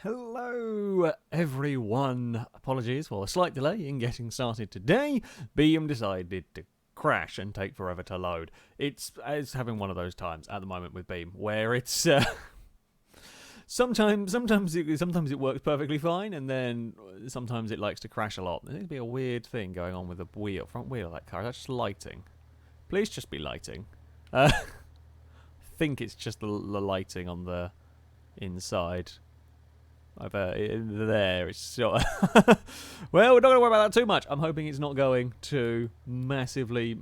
Hello everyone. Apologies for a slight delay in getting started today. Beam decided to crash and take forever to load. It's having one of those times at the moment with Beam where it's sometimes it works perfectly fine, and then sometimes it likes to crash a lot. There seems to be a weird thing going on with the front wheel of that car. That's just lighting. Please just be lighting. I think it's just the lighting on the inside. Over there, it's sort of well, we're not going to worry about that too much. I'm hoping it's not going to massively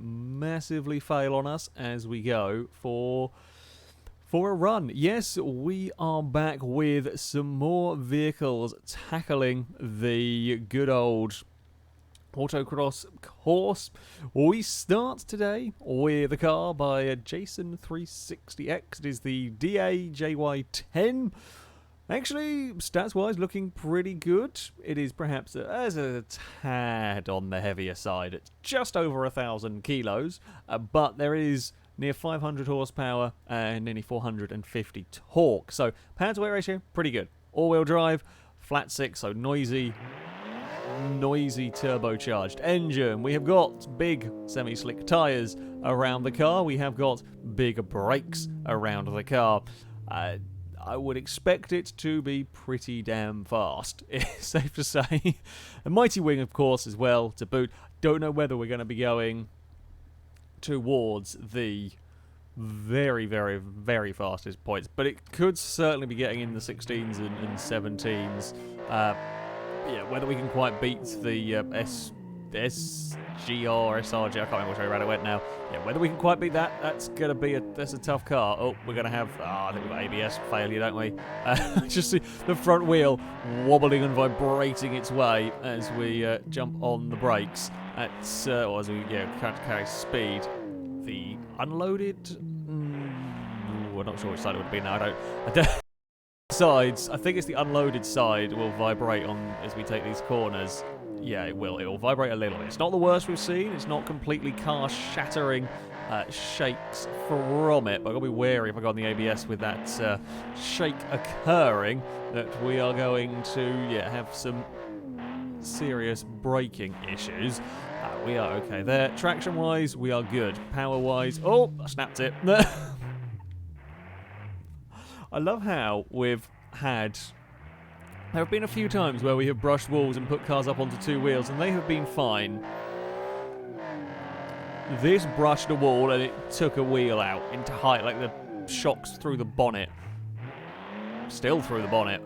fail on us as we go for a run. Yes, we are back with some more vehicles tackling the good old autocross course. We start today with a car by Jason 360X. It is the DAJY10. Actually, stats-wise, looking pretty good. It is perhaps as a tad on the heavier side. It's just over 1,000 kilos, but there is near 500 horsepower and nearly 450 torque. So, power-to-weight ratio, pretty good. All-wheel drive, flat six, so noisy turbocharged engine. We have got big semi-slick tyres around the car. We have got big brakes around the car. I would expect it to be pretty damn fast, it's safe to say. A mighty wing, of course, as well, to boot. Don't know whether we're going to be going towards the very fastest points, but it could certainly be getting in the 16s and 17s. Yeah, whether we can quite beat the SGR or SRG, I can't remember which way around it went now. Yeah, whether we can quite beat that, that's a tough car. Oh, we're gonna have, I think we've got ABS failure, don't we? Just see the front wheel wobbling and vibrating its way as we jump on the brakes or as we carry speed. The unloaded, we're not sure which side it would be now. I don't. Sides, I think it's the unloaded side will vibrate on as we take these corners. Yeah, it will. It will vibrate a little bit. It's not the worst we've seen. It's not completely car-shattering shakes from it. But I've got to be wary if I go on the ABS with that shake occurring that we are going to have some serious braking issues. We are okay there. Traction-wise, we are good. Power-wise, oh, I snapped it. I love how we've had... There have been a few times where we have brushed walls and put cars up onto two wheels, and they have been fine. This brushed a wall and it took a wheel out into height, like the shocks through the bonnet. Still through the bonnet.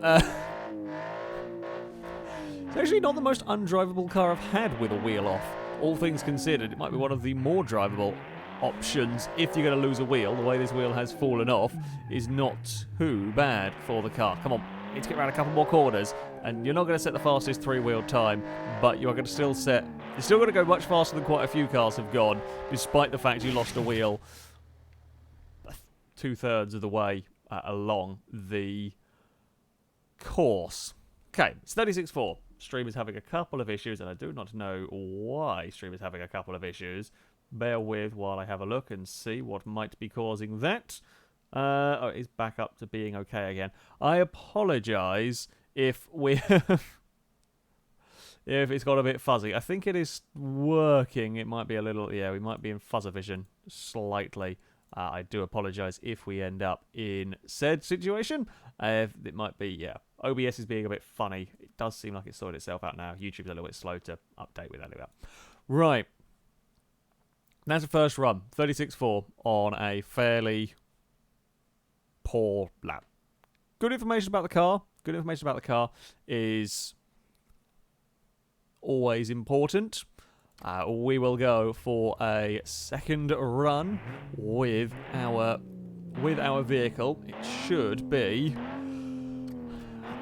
It's actually not the most undrivable car I've had with a wheel off. All things considered, it might be one of the more drivable options if you're going to lose a wheel. The way this wheel has fallen off is not too bad for the car. Come on, need to get around a couple more corners, and you're not going to set the fastest three-wheel time, but you are going to still set... You're still going to go much faster than quite a few cars have gone, despite the fact you lost a wheel 2/3 of the way along the course. Okay, it's 36.4. Stream is having a couple of issues, and I do not know why Stream is having a couple of issues. Bear with while I have a look and see what might be causing that. Oh, it's back up to being okay again. I apologise if if it's got a bit fuzzy. I think it is working. It might be a little... Yeah, we might be in fuzzer vision slightly. I do apologise if we end up in said situation. It might be, OBS is being a bit funny. It does seem like it's sorted itself out now. YouTube's a little bit slow to update with that. Right. That's the first run. 36.4 on a fairly poor lap. Good information about the car. Good information about the car is always important. We will go for a second run with our vehicle. It should be...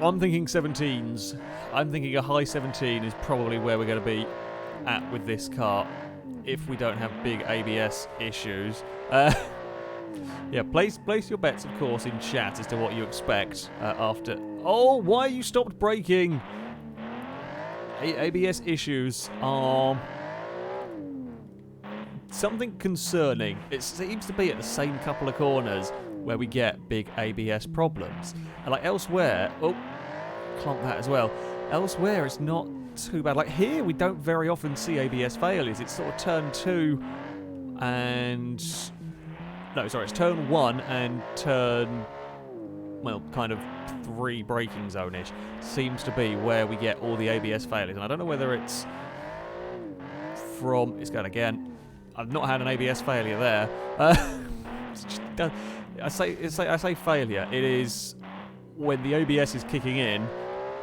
I'm thinking 17s. I'm thinking a high 17 is probably where we're going to be at with this car if we don't have big ABS issues. Yeah, place your bets, of course, in chat as to what you expect after... Oh, why you stopped braking? ABS issues are something concerning. It seems to be at the same couple of corners where we get big ABS problems. And like elsewhere... Oh, clonk that as well. Elsewhere, it's not too bad. Like here, we don't very often see ABS failures. It's sort of turn 2 and... No, sorry, it's turn 1 and turn... Well, kind of 3 braking zone-ish seems to be where we get all the ABS failures. And I don't know whether it's from... It's going again. I've not had an ABS failure there. I say failure. It is when the ABS is kicking in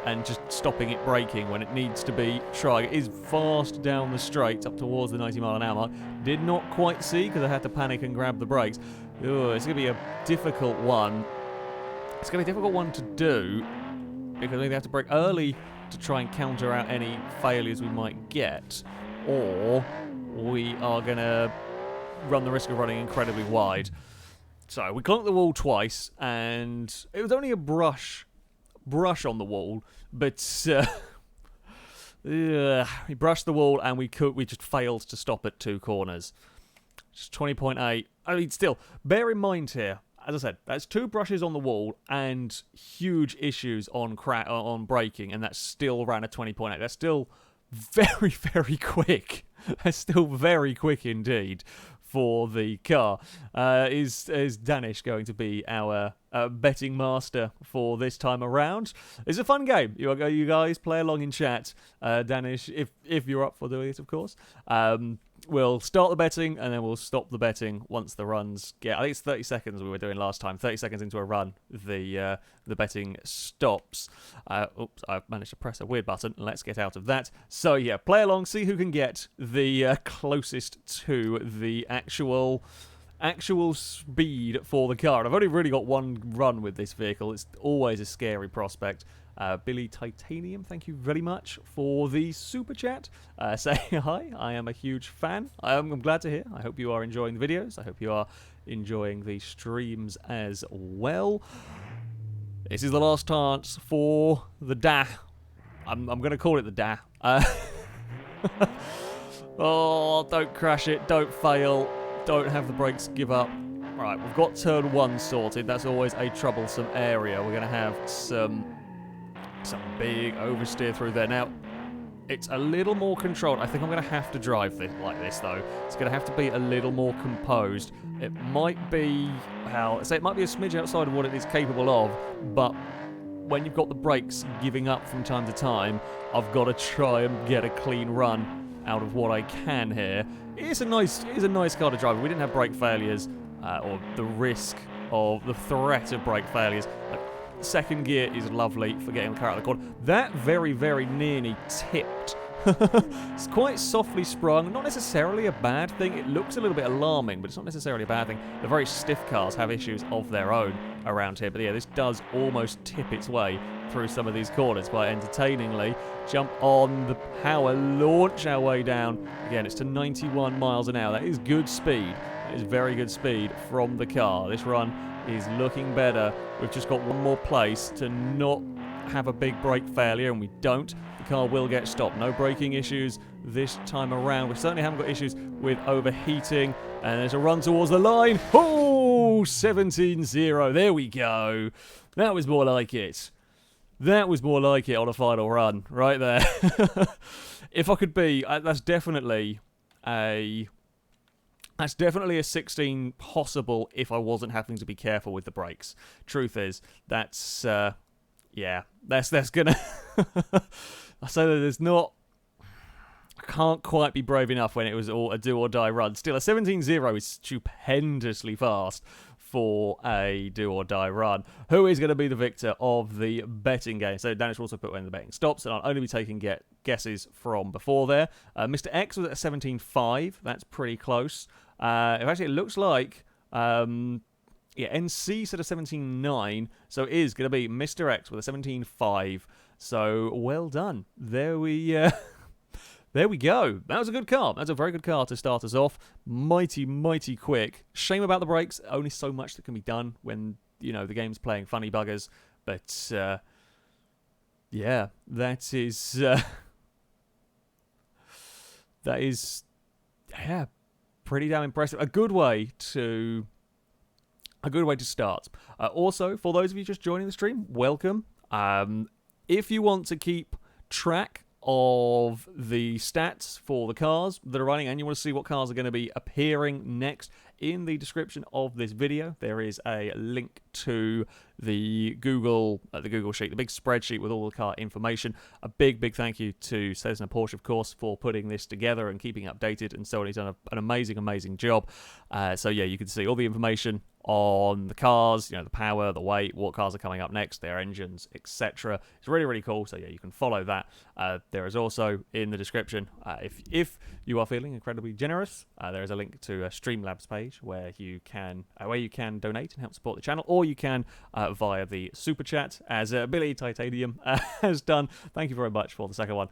and just stopping it braking when it needs to be trying. It is fast down the straight up towards the 90 mile an hour mark. Did not quite see because I had to panic and grab the brakes. Ooh, it's going to be a difficult one. It's going to be a difficult one to do because we have to brake early to try and counter out any failures we might get, or we are going to run the risk of running incredibly wide. So we clonked the wall twice, and it was only a brush on the wall, but we brushed the wall and we just failed to stop at 2 corners. Just 20.8. I mean, still, bear in mind here, as I said, that's 2 brushes on the wall and huge issues on braking, and that's still around a 20.8. That's still very, very quick. That's still very quick indeed for the car. Is Danish going to be our betting master for this time around? It's a fun game. You guys play along in chat. Danish, if you're up for doing it, of course. We'll start the betting and then we'll stop the betting once the runs get... I think it's 30 seconds we were doing last time. 30 seconds into a run, the betting stops. Oops, I've managed to press a weird button. Let's get out of that. So yeah, play along, see who can get the closest to the actual speed for the car. And I've only really got one run with this vehicle. It's always a scary prospect. Billy Titanium, thank you very much for the super chat. Saying hi, I am a huge fan. I'm glad to hear. I hope you are enjoying the videos. I hope you are enjoying the streams as well. This is the last chance for the DA. I'm going to call it the DA. Oh, don't crash it. Don't fail. Don't have the brakes give up. Right, we've got turn 1 sorted. That's always a troublesome area. We're going to have some big oversteer through there. Now, it's a little more controlled. I think I'm going to have to drive this like this, though. It's going to have to be a little more composed. It might be, well, it might be a smidge outside of what it is capable of, but when you've got the brakes giving up from time to time, I've got to try and get a clean run out of what I can here. It is a nice car to drive. We didn't have brake failures or the risk of the threat of brake failures. Second gear is lovely for getting the car out of the corner. That very, very nearly tipped. It's quite softly sprung. Not necessarily a bad thing. It looks a little bit alarming, but it's not necessarily a bad thing. The very stiff cars have issues of their own around here. But yeah, this does almost tip its way through some of these corners quite entertainingly. Jump on the power, launch our way down. Again, it's to 91 miles an hour. That is good speed. That is very good speed from the car. This run is looking better. We've just got one more place to not have a big brake failure, and we don't. The car will get stopped. No braking issues this time around. We certainly haven't got issues with overheating. And there's a run towards the line. Oh, 17-0. There we go. That was more like it. That was more like it on a final run. Right there. If I could be... That's definitely a 16 possible if I wasn't having to be careful with the brakes. Truth is, that's gonna... I say that there's not... I can't quite be brave enough when it was all a do-or-die run. Still, a 17-0 is stupendously fast for a do-or-die run. Who is going to be the victor of the betting game? So Danish also put when the betting stops, and I'll only be taking guesses from before there. Mr. X was at a 17.5. That's pretty close. Actually, it looks like... NC said a 17.9, so it is going to be Mr. X with a 17.5. So, well done. There we go. That was a good car. That's a very good car to start us off. Mighty, mighty quick. Shame about the brakes. Only so much that can be done when, the game's playing funny buggers. But, yeah, that is, pretty damn impressive. A good way to start. Also, for those of you just joining the stream, welcome. if you want to keep track of the stats for the cars that are running and you want to see what cars are going to be appearing next, in the description of this video there is a link to the Google sheet, the big spreadsheet with all the car information. A big thank you to Cessna Porsche, of course, for putting this together and keeping it updated, and so on. He's done an amazing job. So yeah, you can see all the information on the cars, you know, the power, the weight, what cars are coming up next, their engines, etc. It's really cool. So yeah, you can follow that. There is also in the description, if you are feeling incredibly generous, there is a link to a Streamlabs page where you can donate and help support the channel, or you can via the super chat, as Billy Titanium has done. Thank you very much for the second one,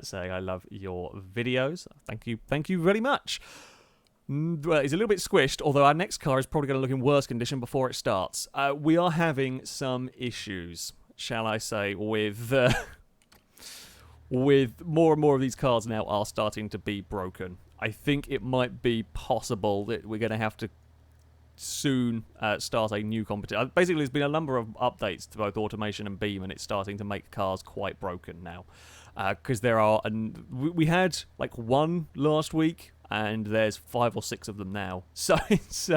saying I love your videos. Thank you very much. Well, it's a little bit squished, although our next car is probably going to look in worse condition before it starts. We are having some issues, shall I say, with more and more of these cars now are starting to be broken. I think it might be possible that we're going to have to soon start a new competition. Basically, there's been a number of updates to both automation and Beam, and it's starting to make cars quite broken now. Because there are, and we had like one last week, and there's 5 or 6 of them now. So it's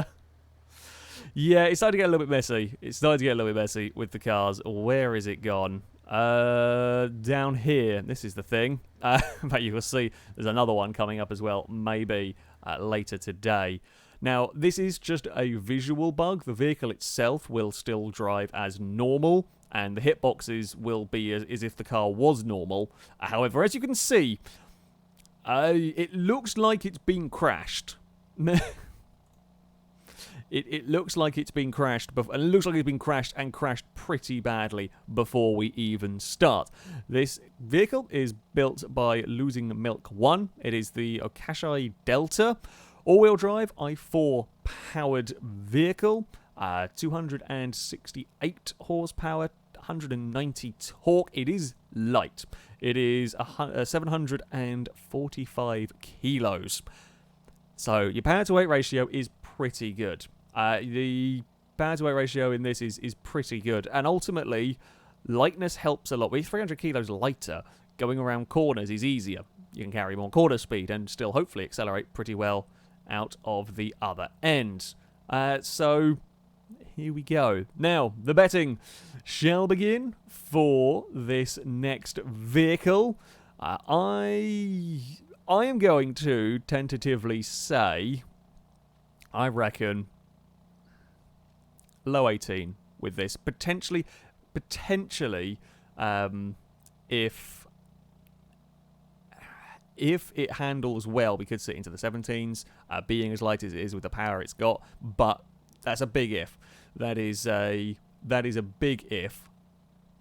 yeah, it's starting to get a little bit messy. It's starting to get a little bit messy with the cars. Where is it gone? Down here. This is the thing. But you will see there's another one coming up as well, maybe later today. Now, this is just a visual bug. The vehicle itself will still drive as normal, and the hitboxes will be as if the car was normal. However, as you can see, it looks like it's been crashed. It looks like it's been crashed, and it looks like it's been crashed and crashed pretty badly before we even start. This vehicle is built by Losing Milk 1. It is the Okashai Delta, all-wheel drive, i4 powered vehicle, 268 horsepower, 190 torque. It is light. It is 745 kilos. So your power to weight ratio is pretty good. The power to weight ratio in this is pretty good, and ultimately lightness helps a lot. With 300 kilos lighter, going around corners is easier. You can carry more corner speed and still hopefully accelerate pretty well out of the other end. So here we go. Now, the betting shall begin for this next vehicle. I am going to tentatively say, I reckon, low 18 with this. Potentially, if it handles well, we could sit into the 17s, being as light as it is with the power it's got. But that's a big if. That is a big if.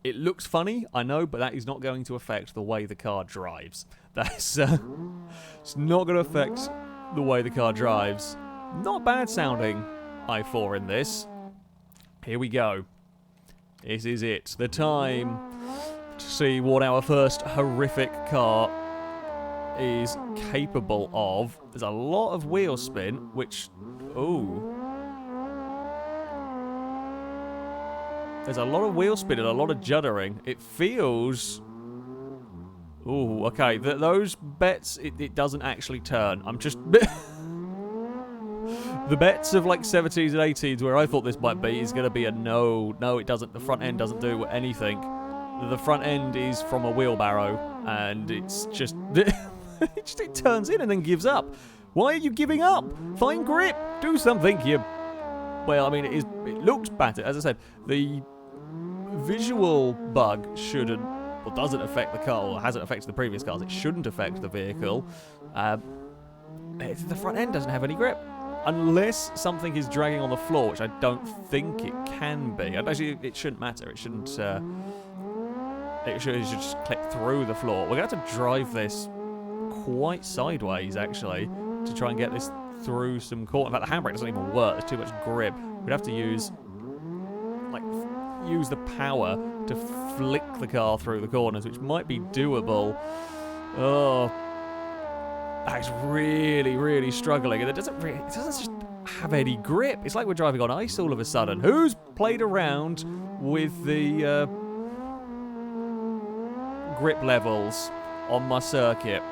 It looks funny, I know, but that is not going to affect the way the car drives. That's it's not going to affect the way the car drives. Not bad sounding i4 in this. Here we go. This is it. The time to see what our first horrific car is capable of. There's a lot of wheel spin, which... ooh. There's a lot of wheel spin and a lot of juddering. It feels... ooh, okay. Those bets, it doesn't actually turn. I'm just... The bets of like 17s and 18s where I thought this might be is going to be a no. No, it doesn't. The front end doesn't do anything. The front end is from a wheelbarrow, and it's just... it turns in and then gives up. Why are you giving up? Find grip. Do something. Well, I mean, it looks better. As I said, the visual bug shouldn't, or doesn't affect the car, or hasn't affected the previous cars. It shouldn't affect the vehicle. The front end doesn't have any grip. Unless something is dragging on the floor, which I don't think it can be. Actually, it shouldn't matter. It shouldn't... it should just click through the floor. We're going to have to drive this quite sideways, actually, to try and get this through some corner. In fact, the handbrake doesn't even work. There's too much grip. We'd have to use the power to flick the car through the corners, which might be doable. Oh, that's really struggling, and it doesn't just have any grip. It's like we're driving on ice all of a sudden. Who's played around with the grip levels on my circuit.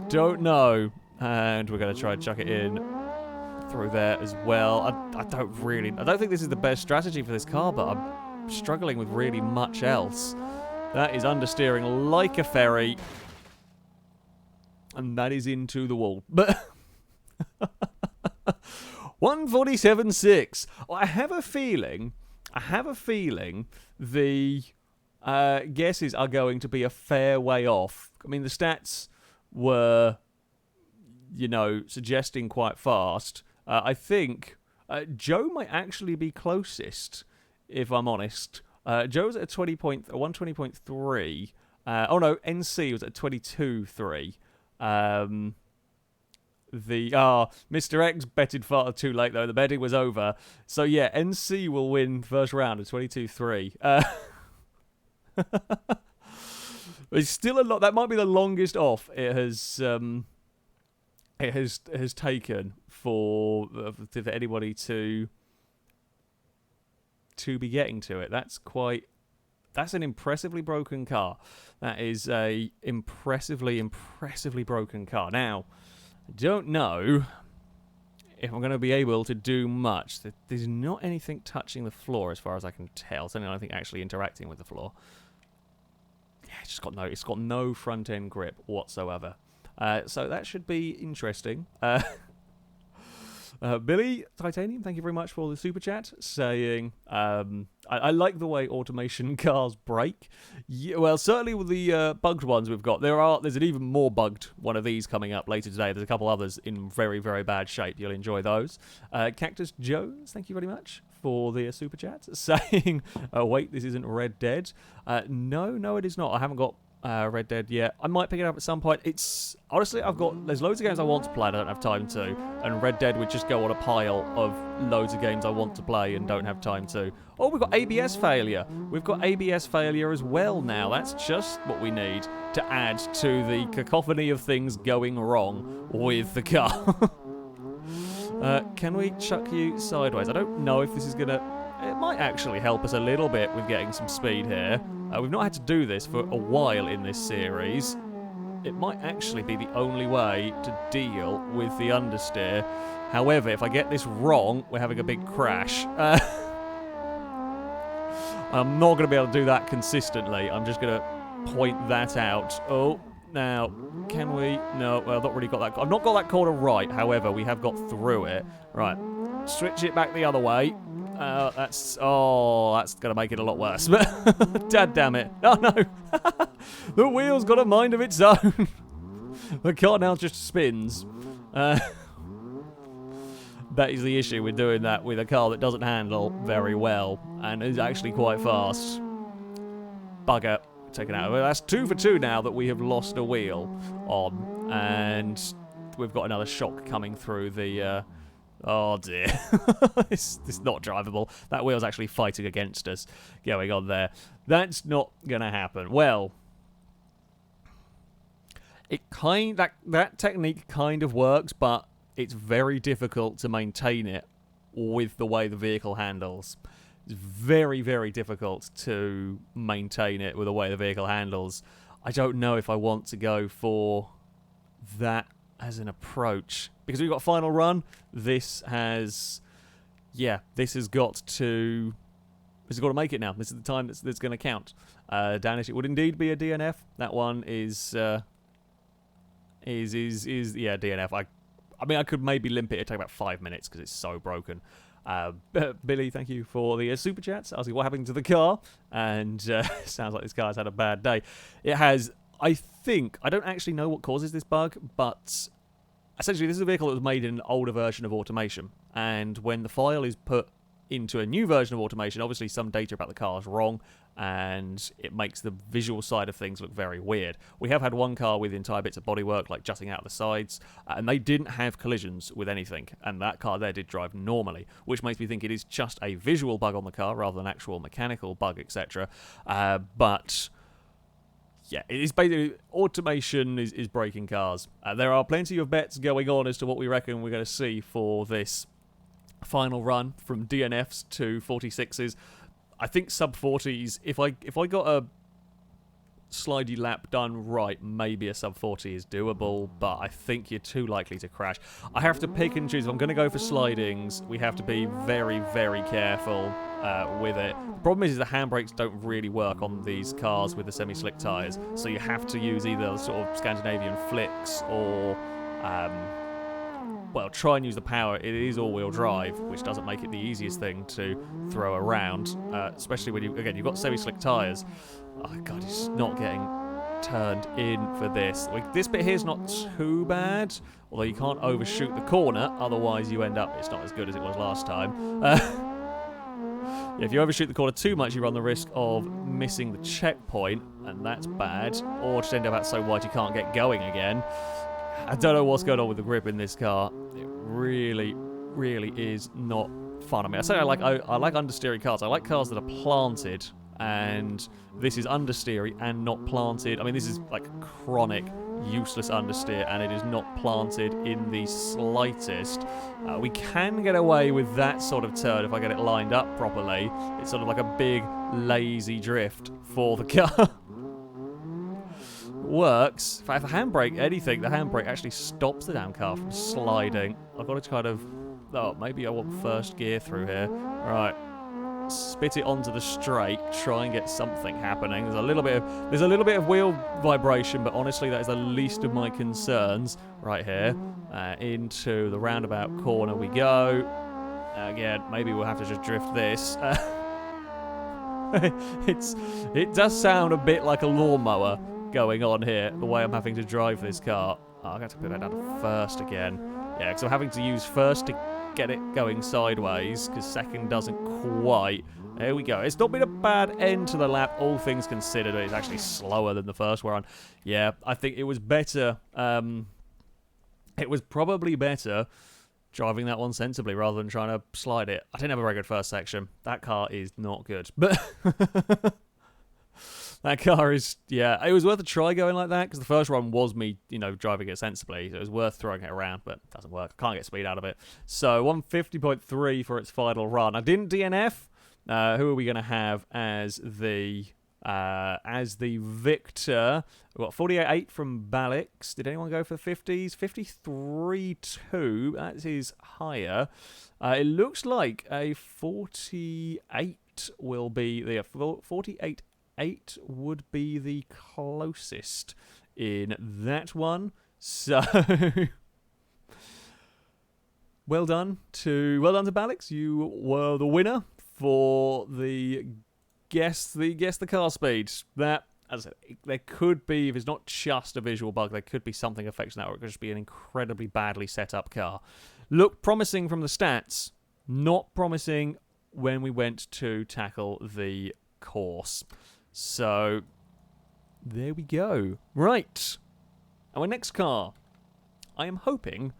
Don't know. And we're going to try and chuck it in through there as well. I don't think this is the best strategy for this car, but I'm struggling with really much else. That is understeering like a ferry. And that is into the wall. But 147.6. I have a feeling the guesses are going to be a fair way off. I mean, the stats were, suggesting quite fast. I think Joe might actually be closest, if I'm honest. Joe was at a 120.3. NC was at 22.3. Mr. X betted far too late, though. The betting was over. So, yeah, NC will win first round at 22.3. It's still a lot. That might be the longest off it has taken for anybody to be getting to it. That's an impressively broken car. That is a impressively broken car. Now, I don't know if I'm going to be able to do much. There's not anything touching the floor as far as I can tell. Certainly nothing actually interacting with the floor. Yeah, it's got no front end grip whatsoever. So that should be interesting. Billy Titanium, thank you very much for the super chat, saying, I like the way automation cars brake. Yeah, well, certainly with the bugged ones we've got, there's an even more bugged one of these coming up later today. There's a couple others in very, very bad shape. You'll enjoy those. Cactus Jones, thank you very much for the super chat, saying, wait, this isn't Red Dead. No, it is not. I haven't got Red Dead yet. I might pick it up at some point. Honestly, there's loads of games I want to play and I don't have time to, and Red Dead would just go on a pile of loads of games I want to play and don't have time to. Oh, we've got ABS failure. We've got ABS failure as well now. That's just what we need to add to the cacophony of things going wrong with the car. Can we chuck you sideways? I don't know if this is gonna... It might actually help us a little bit with getting some speed here. We've not had to do this for a while in this series. It might actually be the only way to deal with the understeer. However, if I get this wrong, we're having a big crash. I'm not going to be able to do that consistently. I'm just going to point that out. Oh, now, can we... No, well, I've not really got that... I've not got that corner right. However, we have got through it. Right. Switch it back the other way. That's going to make it a lot worse. Dad damn it. Oh, no. The wheel's got a mind of its own. The car now just spins. That is the issue with doing that with a car that doesn't handle very well and is actually quite fast. Bugger. Taken out. Well, that's 2 for 2 now that we have lost a wheel on. And we've got another shock coming through the... Oh dear. It's not drivable. That wheel's actually fighting against us going on there. That's not going to happen. Well, that technique kind of works, but it's very difficult to maintain it with the way the vehicle handles. It's very, very difficult to maintain it with the way the vehicle handles. I don't know if I want to go for that as an approach. Because we've got final run, this has got to make it now. This is the time that's going to count. Danish, it would indeed be a DNF. That one is DNF. I mean, I could maybe limp it. It'd take about 5 minutes because it's so broken. Billy, thank you for the super chats. Asking what happened to the car, and sounds like this car's had a bad day. It has. I don't actually know what causes this bug, but essentially this is a vehicle that was made in an older version of automation, and when the file is put into a new version of automation, obviously some data about the car is wrong, and it makes the visual side of things look very weird. We have had one car with entire bits of bodywork, like jutting out the sides, and they didn't have collisions with anything, and that car there did drive normally, which makes me think it is just a visual bug on the car rather than actual mechanical bug, etc. But yeah, it is basically automation is breaking cars. There are plenty of bets going on as to what we reckon we're going to see for this final run from DNFs to 46s. I think sub 40s, if I got a slidey lap done right, maybe a sub 40 is doable, but I think you're too likely to crash. I have to pick and choose. If I'm going to go for slidings, we have to be very, very careful with it. The problem is the handbrakes don't really work on these cars with the semi-slick tyres, so you have to use either sort of Scandinavian flicks or well, try and use the power. It is all-wheel drive, which doesn't make it the easiest thing to throw around, especially when you've got semi-slick tyres. Oh god, it's not getting turned in for this. Like, this bit here is not too bad, although you can't overshoot the corner, otherwise you end up, it's not as good as it was last time. If you overshoot the corner too much, you run the risk of missing the checkpoint, and that's bad, or just end up out so wide you can't get going again. I don't know what's going on with the grip in this car. It really, really is not fun. I mean, I say I like understeery cars. I like cars that are planted, and this is understeery and not planted. I mean, this is like chronic, useless understeer, and it is not planted in the slightest. We can get away with that sort of turn if I get it lined up properly. It's sort of like a big, lazy drift for the car. Works. If I have a handbrake, anything, the handbrake actually stops the damn car from sliding. I've got to kind of... Oh, maybe I want first gear through here. Right. Spit it onto the straight. Try and get something happening. There's a little bit of wheel vibration, but honestly, that is the least of my concerns. Right here. Into the roundabout corner we go. Again, maybe we'll have to just drift this. It does sound a bit like a lawnmower going on here, the way I'm having to drive this car. Oh, I'm going to put that down to first again. Yeah, because I'm having to use first to get it going sideways, because second doesn't quite. There we go. It's not been a bad end to the lap, all things considered. It's actually slower than the first one. Yeah, I think it was better. It was probably better driving that one sensibly rather than trying to slide it. I didn't have a very good first section. That car is not good. But... That car is, yeah, it was worth a try going like that, because the first run was me, driving it sensibly. So it was worth throwing it around, but it doesn't work. I can't get speed out of it. So 150.3 for its final run. I didn't DNF. Who are we going to have as the victor? We've got 48.8 from Balix. Did anyone go for the 50s? 53.2. That is higher. It looks like a 48 will be the 48. 8 would be the closest in that one. So well done to Balix. You were the winner for the guess the car speed. That, as I said, there could be, if it's not just a visual bug, there could be something affecting that, or it could just be an incredibly badly set up car. Looked promising from the stats, not promising when we went to tackle the course. So, there we go. Right. Our next car. I am hoping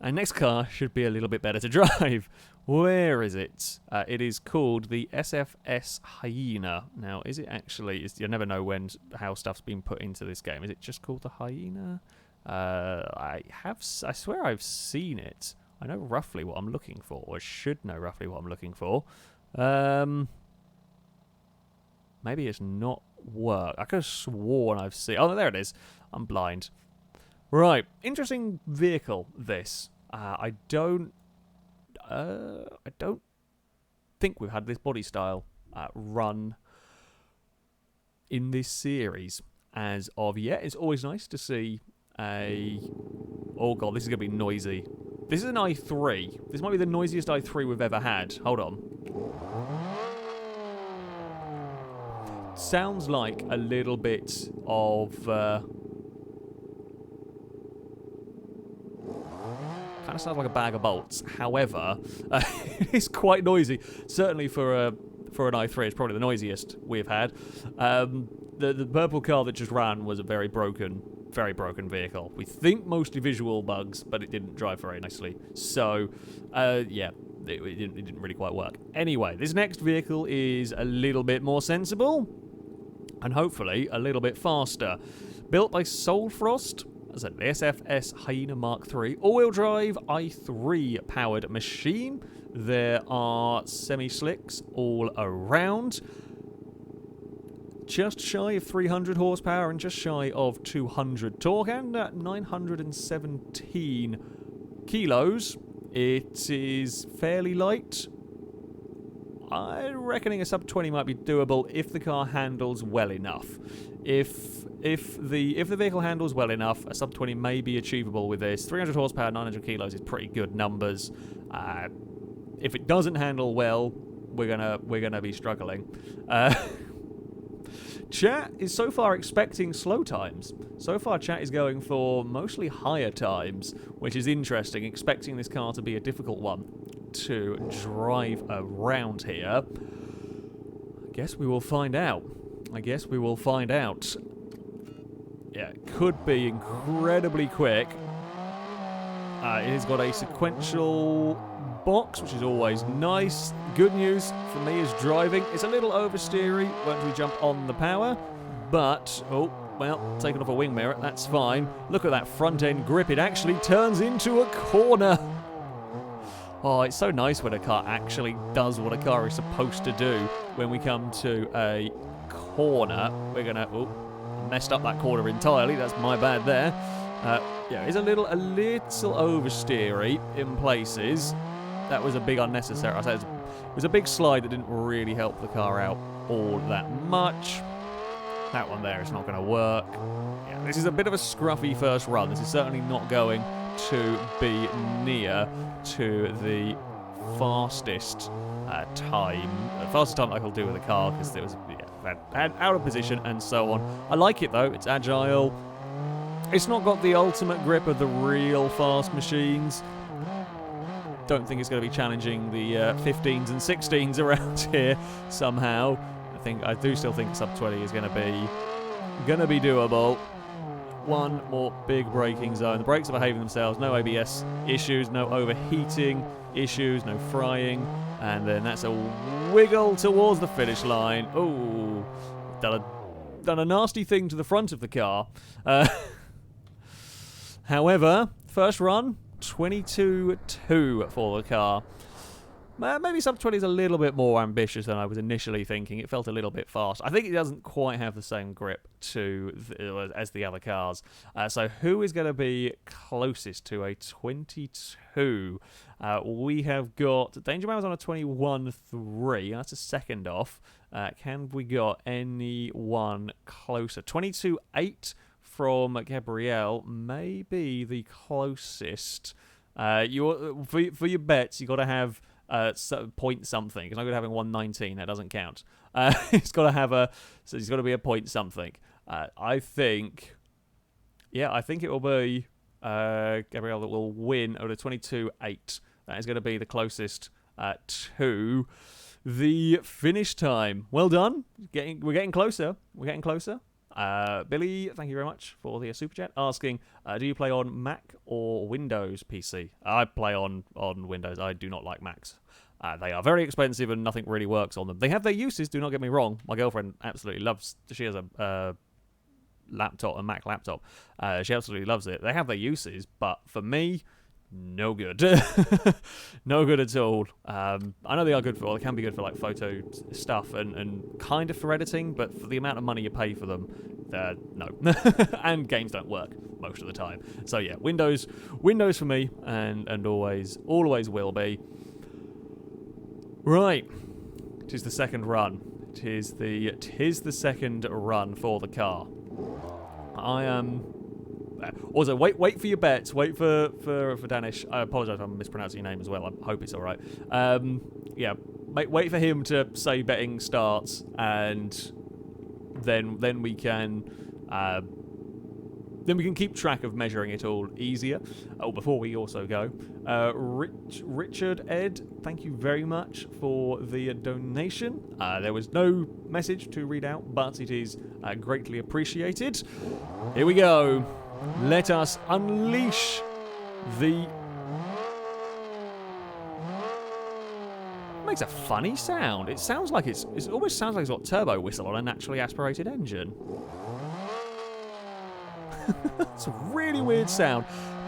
our next car should be a little bit better to drive. Where is it? It is called the SFS Hyena. Now, is it actually... you never know how stuff's been put into this game. Is it just called the Hyena? I swear I've seen it. I know roughly what I'm looking for, or should know roughly what I'm looking for. Maybe it's not work. I could have sworn I've seen... Oh, there it is. I'm blind. Right. Interesting vehicle, this. I don't think we've had this body style run in this series as of yet. It's always nice to see a... Oh, God, this is going to be noisy. This is an i3. This might be the noisiest i3 we've ever had. Hold on. Sounds like a little bit of kind of sounds like a bag of bolts. However, it's quite noisy. Certainly for an i3, it's probably the noisiest we've had. The purple car that just ran was a very broken vehicle. We think mostly visual bugs, but it didn't drive very nicely. So, yeah. It didn't really quite work. Anyway, this next vehicle is a little bit more sensible and hopefully a little bit faster. Built by Soulfrost. As I said, the SFS Hyena Mark III all-wheel drive i3 powered machine. There are semi-slicks all around. Just shy of 300 horsepower and just shy of 200 torque, and at 917 kilos, it is fairly light. I'm reckoning a sub 20 might be doable if the car handles well enough. If the vehicle handles well enough, a sub 20 may be achievable with this. 300 horsepower, 900 kilos is pretty good numbers. If it doesn't handle well, we're gonna be struggling. Chat is so far expecting slow times. So far, chat is going for mostly higher times, which is interesting, expecting this car to be a difficult one to drive around here. I guess we will find out. Yeah, it could be incredibly quick. It has got a sequential box, which is always nice. Good news for me is driving. It's a little oversteery once we jump on the power, but, oh, well, taking off a wing mirror, that's fine. Look at that front end grip. It actually turns into a corner. Oh, it's so nice when a car actually does what a car is supposed to do. When we come to a corner, we're gonna, oh, messed up that corner entirely. That's my bad there. Yeah, it's a little oversteery in places. That was a big unnecessary. I said it was a big slide that didn't really help the car out all that much. That one there is not going to work. Yeah, this is a bit of a scruffy first run. This is certainly not going to be near to the fastest time. The fastest time I could do with the car, because it was out of position and so on. I like it though. It's agile. It's not got the ultimate grip of the real fast machines. Don't think it's going to be challenging the 15s and 16s around here somehow. I do still think sub 20 is going to be doable. One more big braking zone. The brakes are behaving themselves. No ABS issues, no overheating issues, no frying, and then that's a wiggle towards the finish line. Ooh, done a nasty thing to the front of the car. However, first run, 22.2 for the car. Maybe sub 20 is a little bit more ambitious than I was initially thinking. It felt a little bit fast. I think it doesn't quite have the same grip as the other cars. So who is going to be closest to a 22? We have got Danger Man was on a 21.3. That's a second off. Can we got anyone closer? 22.8 from Gabrielle may be the closest. For your bets, you got to have point something. Because I'm going to having 119. That doesn't count. It's got to have so it's got to be a point something. I think it will be Gabrielle that will win over 22.8. That is going to be the closest to the finish time. Well done. We're getting closer. Billy, thank you very much for the super chat. Asking, do you play on Mac or Windows PC? I play on Windows. I do not like Macs. They are very expensive and nothing really works on them. They have their uses, do not get me wrong. My girlfriend absolutely loves, she has a laptop, a Mac laptop. She absolutely loves it. They have their uses, but for me, no good. No good at all. I know they are good for, they can be good for like photo stuff and kind of for editing, but for the amount of money you pay for them, no. And games don't work most of the time. So yeah, Windows for me, and always will be. Right, it is the second run. Tis the second run for the car. I am. Also, wait for your bets. Wait for Danish. I apologise if I'm mispronouncing your name as well. I hope it's all right. Yeah, wait for him to say betting starts, and then we can keep track of measuring it all easier. Oh, before we also go, Richard Ed, thank you very much for the donation. There was no message to read out, but it is greatly appreciated. Here we go. Let us unleash the... It makes a funny sound. It sounds like it almost sounds like it's got turbo whistle on a naturally aspirated engine. It's a really weird sound.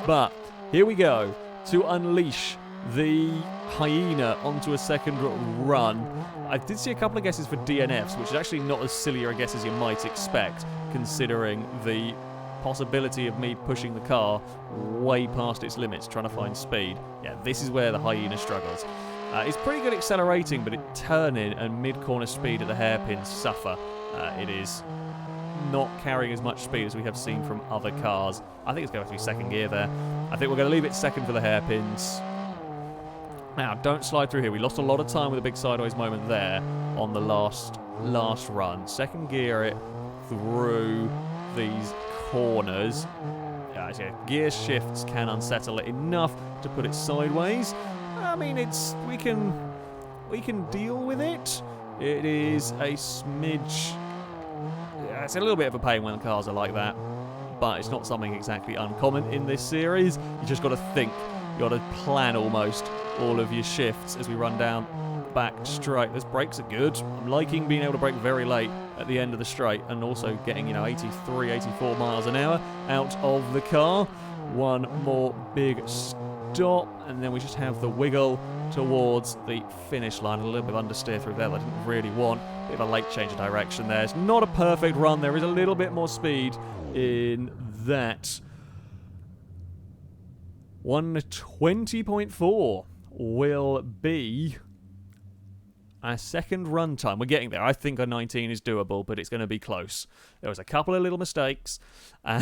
But here we go to unleash the hyena onto a second run. I did see a couple of guesses for DNFs, which is actually not as silly a guess as you might expect, considering the possibility of me pushing the car way past its limits, trying to find speed. Yeah, this is where the hyena struggles. It's pretty good accelerating, but turning and mid-corner speed at the hairpins suffer. It is not carrying as much speed as we have seen from other cars. I think it's going to be second gear there. I think we're going to leave it second for the hairpins. Now, don't slide through here. We lost a lot of time with a big sideways moment there on the last run. Second gear it through these corners. Yeah, gear shifts can unsettle it enough to put it sideways. I mean, we can deal with it. It is a smidge. Yeah, it's a little bit of a pain when the cars are like that, but it's not something exactly uncommon in this series. You just got to think. You got to plan almost all of your shifts as we run down back straight. Those brakes are good. I'm liking being able to brake very late at the end of the straight and also getting 83, 84 miles an hour out of the car. One more big stop, and then we just have the wiggle towards the finish line. A little bit of understeer through there that I didn't really want. Bit of a late change of direction there. It's not a perfect run. There is a little bit more speed in that. 1:20.4 will be our second run time. We're getting there. I think a 19 is doable, but it's going to be close. There was a couple of little mistakes, a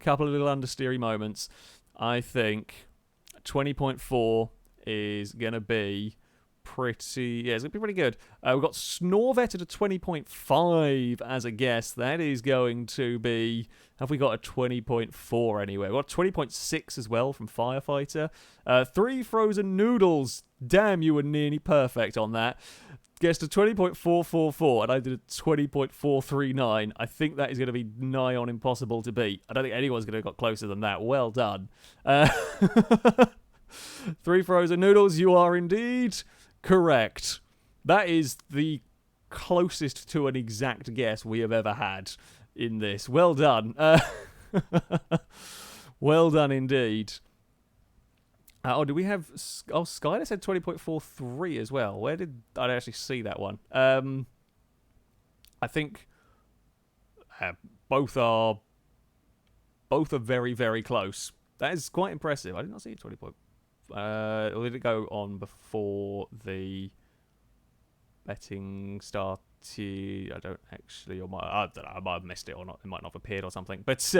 couple of little understeery moments. I think 20.4 is going to be pretty... Yeah, it's going to be pretty good. We've got Snorvet at a 20.5 as a guess. That is going to be... Have we got a 20.4 anywhere? We've got 20.6 as well from Firefighter. 3 Frozen Noodles. Damn, you were nearly perfect on that. Guessed a 20.444, and I did a 20.439. I think that is going to be nigh on impossible to beat. I don't think anyone's going to have got closer than that. Well done. 3 Frozen Noodles, you are indeed correct. That is the closest to an exact guess we have ever had in this. Well done. Well done indeed. Did we have... Oh, Skyler said 20.43 as well. Where did I actually see that one? I think both are very, very close. That is quite impressive. I did not see 20 point... or did it go on before the betting started? I don't actually... I don't know. I might have missed it or not. It might not have appeared or something. But...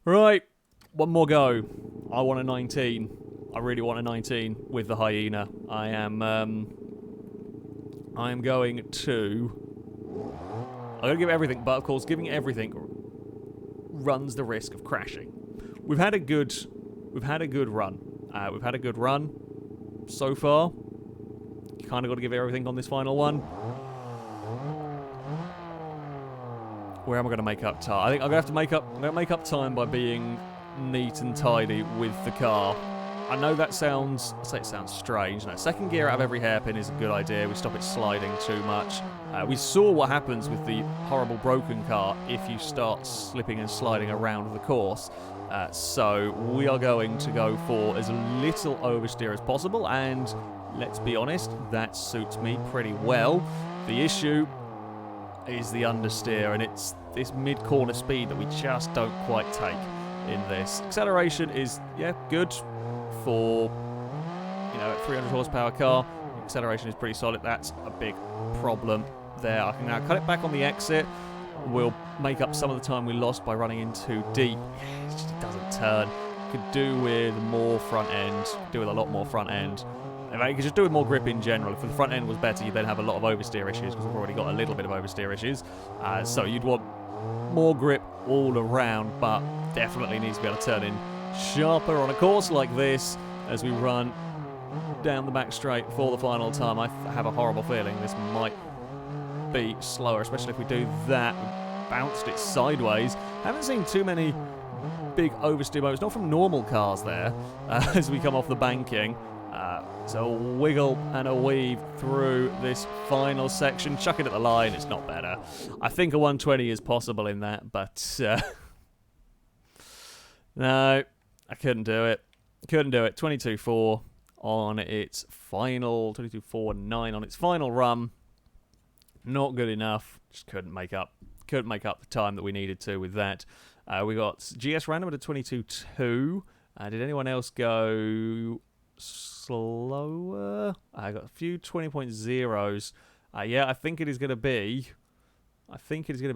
right. One more go. I want a 19. I really want a 19 with the hyena. I am going to... I'm going to give everything, but of course giving everything runs the risk of crashing. We've had a good run. We've had a good run so far. You kind of got to give everything on this final one. Where am I going to make up time? I think I'm going to have to make up time by being neat and tidy with the car. I know that sounds strange. No, second gear out of every hairpin is a good idea. We stop it sliding too much. We saw what happens with the horrible broken car if you start slipping and sliding around the course. So we are going to go for as little oversteer as possible, and let's be honest, that suits me pretty well. The issue is the understeer, and it's this mid-corner speed that we just don't quite take in this. Acceleration is, yeah, good for, a 300 horsepower car. Acceleration is pretty solid. That's a big problem there. I can now cut it back on the exit. We'll make up some of the time we lost by running in too deep. It just doesn't turn. Could do with more front end. Do with a lot more front end. In fact, you could just do with more grip in general. If the front end was better, you'd then have a lot of oversteer issues, because we've already got a little bit of oversteer issues. So you'd want more grip all around, but definitely needs to be able to turn in sharper on a course like this as we run down the back straight for the final time. I have a horrible feeling this might be slower, especially if we do that. We bounced it sideways. Haven't seen too many big oversteer moments, not from normal cars there, as we come off the banking. So a wiggle and a weave through this final section. Chuck it at the line. It's not better. I think a 120 is possible in that, but no, I couldn't do it. Couldn't do it. 22.4 on its final, 22.49 on its final run. Not good enough. Just couldn't make up the time that we needed to with that. We got GS random at a 22.2. Did anyone else go slower? I got a few 20.0s. Yeah, I think it is going to be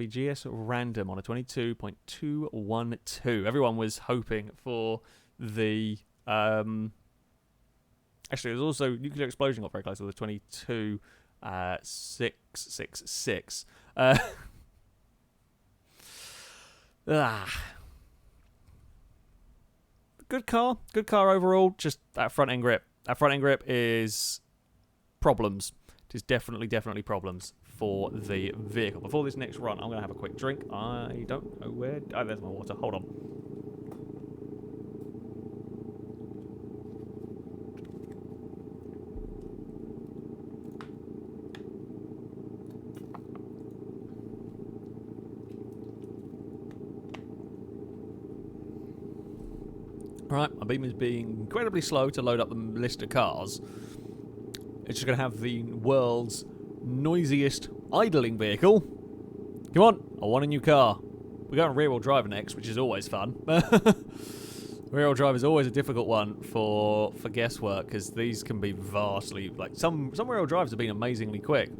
GS random on a 22.212. Everyone was hoping for the actually, it was also nuclear explosion got very close with a 22.666. Good car overall. Just that front end grip. That front end grip is problems. It is definitely problems for the vehicle. Before this next run, I'm going to have a quick drink. I don't know where. Oh, there's my water. Hold on. Right, my Beam is being incredibly slow to load up the list of cars. It's just going to have the world's noisiest idling vehicle. Come on, I want a new car. We're going rear-wheel drive next, which is always fun. Rear-wheel drive is always a difficult one for guesswork, because these can be vastly... Like, some rear-wheel drives have been amazingly quick.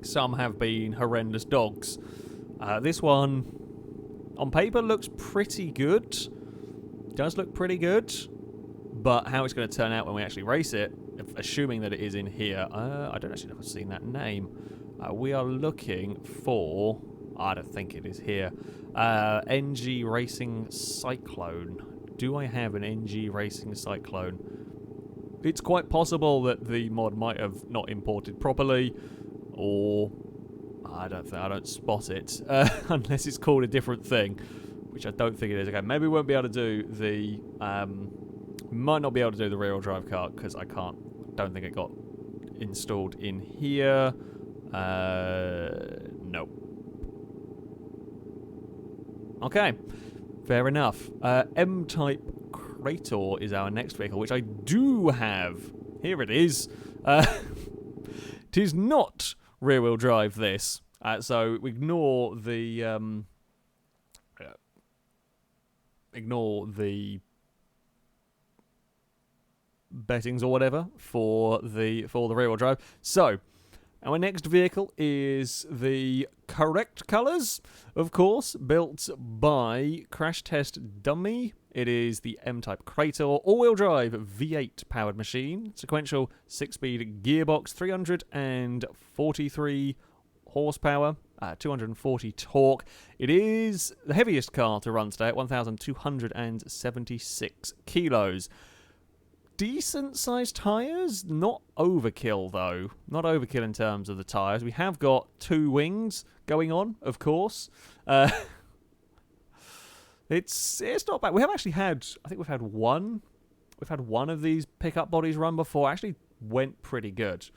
Some have been horrendous dogs. This one, on paper, looks pretty good. Does look pretty good, but how it's going to turn out when we actually race it, assuming that it is in here, I don't actually know if I've seen that name. We are looking for, I don't think it is here, NG Racing Cyclone. Do I have an NG Racing Cyclone? It's quite possible that the mod might have not imported properly, or I don't spot it, unless it's called a different thing. Which I don't think it is. Okay, maybe we won't be able to do the... might not be able to do the rear-wheel drive car, because don't think it got installed in here. Nope. Okay, fair enough. M-Type Krator is our next vehicle, which I do have. Here it is. It is not rear-wheel drive, this. So ignore the... ignore the bettings or whatever for the rear-wheel drive. So, our next vehicle is the correct colours, of course, built by Crash Test Dummy. It is the M-Type Krator all-wheel drive V8 powered machine, sequential 6-speed gearbox, 343 horsepower, 240 torque. It is the heaviest car to run today at 1,276 kilos. Decent sized tyres, not overkill though. Not overkill in terms of the tyres. We have got 2 wings going on, of course. It's not bad. We have actually had, I think we've had one of these pickup bodies run before. Actually went pretty good.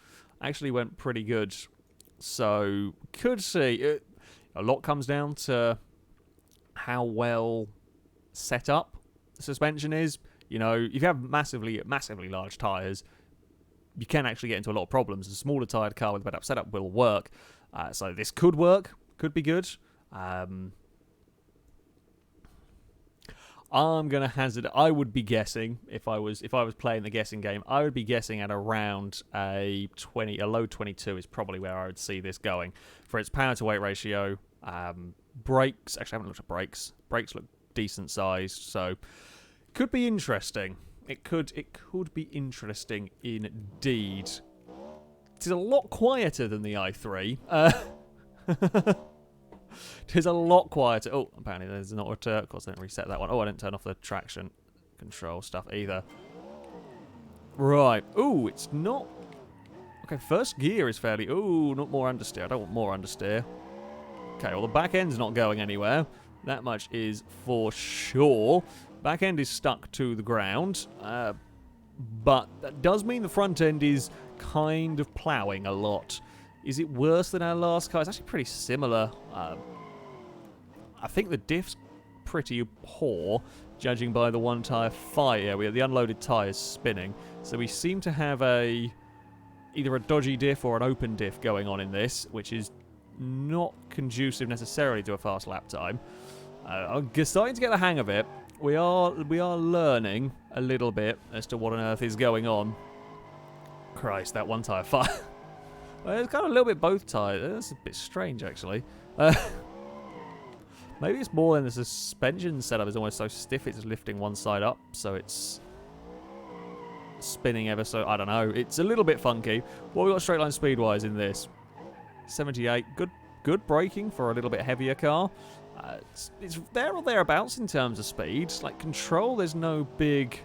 So, could see. A lot comes down to how well set up the suspension is. You know, if you have massively large tyres, you can actually get into a lot of problems. A smaller tyred car with a better setup will work. So this could work. Could be good. I'm going to hazard... I would be guessing, if I was playing the guessing game, I would be guessing at around a low 22 is probably where I would see this going. For its power to weight ratio, brakes... Actually, I haven't looked at brakes. Brakes look decent sized, so... Could be interesting. It could be interesting indeed. It is a lot quieter than the i3. It is a lot quieter. Oh, apparently there's not a... Of course, I didn't reset that one. Oh, I didn't turn off the traction control stuff either. Right. Ooh, it's not... Okay, first gear is fairly... Ooh, not more understeer. I don't want more understeer. Okay, well, the back end's not going anywhere. That much is for sure. Back end is stuck to the ground. but that does mean the front end is kind of ploughing a lot. Is it worse than our last car? It's actually pretty similar. I think the diff's pretty poor, judging by the one tyre fire. We have the unloaded tyres spinning, so we seem to have either a dodgy diff or an open diff going on in this, which is not conducive necessarily to a fast lap time. I'm starting to get the hang of it. We are learning a little bit as to what on earth is going on. Christ, that one tyre fire. It's kind of a little bit both tyres. That's a bit strange, actually. Maybe it's more than the suspension setup is almost so stiff it's lifting one side up, so it's spinning ever so... I don't know. It's a little bit funky. What we got straight line speed-wise in this? 78. Good braking for a little bit heavier car. It's there or thereabouts in terms of speed. Like control, there's no big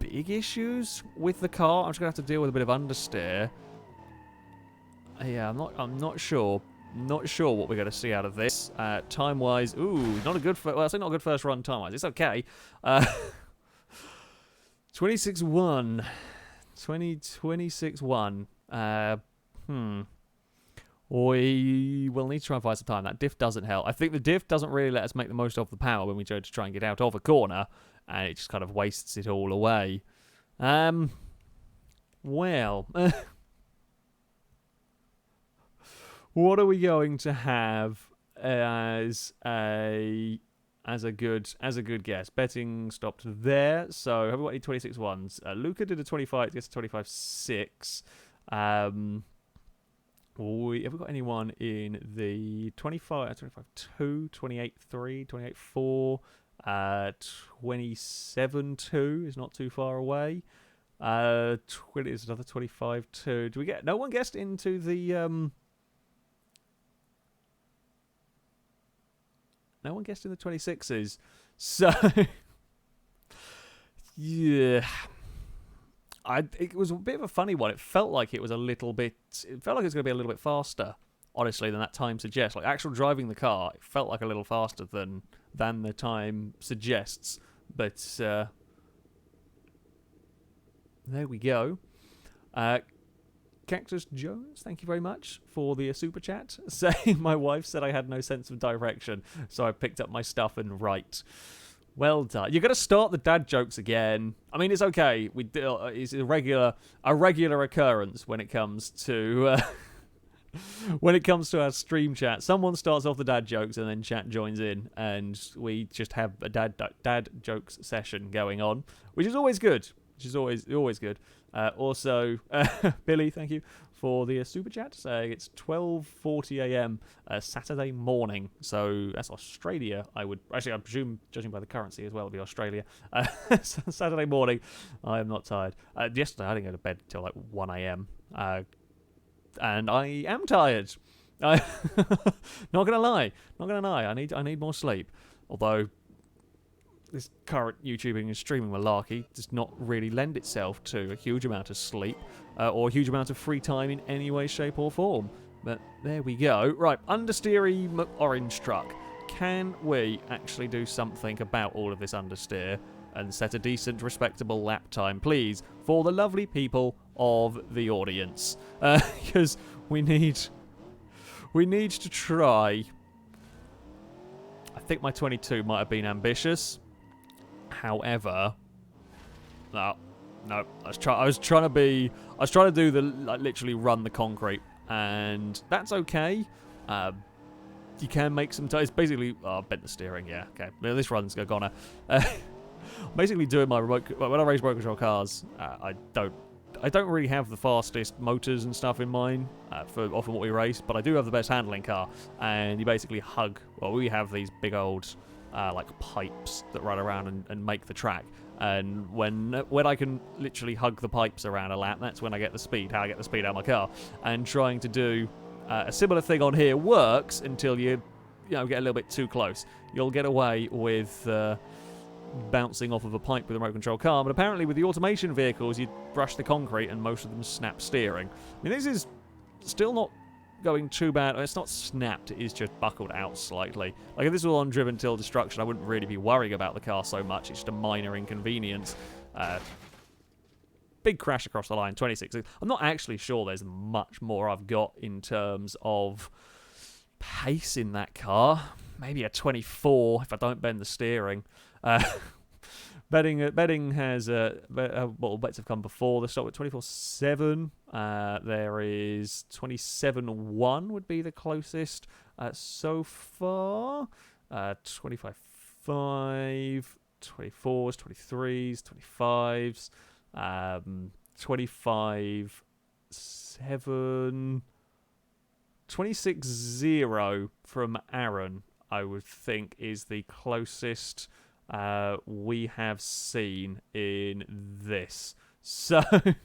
issues with the car. I'm just gonna have to deal with a bit of understeer. Yeah, I'm not sure. Not sure what we're going to see out of this. Time-wise, ooh, not a good... Well, I say not a good first run time-wise. It's okay. 26-1. 26-1. We will need to try and find some time. That diff doesn't help. I think the diff doesn't really let us make the most of the power when we go to try and get out of a corner, and it just kind of wastes it all away. Well... What are we going to have as a good guess? Betting stopped there. So have we got any 26 ones? Luca did a 25. Gets a 25.6. Have we got anyone in the 25, 25.2, 28.3, 28.4, 27.2 is not too far away. Is another 25.2. Do we get no one guessed into the No one guessed in the 26s. So, yeah. It was a bit of a funny one. It felt like it was a little bit... It felt like it was going to be a little bit faster, honestly, than that time suggests. Like, actual driving the car, it felt like a little faster than the time suggests. But, there we go. Cactus Jones, thank you very much for the super chat. Saying my wife said I had no sense of direction, so I picked up my stuff and right. Well done. You're gonna start the dad jokes again. I mean, it's okay. It's a regular occurrence when it comes to our stream chat. Someone starts off the dad jokes and then chat joins in, and we just have a dad jokes session going on, which is always good. Which is always good. Also, Billy, thank you for the super chat, saying it's 12:40 a.m. Saturday morning. So that's Australia, I presume, judging by the currency as well, it'll be Australia. Saturday morning, I am not tired. Yesterday, I didn't go to bed until like 1 a.m. And I am tired. Not gonna lie. I need more sleep. Although this current YouTubing and streaming malarkey does not really lend itself to a huge amount of sleep or a huge amount of free time in any way, shape or form. But there we go. Right, understeery orange truck. Can we actually do something about all of this understeer and set a decent, respectable lap time, please, for the lovely people of the audience? Because we need to try. I think my 22 might have been ambitious. However, no, I was trying to do the literally run the concrete, and that's okay. You can make some time. It's basically bent the steering. Yeah, okay. This run's gonna. Basically, doing my remote when I race remote control cars, I don't really have the fastest motors and stuff in mine for often what we race, but I do have the best handling car, and you basically hug. Well, we have these big old like pipes that run around and make the track, and when I can literally hug the pipes around a lap, that's when I get the speed. How I get the speed out of my car, and trying to do a similar thing on here works until you get a little bit too close. You'll get away with bouncing off of a pipe with a remote control car, but apparently with the automation vehicles, you brush the concrete and most of them snap steering. I mean, this is still not going too bad. It's not snapped, it is just buckled out slightly. Like, if this was on Driven Till Destruction, I wouldn't really be worrying about the car so much. It's just a minor inconvenience. Big crash across the line, 26. I'm not actually sure there's much more I've got in terms of pace in that car. Maybe a 24 if I don't bend the steering. Betting has bets have come before the stop at 24.7. There is 27.1 would be the closest so far. 25.5, 24s, 23s, 25s, 25.7, 26.0 from Aaron, I would think, is the closest we have seen in this. So there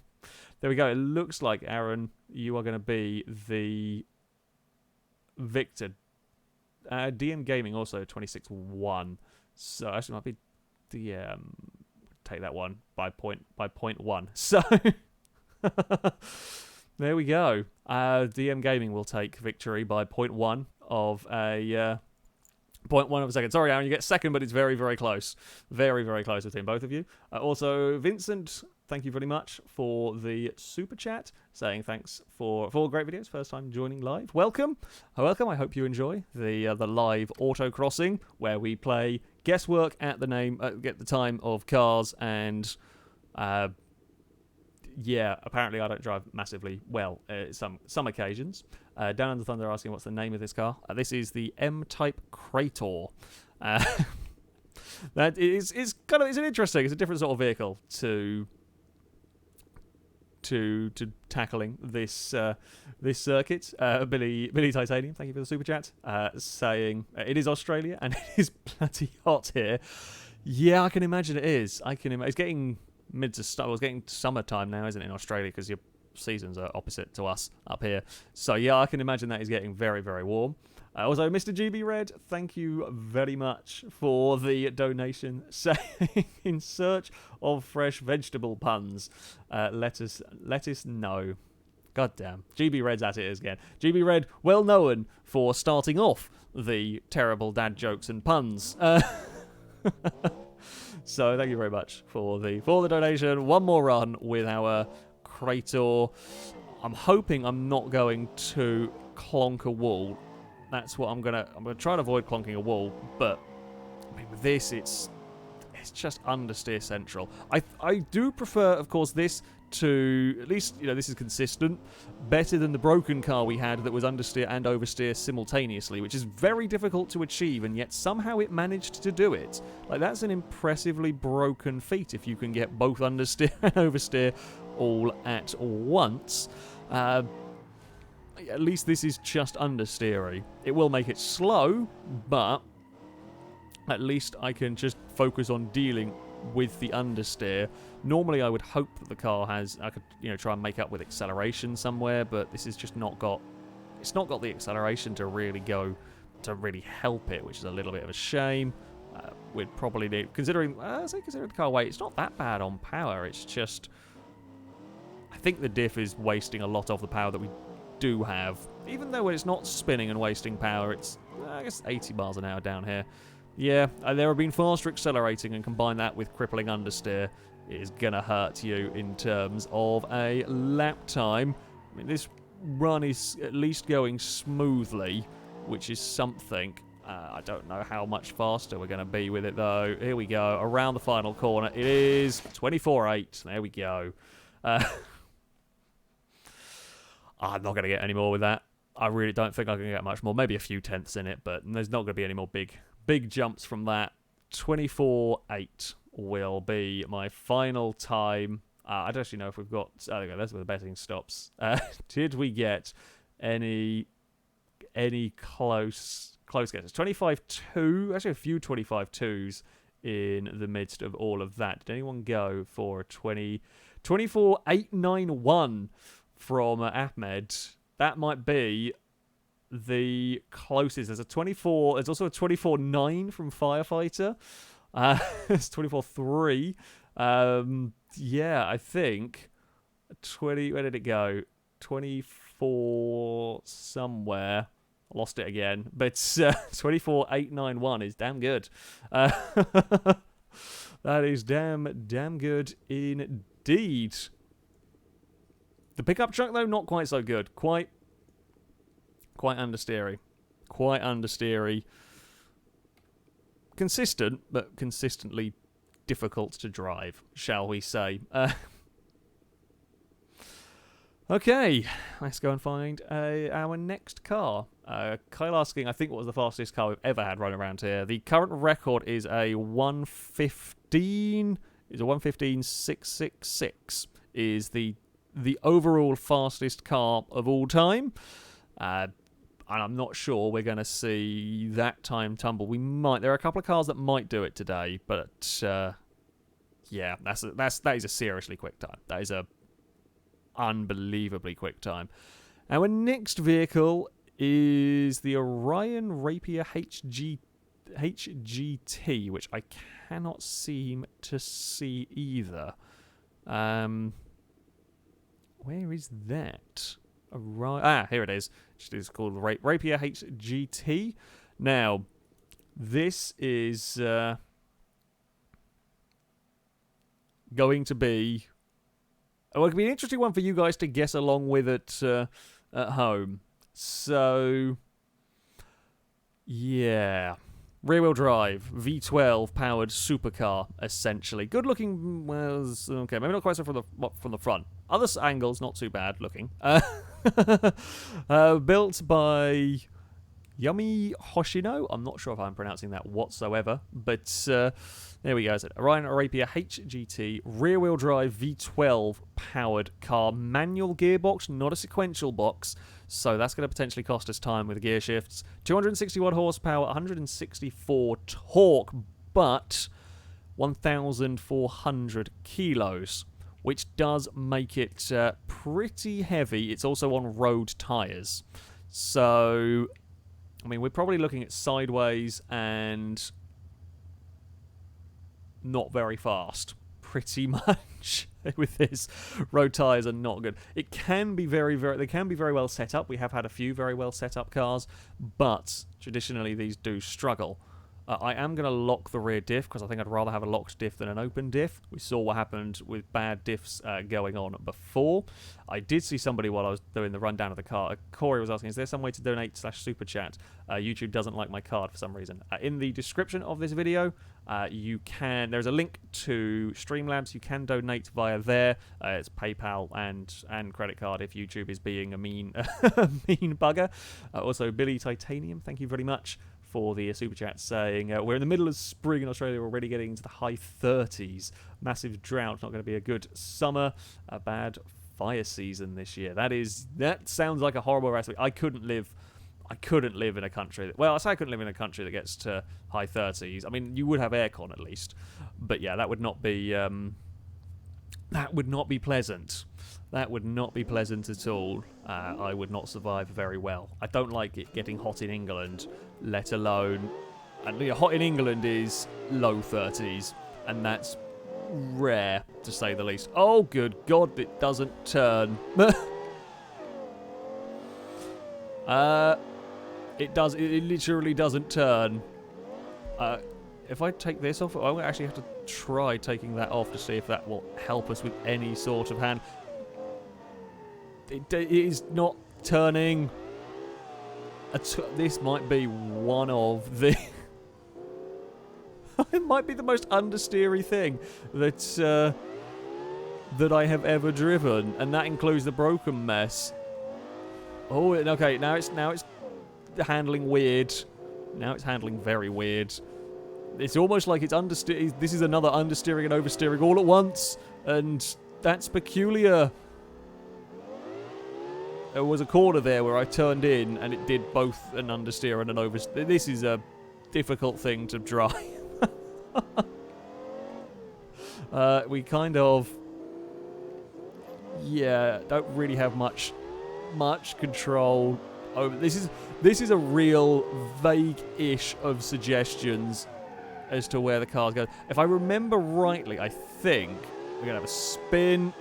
we go. It looks like, Aaron, you are going to be the victor. DM Gaming also 26.1. So actually might be take that one by point 1. So there we go. DM Gaming will take victory by 0.1 of a 0.1 of a second. Sorry, Aaron, you get second, but it's very, very close. Very, very close between both of you. Also, Vincent, thank you very much for the super chat, saying thanks for great videos. First time joining live. Welcome. Welcome. I hope you enjoy the live autocrossing, where we play guesswork at the time of cars, and yeah, apparently I don't drive massively well some occasions. Down Under Thunder asking what's the name of this car. This is the M-Type Krator. That is it's an interesting. It's a different sort of vehicle to tackling this this circuit. Billy Titanium, thank you for the super chat. Saying it is Australia and it is bloody hot here. Yeah, I can imagine it is. It's getting it's getting summertime now, isn't it, in Australia, because your seasons are opposite to us up here. So yeah, I can imagine that is getting very, very warm. Also, Mr. GB Red, thank you very much for the donation, saying in search of fresh vegetable puns. Let us know. God damn. GB Red's at it again. GB Red, well known for starting off the terrible dad jokes and puns. So thank you very much for the donation. One more run with our Krator. I'm hoping I'm not going to clonk a wall. That's what I'm gonna try to avoid clonking a wall. But I mean, with this, it's just understeer central. I do prefer, of course, this to, at least, this is consistent, better than the broken car we had that was understeer and oversteer simultaneously, which is very difficult to achieve, and yet somehow it managed to do it. Like, that's an impressively broken feat if you can get both understeer and oversteer all at once. At least this is just understeery. It will make it slow, but at least I can just focus on dealing with the understeer. Normally I would hope that the car I could try and make up with acceleration somewhere, but this has just not got the acceleration to really help it, which is a little bit of a shame. We'd probably need, considering the car weight, it's not that bad on power. It's just, I think the diff is wasting a lot of the power that we do have, even though when it's not spinning and wasting power, it's I guess 80 miles an hour down here. Yeah, there have been faster accelerating, and combine that with crippling understeer, it is gonna hurt you in terms of a lap time. I mean, this run is at least going smoothly, which is something. I don't know how much faster we're going to be with it, though. Here we go, around the final corner. It is 24.8. There we go. I'm not going to get any more with that. I really don't think I can get much more. Maybe a few tenths in it, but there's not going to be any more big jumps from that. 24.8 will be my final time. I don't actually know if we've got... Oh, there we go. That's where the betting stops. Did we get any close guesses? 25.2. Actually, a few 25.2s in the midst of all of that. Did anyone go for a 24.891 from Ahmed? That might be the closest. There's a 24. There's also a 24.9 from Firefighter. It's 24.3. Yeah, I think 20. Where did it go? 24 somewhere. I lost it again. But 24891 is damn good. That is damn good indeed. The pickup truck, though, not quite so good. Quite understeery. Quite understeery. Consistent, but consistently difficult to drive, shall we say. Okay, let's go and find our next car. Kyle asking, I think, what was the fastest car we've ever had running around here. The current record is a 115. Is a 115.666 is the overall fastest car of all time. And I'm not sure we're going to see that time tumble. We might. There are a couple of cars that might do it today, but yeah, that is a seriously quick time. That is a unbelievably quick time. Our next vehicle is the Orion Rapier HGT, which I cannot seem to see either. Where is that? Here it is. It is called Rapier HGT. Now, this is going to be... Well, it could be an interesting one for you guys to guess along with it at home. So, yeah. Rear-wheel drive, V12 powered supercar, essentially. Good looking, well, okay, maybe not quite so from the front. Other angles, not too bad looking. Built by Yumi Hoshino. I'm not sure if I'm pronouncing that whatsoever, but there we go. Orion Rapier HGT, rear-wheel drive V12 powered car, manual gearbox, not a sequential box. So that's going to potentially cost us time with gear shifts. 261 horsepower, 164 torque, but 1,400 kilos, which does make it pretty heavy. It's also on road tyres. So, I mean, we're probably looking at sideways and not very fast. Pretty much with this. Road tyres are not good. It can be they can be very well set up. We have had a few very well set up cars, but traditionally these do struggle. I am going to lock the rear diff because I think I'd rather have a locked diff than an open diff. We saw what happened with bad diffs going on before. I did see somebody while I was doing the rundown of the car. Corey was asking, is there some way to donate/super chat? YouTube doesn't like my card for some reason. In the description of this video, there's a link to Streamlabs. You can donate via there. It's PayPal and credit card if YouTube is being a mean bugger. Also, Billy Titanium, thank you very much for the super chat saying we're in the middle of spring in Australia, we're already getting into the high 30s. Massive drought, not going to be a good summer. A bad fire season this year. That sounds like a horrible recipe. I couldn't live in a country I say I couldn't live in a country that gets to high 30s. I mean, you would have aircon at least, but yeah, that would not be pleasant. That would not be pleasant at all. I would not survive very well. I don't like it getting hot in England, let alone... And hot in England is low 30s, and that's rare, to say the least. Oh, good God, it doesn't turn. It does. It literally doesn't turn. If I take this off, I actually have to try taking that off to see if that will help us with any sort of hand. It is not turning. This might be one of the... It might be the most understeery thing that I have ever driven, and that includes the broken mess. Oh, okay. Now it's handling weird. Now it's handling very weird. It's almost like it's understeer. This is another understeering and oversteering all at once, and that's peculiar. There was a corner there where I turned in, and it did both an understeer and an oversteer. This is a difficult thing to drive. We kind of, don't really have much control over this. Is a real vague-ish of suggestions as to where the car's going. If I remember rightly, I think we're gonna have a spin.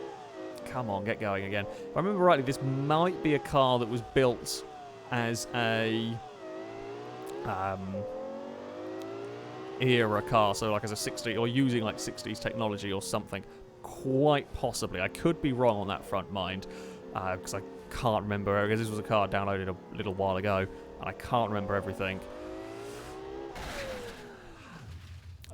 come on, get going again. If I remember rightly, this might be a car that was built as a era car, so like as a 60 or using like 60s technology or something. Quite possibly. I could be wrong on that front, mind, because I can't remember, because this was a car downloaded a little while ago, and I can't remember everything.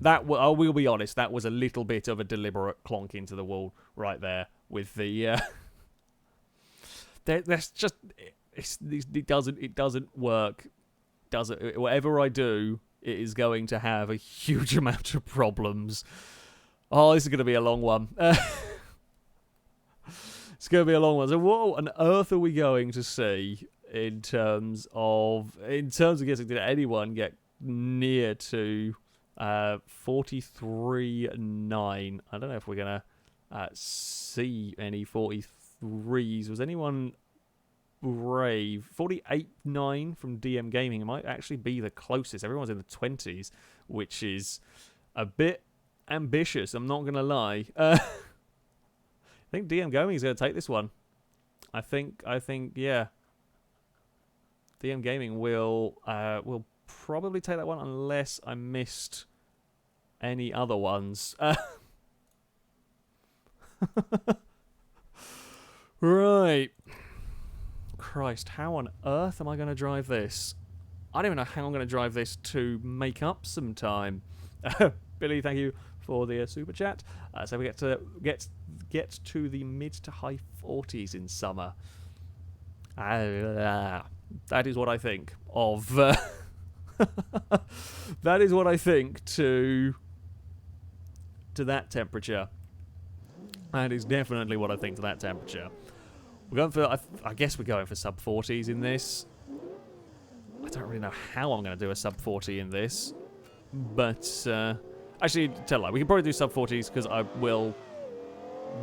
That I will be honest, that was a little bit of a deliberate clonk into the wall right there with the. That's just it doesn't work. Whatever I do, it is going to have a huge amount of problems. Oh, this is going to be a long one. It's going to be a long one. So what on earth are we going to see in terms of guessing, did anyone get near to 43.9? I don't know if we're going to see any 43s. Was anyone brave? 48.9 from DM Gaming. It might actually be the closest. Everyone's in the 20s, which is a bit ambitious, I'm not going to lie. I think DM Gaming is going to take this one. I think, yeah. DM Gaming will probably take that one unless I missed any other ones. Right. Christ, how on earth am I going to drive this? I don't even know how I'm going to drive this to make up some time. Billy, thank you for the super chat. So we get to the mid to high 40s in summer. That is what I think of. That is what I think to that temperature. That is definitely what I think to that temperature. We're going for, I guess we're going for sub 40s in this. I don't really know how I'm going to do a sub 40 in this, but actually, tell a lie, we can probably do sub 40s because I will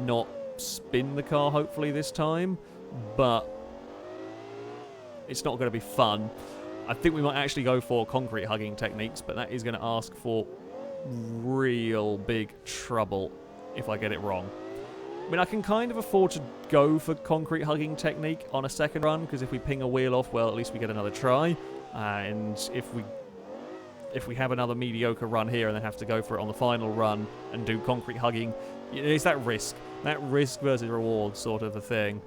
not spin the car hopefully this time, but it's not going to be fun. I think we might actually go for concrete hugging techniques, but that is going to ask for real big trouble if I get it wrong. I mean, I can kind of afford to go for concrete hugging technique on a second run, because if we ping a wheel off, well, at least we get another try. And if we have another mediocre run here and then have to go for it on the final run and do concrete hugging, it's that risk versus reward sort of a thing.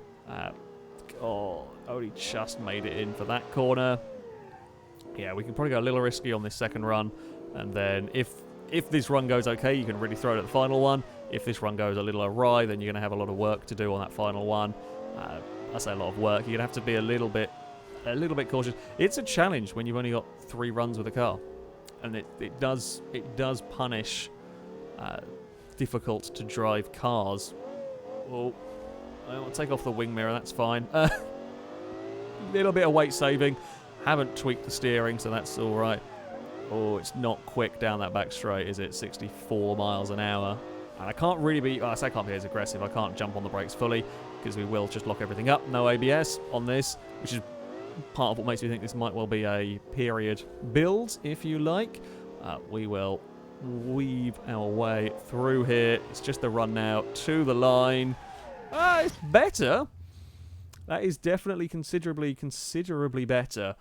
Oh, only just made it in for that corner. Yeah, we can probably go a little risky on this second run, and then if this run goes okay, you can really throw it at the final one. If this run goes a little awry, then you're going to have a lot of work to do on that final one. I say a lot of work. You're going to have to be a little bit cautious. It's a challenge when you've only got 3 runs with a car, and it does punish difficult to drive cars. Oh, I'll take off the wing mirror. That's fine. Little bit of weight saving. Haven't tweaked the steering, so that's all right. Oh, it's not quick down that back straight, is it? 64 miles an hour. And I can't really be... I say I can't be as aggressive. I can't jump on the brakes fully, because we will just lock everything up. No ABS on this, which is part of what makes me think this might well be a period build, if you like. We will weave our way through here. It's just the run now to the line. It's better. That is definitely considerably better.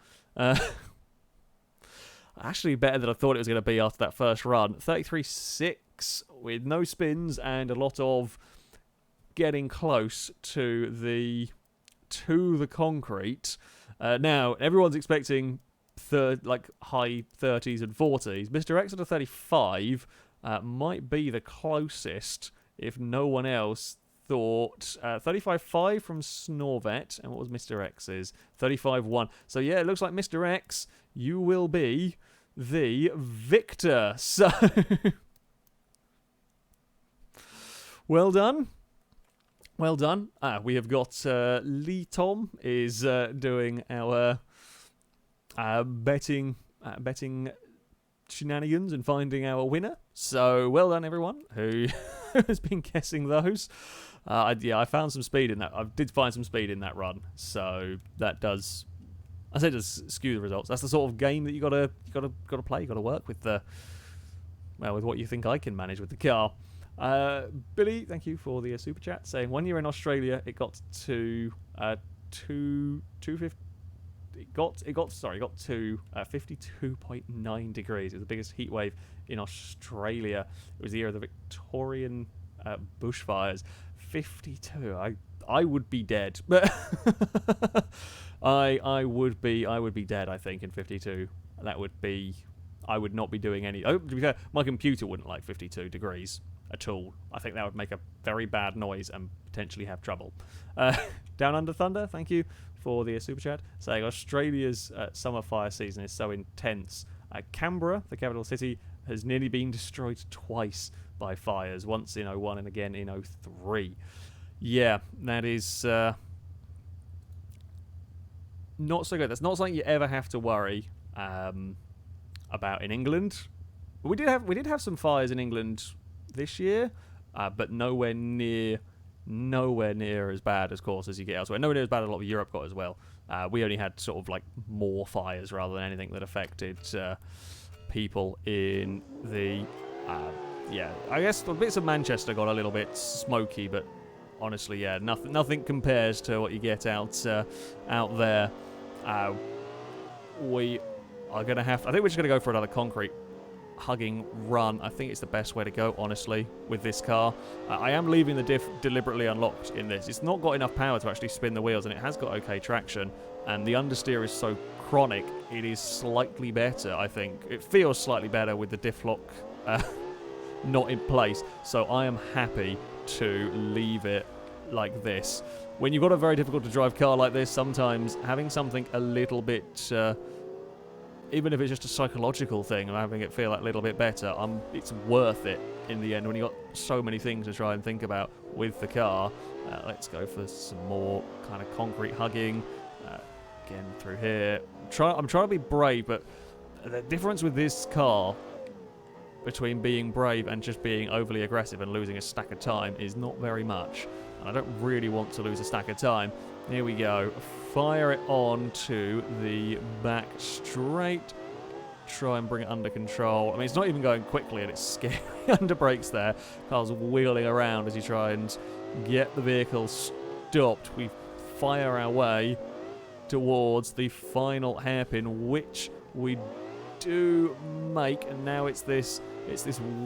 Actually better than I thought it was going to be after that first run. 33.6 with no spins and a lot of getting close to the concrete. Now, everyone's expecting high 30s and 40s. Mr. X at a 35 might be the closest if no one else thought. 35.5 from Snorvet. And what was Mr. X's? 35.1. So yeah, it looks like Mr. X, you will be the victor. So well done. Well done. We have got Lee Tom is doing our betting shenanigans and finding our winner. So well done, everyone who has been guessing those. I found some speed in that. I did find some speed in that run. So that does, I say, does skew the results. That's the sort of game that you gotta play. You gotta work with with what you think I can manage with the car. Billy, thank you for the super chat, saying 1 year in Australia it got to 250. It got to 52.9 degrees. It was the biggest heat wave in Australia. It was the year of the Victorian bushfires. 52. I would be dead. I would be dead, I think, in 52. That would be, I would not be doing any. Oh, to be fair, my computer wouldn't like 52 degrees at all. I think that would make a very bad noise and potentially have trouble. Down Under Thunder, thank you for the super chat, saying Australia's summer fire season is so intense. Canberra, the capital city, has nearly been destroyed twice by fires, once in 01 and again in 03. Yeah, that is not so good. That's not something you ever have to worry about in England. We did have some fires in England this year, but nowhere near as bad, of course, as you get elsewhere. Nowhere near as bad as a lot of Europe got as well. We only had sort of like more fires rather than anything that affected people in the I guess the bits of Manchester got a little bit smoky, but honestly, yeah, nothing compares to what you get out there. We are gonna have. I think we're just gonna go for another concrete hugging run. I think it's the best way to go, honestly, with this car. I am leaving the diff deliberately unlocked in this. It's not got enough power to actually spin the wheels, and it has got okay traction, and the understeer is so chronic, it is slightly better, I think. It feels slightly better with the diff lock not in place, so I am happy to leave it like this. When you've got a very difficult to drive car like this, sometimes having something a little bit even if it's just a psychological thing and having it feel a little bit better, it's worth it in the end when you've got so many things to try and think about with the car. Let's go for some more kind of concrete hugging. Again, through here. I'm trying to be brave, but the difference with this car between being brave and just being overly aggressive and losing a stack of time is not very much. And I don't really want to lose a stack of time. Here we go. Fire it on to the back straight. Try and bring it under control. I mean, it's not even going quickly, and it's scary under brakes there. Car's wheeling around as you try and get the vehicle stopped. We fire our way towards the final hairpin, which we do make, and now it's this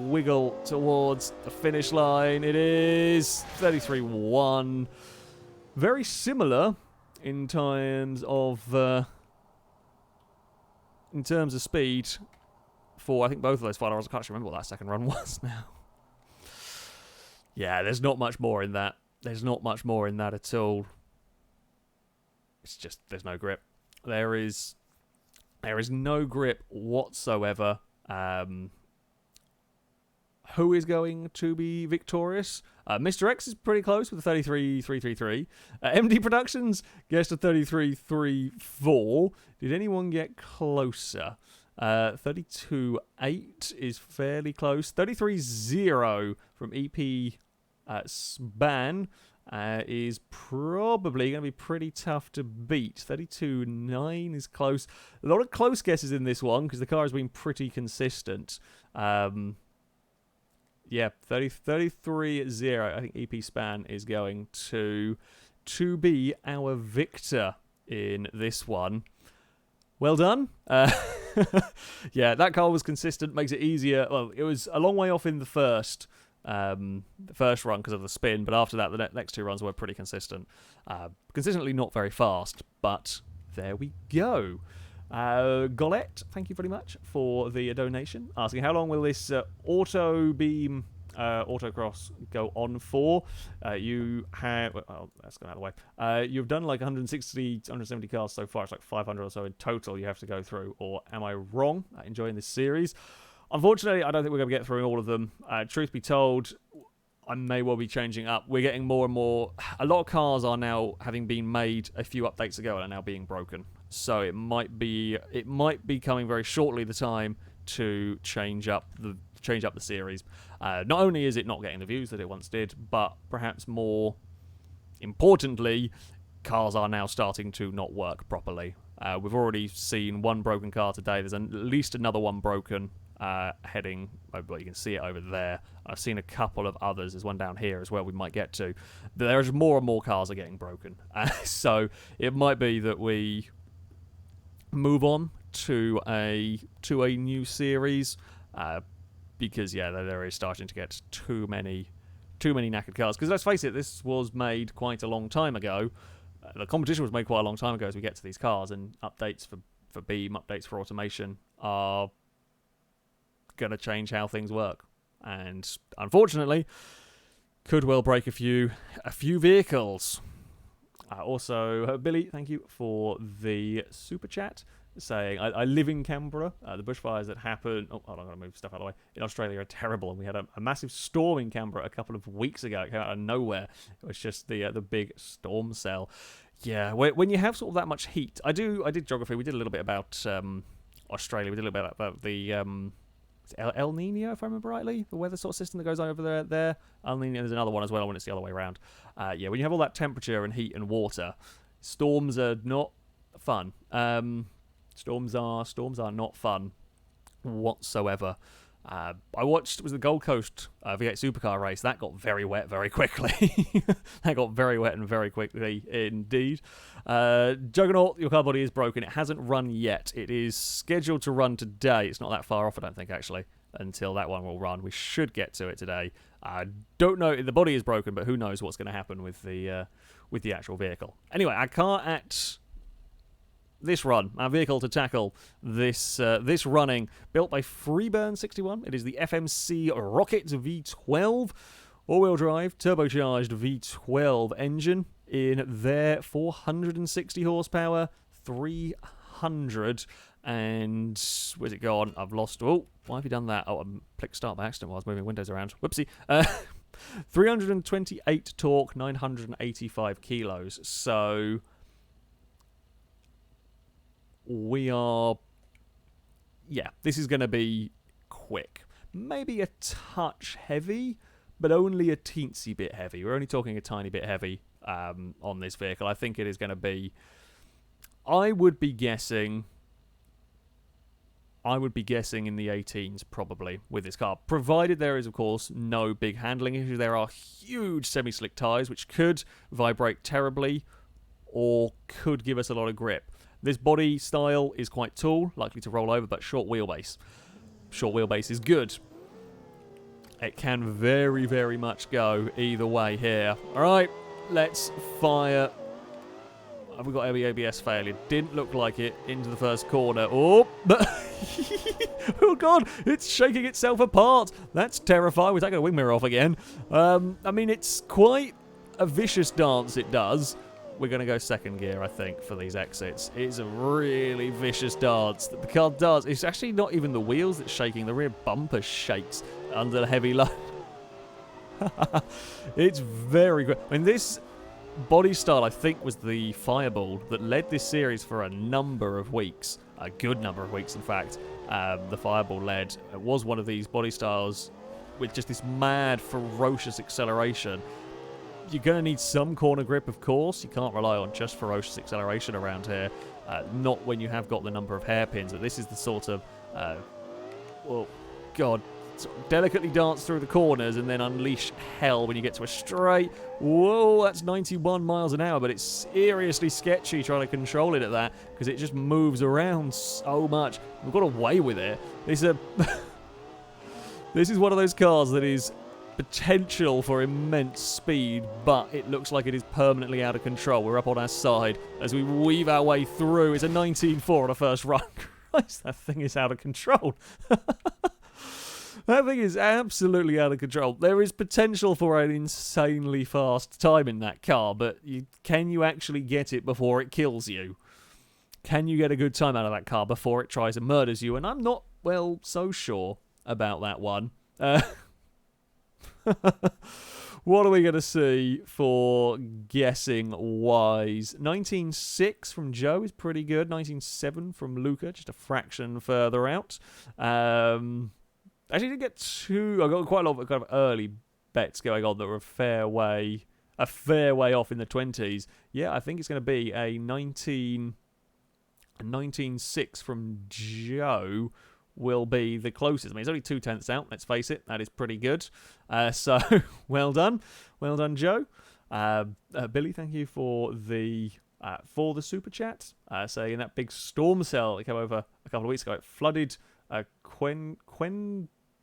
wiggle towards the finish line. It is 33.1. Very similar in terms of speed for, I think, both of those final runs. I can't actually remember what that second run was now. Yeah, there's not much more in that. There's not much more in that at all. It's just, there's no grip. There is no grip whatsoever. Who is going to be victorious? Mr. X is pretty close with a 33.333. MD Productions gets to 33.34. Did anyone get closer? 32.8 is fairly close. 33.0 from EP Span is probably going to be pretty tough to beat. 32.9 is close. A lot of close guesses in this one because the car has been pretty consistent. Yeah, 33.0. I think EP Span is going to be our victor in this one. Well done. Yeah, that car was consistent, makes it easier. Well, it was a long way off in the first run because of the spin, but after that, the next two runs were pretty consistent. Consistently not very fast, but there we go. Golette, thank you very much for the donation. Asking, how long will this auto beam autocross go on for? You have, well, that's gone out of the way. You've done like 160, 170 cars so far. It's like 500 or so in total you have to go through. Or am I wrong? Enjoying this series? Unfortunately, I don't think we're going to get through all of them. Truth be told, I may well be changing up. We're getting more and more. A lot of cars are now, having been made a few updates ago, and are now being broken. So it might be coming very shortly the time to change up the series. Not only is it not getting the views that it once did, but perhaps more importantly, cars are now starting to not work properly. We've already seen one broken car today. There's at least another one broken heading, well, you can see it over there. I've seen a couple of others. There's one down here as well we might get to. There's more and more cars are getting broken. So it might be that we move on to a new series, because there is starting to get too many knackered cars. Because let's face it, this was made quite a long time ago. The competition was made quite a long time ago as we get to these cars, and updates for Beam, updates for automation are going to change how things work. And unfortunately, could well break a few vehicles. Also, Billy, thank you for the super chat, saying, I live in Canberra. The bushfires that happen... Oh, hold on, I'm going to move stuff out of the way. In Australia are terrible, and we had a massive storm in Canberra a couple of weeks ago. It came out of nowhere. It was just the big storm cell. Yeah, when you have sort of that much heat... I did geography. We did a little bit about Australia. We did a little bit about the... El Nino, if I remember rightly, the weather sort of system that goes over there. El Nino, there's another one as well when it's the other way around. When you have all that temperature and heat and water, storms are not fun. Storms are not fun whatsoever. I watched, was the Gold Coast V8 Supercar race. That got very wet very quickly. That got very wet and very quickly indeed. Juggernaut, your car body is broken. It hasn't run yet. It is scheduled to run today. It's not that far off, I don't think, actually, until that one will run. We should get to it today. I don't know. The body is broken, but who knows what's going to happen with the actual vehicle. Anyway, our car at... this run, our vehicle to tackle this running, built by Freeburn61. It is the FMC Rocket V12, all-wheel drive, turbocharged V12 engine in their 460 horsepower, 300, and where's it gone? I've lost. Oh, why have you done that? Oh, I clicked start by accident while I was moving windows around. Whoopsie. 328 torque, 985 kilos. So we are, this is going to be quick. Maybe a touch heavy, but only a teensy bit heavy. We're only talking a tiny bit heavy on this vehicle. I think it is going to be, I would be guessing in the 18s probably with this car, provided there is, of course, no big handling issue. There are huge semi-slick tyres which could vibrate terribly or could give us a lot of grip. This body style is quite tall, likely to roll over, but short wheelbase. Short wheelbase is good. It can very, very much go either way here. All right, let's fire. Have we got any ABS failure? Didn't look like it into the first corner. Oh, oh God, it's shaking itself apart. That's terrifying. Was that going to wing mirror off again? I mean, it's quite a vicious dance it does. We're going to go second gear, I think, for these exits. It's a really vicious dance that the car does. It's actually not even the wheels that's shaking. The rear bumper shakes under the heavy load. It's very good. I mean, this body style, I think, was the Fireball that led this series for a number of weeks. A good number of weeks, in fact. The Fireball led. It was one of these body styles with just this mad, ferocious acceleration. You're going to need some corner grip, of course. You can't rely on just ferocious acceleration around here. Not when you have got the number of hairpins. But this is the sort of, delicately dance through the corners and then unleash hell when you get to a straight. Whoa, that's 91 miles an hour, but it's seriously sketchy trying to control it at that because it just moves around so much. We've got away with it. This is one of those cars that is potential for immense speed, but it looks like it is permanently out of control. We're up on our side as we weave our way through. It's a 19.4 on a first run. Christ, that thing is out of control. That thing is absolutely out of control. There is potential for an insanely fast time in that car, but can you actually get it before it kills you? Can you get a good time out of that car before it tries and murders you? And I'm not, so sure about that one. What are we going to see for guessing-wise? 19.6 from Joe is pretty good. 19.7 from Luca, just a fraction further out. Actually, didn't get too... I got quite a lot of kind of early bets going on that were a fair way off in the 20s. Yeah, I think it's going to be a 19.6 from Joe will be the closest. I mean, it's only 2/10 out, let's face it. That is pretty good. So, well done. Well done, Joe. Billy, thank you for the super chat. Saying that big storm cell that came over a couple of weeks ago, it flooded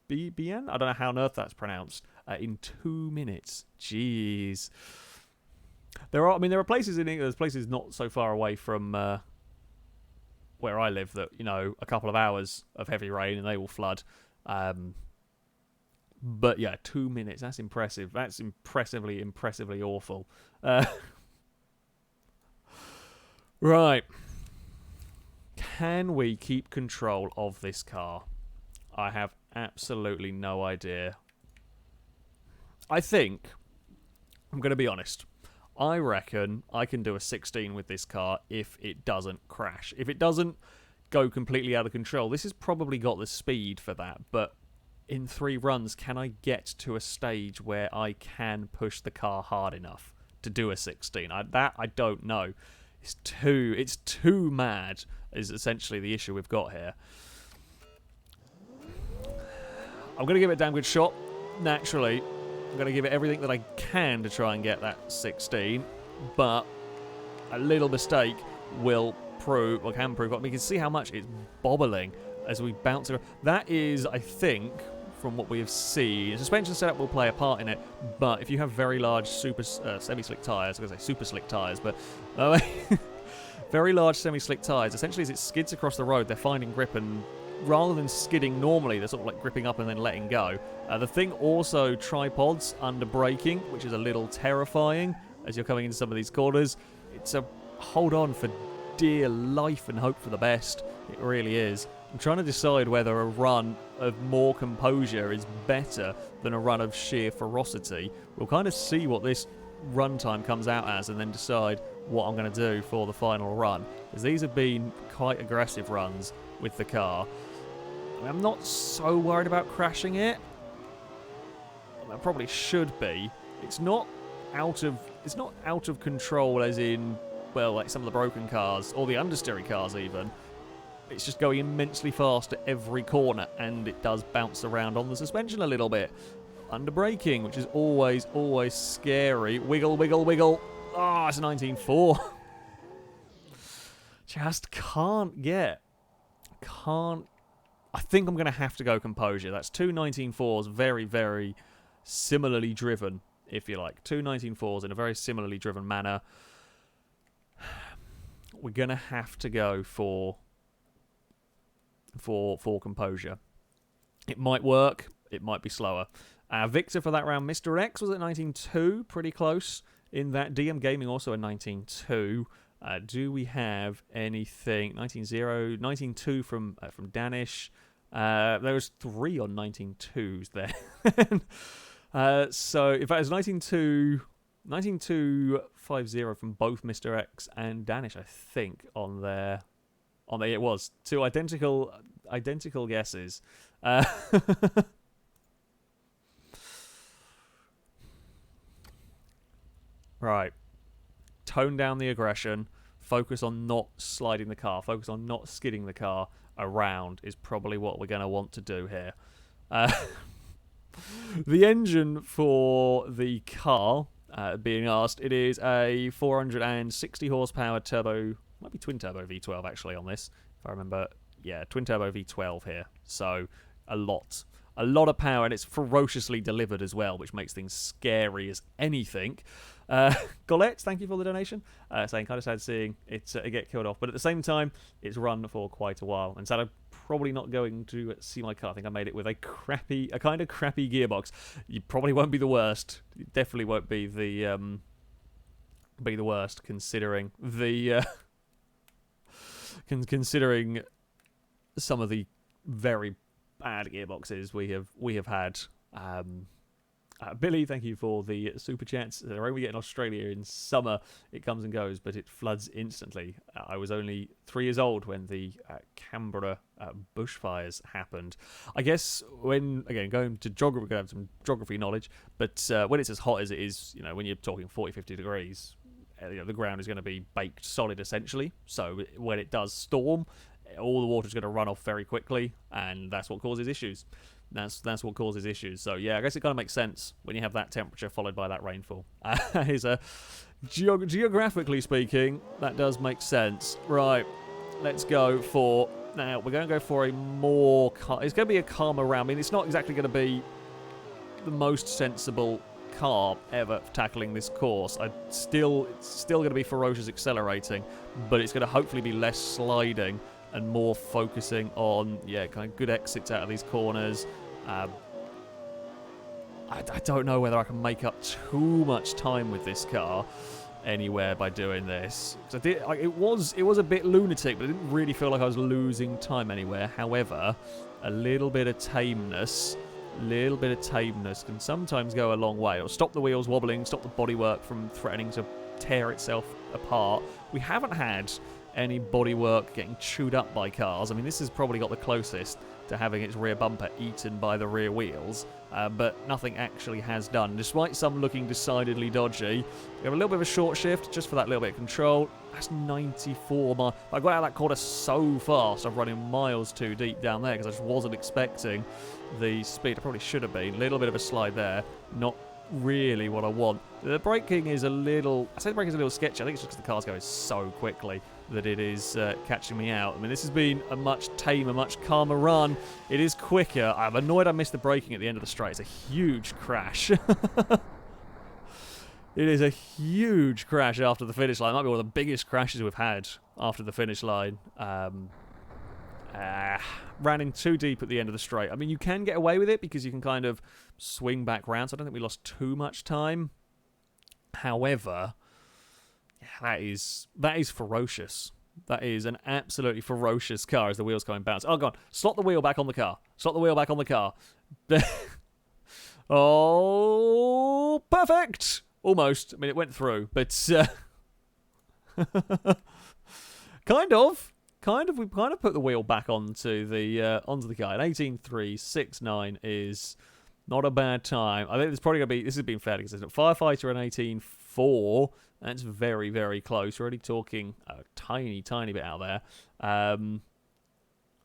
Bien? I don't know how on earth that's pronounced. In 2 minutes. Jeez. There are places in England, there's places not so far away from where I live that, a couple of hours of heavy rain and they will flood. But yeah, 2 minutes, that's impressive. That's impressively awful. Right. Can we keep control of this car? I have absolutely no idea. I think, I'm going to be honest, I reckon I can do a 16 with this car if it doesn't crash. If it doesn't go completely out of control. This has probably got the speed for that, but in 3 runs, can I get to a stage where I can push the car hard enough to do a 16? I don't know. It's too mad is essentially the issue we've got here. I'm going to give it a damn good shot, naturally. I'm going to give it everything that I can to try and get that 16, but a little mistake can prove. I mean, you can see how much it's bobbling as we bounce around. That is, I think, from what we have seen, suspension setup will play a part in it, but if you have very large semi-slick tyres, I was going to say super slick tyres, but very large semi-slick tyres, essentially as it skids across the road, they're finding grip, and rather than skidding normally, they're sort of like gripping up and then letting go. The thing also tripods under braking, which is a little terrifying as you're coming into some of these corners. It's a hold on for dear life and hope for the best. It really is. I'm trying to decide whether a run of more composure is better than a run of sheer ferocity. We'll kind of see what this run time comes out as and then decide what I'm going to do for the final run. Because these have been quite aggressive runs with the car. I mean, I'm not so worried about crashing it. I probably should be. It's not out of control as in, well, like some of the broken cars or the understeering cars even. It's just going immensely fast at every corner, and it does bounce around on the suspension a little bit. Under braking, which is always scary. Wiggle, wiggle, wiggle. Oh, it's a 19.4. Just can't. I think I'm going to have to go composure. That's 2 19.4s, very, very similarly driven, if you like. 2 19.4s in a very similarly driven manner. We're going to have to go for composure. It might work. It might be slower. Victor for that round. Mr. X was at 19.2, pretty close in that. DM Gaming also at 19.2. Do we have anything? 19.0, 19.2 from Danish. There was 3 on 19.2s there. So if that was 19.250 from both Mr. X and Danish, I think on there. It was 2 identical guesses. Right. Tone down the aggression. Focus on not sliding the car. Focus on not skidding the car around is probably what we're going to want to do here. The engine for the car being asked, it is a 460 horsepower turbo, might be twin turbo V12 actually on this, if I remember. Yeah, twin turbo V12 here. So a lot of power, and it's ferociously delivered as well, which makes things scary as anything. Golette, thank you for the donation. Saying kind of sad seeing it get killed off, but at the same time, it's run for quite a while, and so I'm probably not going to see my car. I think I made it with a kind of crappy gearbox. You probably won't be the worst. You definitely won't be the worst, considering the considering some of the very bad gearboxes we have had. Billy, thank you for the super chats. They're only in Australia in summer. It comes and goes, but it floods instantly. I was only 3 years old when the Canberra bushfires happened. I guess when, again, going to geography, we're going to have some geography knowledge, but when it's as hot as it is, when you're talking 40, 50 degrees, the ground is going to be baked solid, essentially. So when it does storm, all the water's going to run off very quickly, and that's what causes issues. That's what causes issues. So yeah, I guess it kind of makes sense when you have that temperature followed by that rainfall. Is a geographically speaking, that does make sense. Right, let's go for now. We're going to go for a more. It's going to be a calmer round. I mean, it's not exactly going to be the most sensible car ever tackling this course. It's still going to be ferocious accelerating, but it's going to hopefully be less sliding and more focusing on, yeah, kind of good exits out of these corners. I don't know whether I can make up too much time with this car anywhere by doing this. So it was a bit lunatic, but I didn't really feel like I was losing time anywhere. However, a little bit of tameness can sometimes go a long way. It'll stop the wheels wobbling, stop the bodywork from threatening to tear itself apart. We haven't had any bodywork getting chewed up by cars. I mean, this has probably got the closest to having its rear bumper eaten by the rear wheels, but nothing actually has done, despite some looking decidedly dodgy. We have a little bit of a short shift, just for that little bit of control. That's 94 miles. I got out of that corner so fast, I'm running miles too deep down there, because I just wasn't expecting the speed. I probably should have been. A little bit of a slide there, not really what I want. The braking is a little... I say the braking is a little sketchy. I think it's just because the car's going so quickly that it is catching me out. I mean, this has been a much tamer, much calmer run. It is quicker. I'm annoyed I missed the braking at the end of the straight. It's a huge crash. It is a huge crash after the finish line. It might be one of the biggest crashes we've had after the finish line. Ran in too deep at the end of the straight. I mean, you can get away with it because you can kind of swing back round, so I don't think we lost too much time. However, yeah, that is ferocious. That is an absolutely ferocious car as the wheels come and bounce. Oh, God. Slot the wheel back on the car. Slot the wheel back on the car. Oh, perfect! Almost. I mean, it went through, but kind of. We kind of put the wheel back onto the car. An 18.369 is not a bad time. I think it's probably going to be... This has been fairly consistent. Firefighter an 18.4. That's very, very close. We're already talking a tiny, tiny bit out there.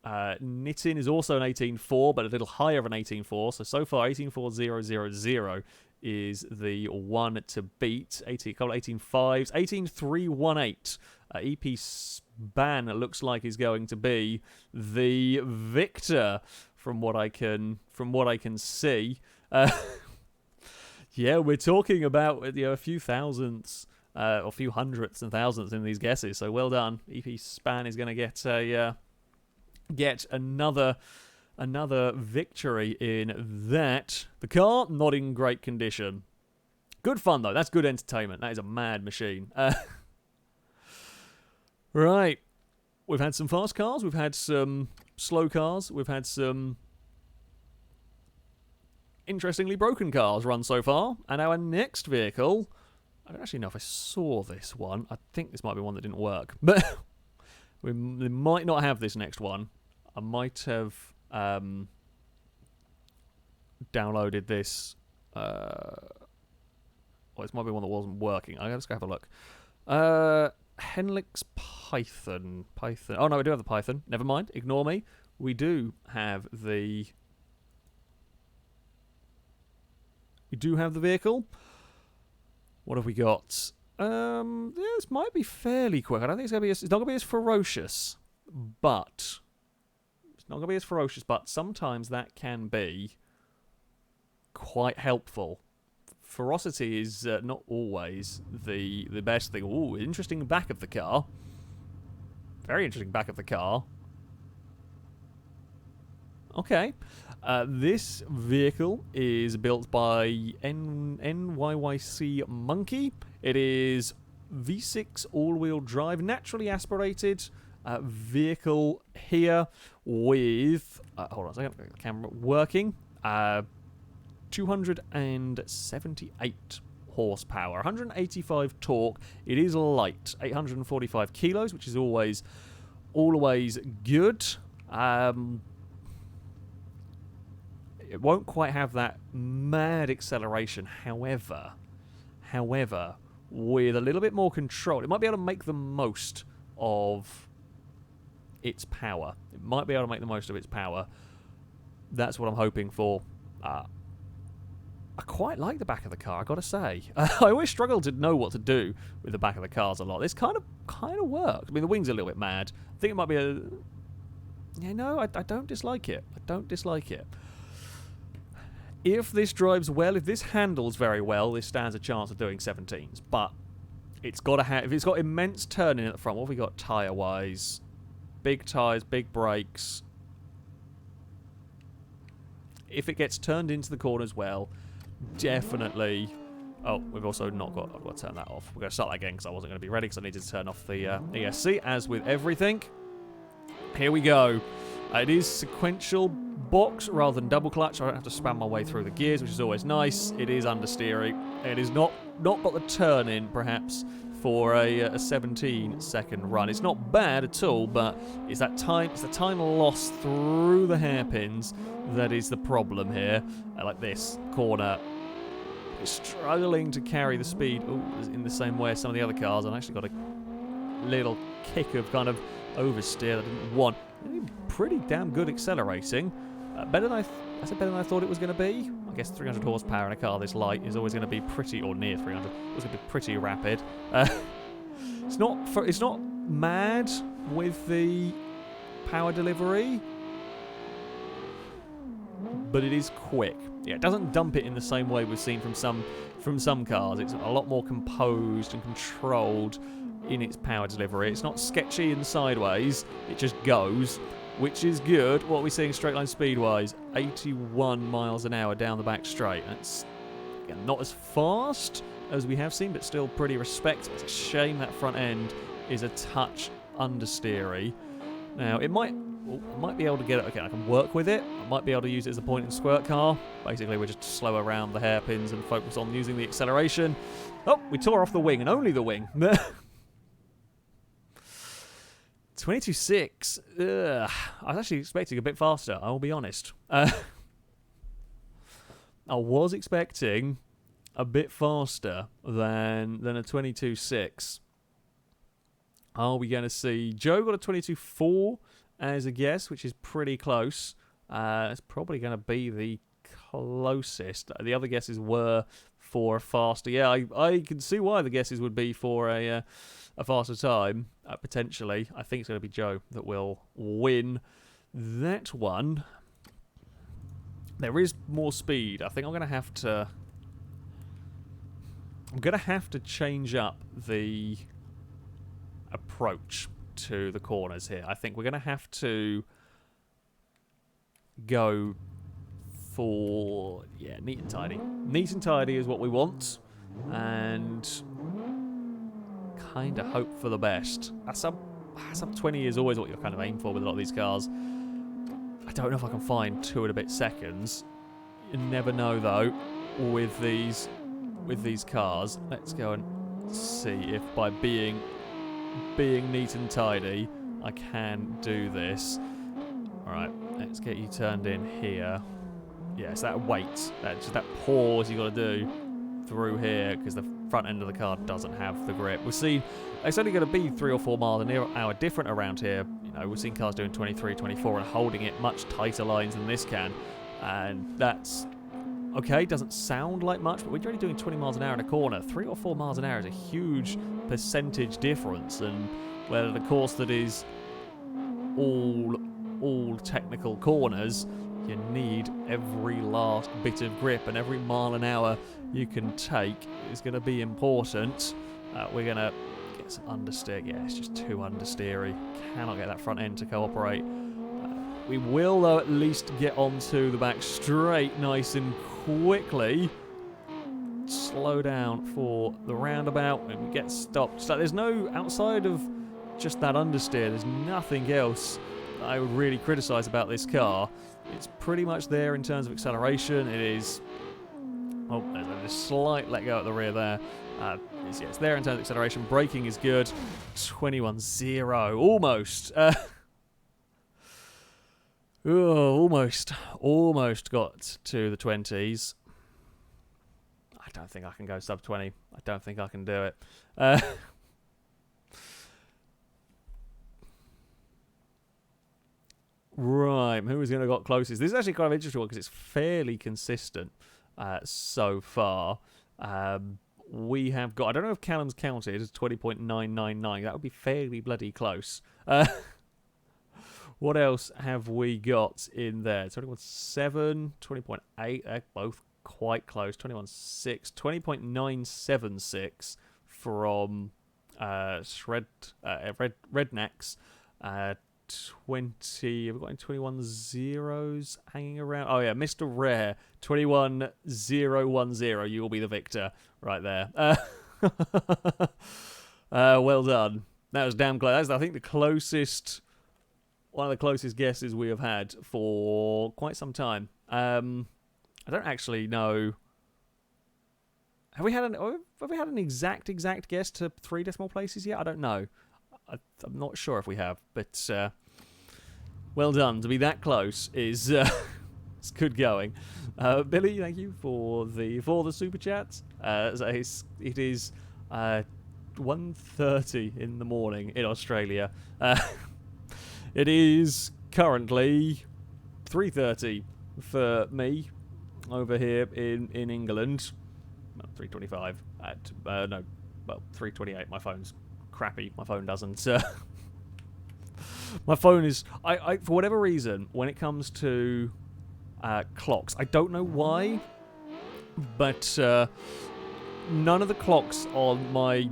Nitin is also an 18.4, but a little higher of an 18.4. So far, 18.4000 is the one to beat. 18.5s. 18.318. EP Span looks like is going to be the victor from what I can see. Yeah, we're talking about a few thousandths or a few hundredths and thousandths in these guesses. So well done. EP Span is going to get another victory in that. The car not in great condition. Good fun though. That's good entertainment. That is a mad machine. Right. We've had some fast cars. We've had some slow cars. We've had some interestingly broken cars run so far. And our next vehicle... I don't actually know if I saw this one. I think this might be one that didn't work. But we might not have this next one. I might have downloaded this. Well, this might be one that wasn't working. Let's go have a look. Henlick's Python. Oh, no, we do have the Python. Never mind. Ignore me. We do have the... We do have the vehicle. What have we got? Yeah, this might be fairly quick. I don't think it's going to be... It's not going to be as ferocious, but... It's not going to be as ferocious, but sometimes that can be quite helpful. Ferocity is not always the best thing. Ooh, interesting back of the car. Very interesting back of the car. Okay. This vehicle is built by NYYC Monkey. It is V6 all-wheel drive, naturally aspirated vehicle here with... hold on a second, I've got the camera working. 278 horsepower, 185 torque. It is light, 845 kilos, which is always good. It won't quite have that mad acceleration. However, with a little bit more control, it might be able to make the most of its power. It might be able to make the most of its power. That's what I'm hoping for. I quite like the back of the car, I gotta say. I always struggle to know what to do with the back of the cars a lot. This kind of works. I mean, the wing's a little bit mad. I think it might be a... Yeah, no, I don't dislike it. I don't dislike it. If this drives well, if this handles very well, this stands a chance of doing 17s. But it's got to have... If it's got immense turning at the front, what have we got tyre-wise? Big tyres, big brakes. If it gets turned into the corners well... Definitely. Oh, we've also not got... I've got to turn that off. We're going to start that again because I wasn't going to be ready because I needed to turn off the ESC, as with everything. Here we go. It is sequential box rather than double clutch. I don't have to spam my way through the gears, which is always nice. It is understeering. It is not got the turn in, perhaps, for a 17-second run. It's not bad at all, but it's that time. It's the time lost through the hairpins that is the problem here. Like this corner, it's struggling to carry the speed in the same way as some of the other cars. I've actually got a little kick of kind of oversteer that I didn't want. Pretty damn good accelerating. Better than I thought it was going to be. I guess 300 horsepower in a car this light is always going to be pretty, or near 300. It's going to be pretty rapid. It's not mad with the power delivery, but it is quick. Yeah, it doesn't dump it in the same way we've seen from some cars. It's a lot more composed and controlled in its power delivery. It's not sketchy and sideways. It just goes, which is good. What are we seeing straight line speed-wise? 81 miles an hour down the back straight. That's not as fast as we have seen, but still pretty respectable. It's a shame that front end is a touch understeery. Now, it might be able to get it. Okay, I can work with it. I might be able to use it as a point and squirt car. Basically, we're just slow around the hairpins and focus on using the acceleration. Oh, we tore off the wing, and only the wing. 22.6. I was actually expecting a bit faster, I will be honest. I was expecting a bit faster than a 22.6. Are we going to see... Joe got a 22.4 as a guess, which is pretty close. It's probably going to be the closest. The other guesses were for a faster... Yeah, I can see why the guesses would be for a faster time, potentially. I think it's going to be Joe that will win that one. There is more speed. I think I'm going to have to... change up the approach to the corners here. I think we're going to have to go for... Yeah, neat and tidy. Neat and tidy is what we want. And... kind of hope for the best. Sub 20 is always what you're kind of aim for with a lot of these cars. I don't know if I can find 2 and a bit seconds. You never know though with these cars. Let's go and see if by being neat and tidy I can do this. Alright, let's get you turned in here. Yeah, it's that weight, just that pause you got to do through here because the front end of the car doesn't have the grip. We've seen it's only going to be 3 or 4 miles an hour different around here. You know, we've seen cars doing 23, 24 and holding it much tighter lines than this can, and that's okay. Doesn't sound like much, but when you're only doing 20 miles an hour in a corner, 3 or 4 miles an hour is a huge percentage difference. And whether the course that is all technical corners, you need every last bit of grip, and every mile an hour you can take is going to be important. We're going to get some understeer. Yeah, it's just too understeery. Cannot get that front end to cooperate. We will, though, at least get onto the back straight nice and quickly. Slow down for the roundabout and we get stopped. So there's no, outside of just that understeer, there's nothing else I would really criticise about this car. It's pretty much there in terms of acceleration. It is... Oh, there's a slight let go at the rear there. It's there in terms of acceleration. Braking is good. 21.0. Almost. Almost got to the 20s. I don't think I can go sub 20. I don't think I can do it. Right, who is going to got closest? This is actually kind of interesting because it's fairly consistent so far. We have got, I don't know if Callum's counted as 20.999. That would be fairly bloody close. What else have we got in there? 21.7, 20.8, they're both quite close. 21.6, 20.976 from Rednecks. 20, have we got any 21 zeros hanging around? Oh yeah, Mr. Rare, 21010. You will be the victor right there. Well done. That was damn close. That's, I think, the closest, one of the closest guesses we have had for quite some time. I don't actually know. Have we had an exact guess to 3 decimal places yet? I don't know. I'm not sure if we have, but well done. To be that close is it's good going. Billy, thank you for the super chats. It is 1:30 in the morning in Australia. It is currently 3:30 for me over here in England. 3:25 at no, well 3:28. My phone's crappy. My phone doesn't. My phone is. I for whatever reason, when it comes to clocks, I don't know why, but none of the clocks on my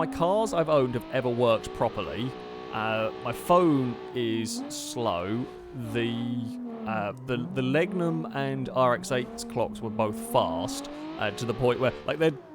cars I've owned have ever worked properly. My phone is slow. The Legnum and RX-8 clocks were both fast to the point where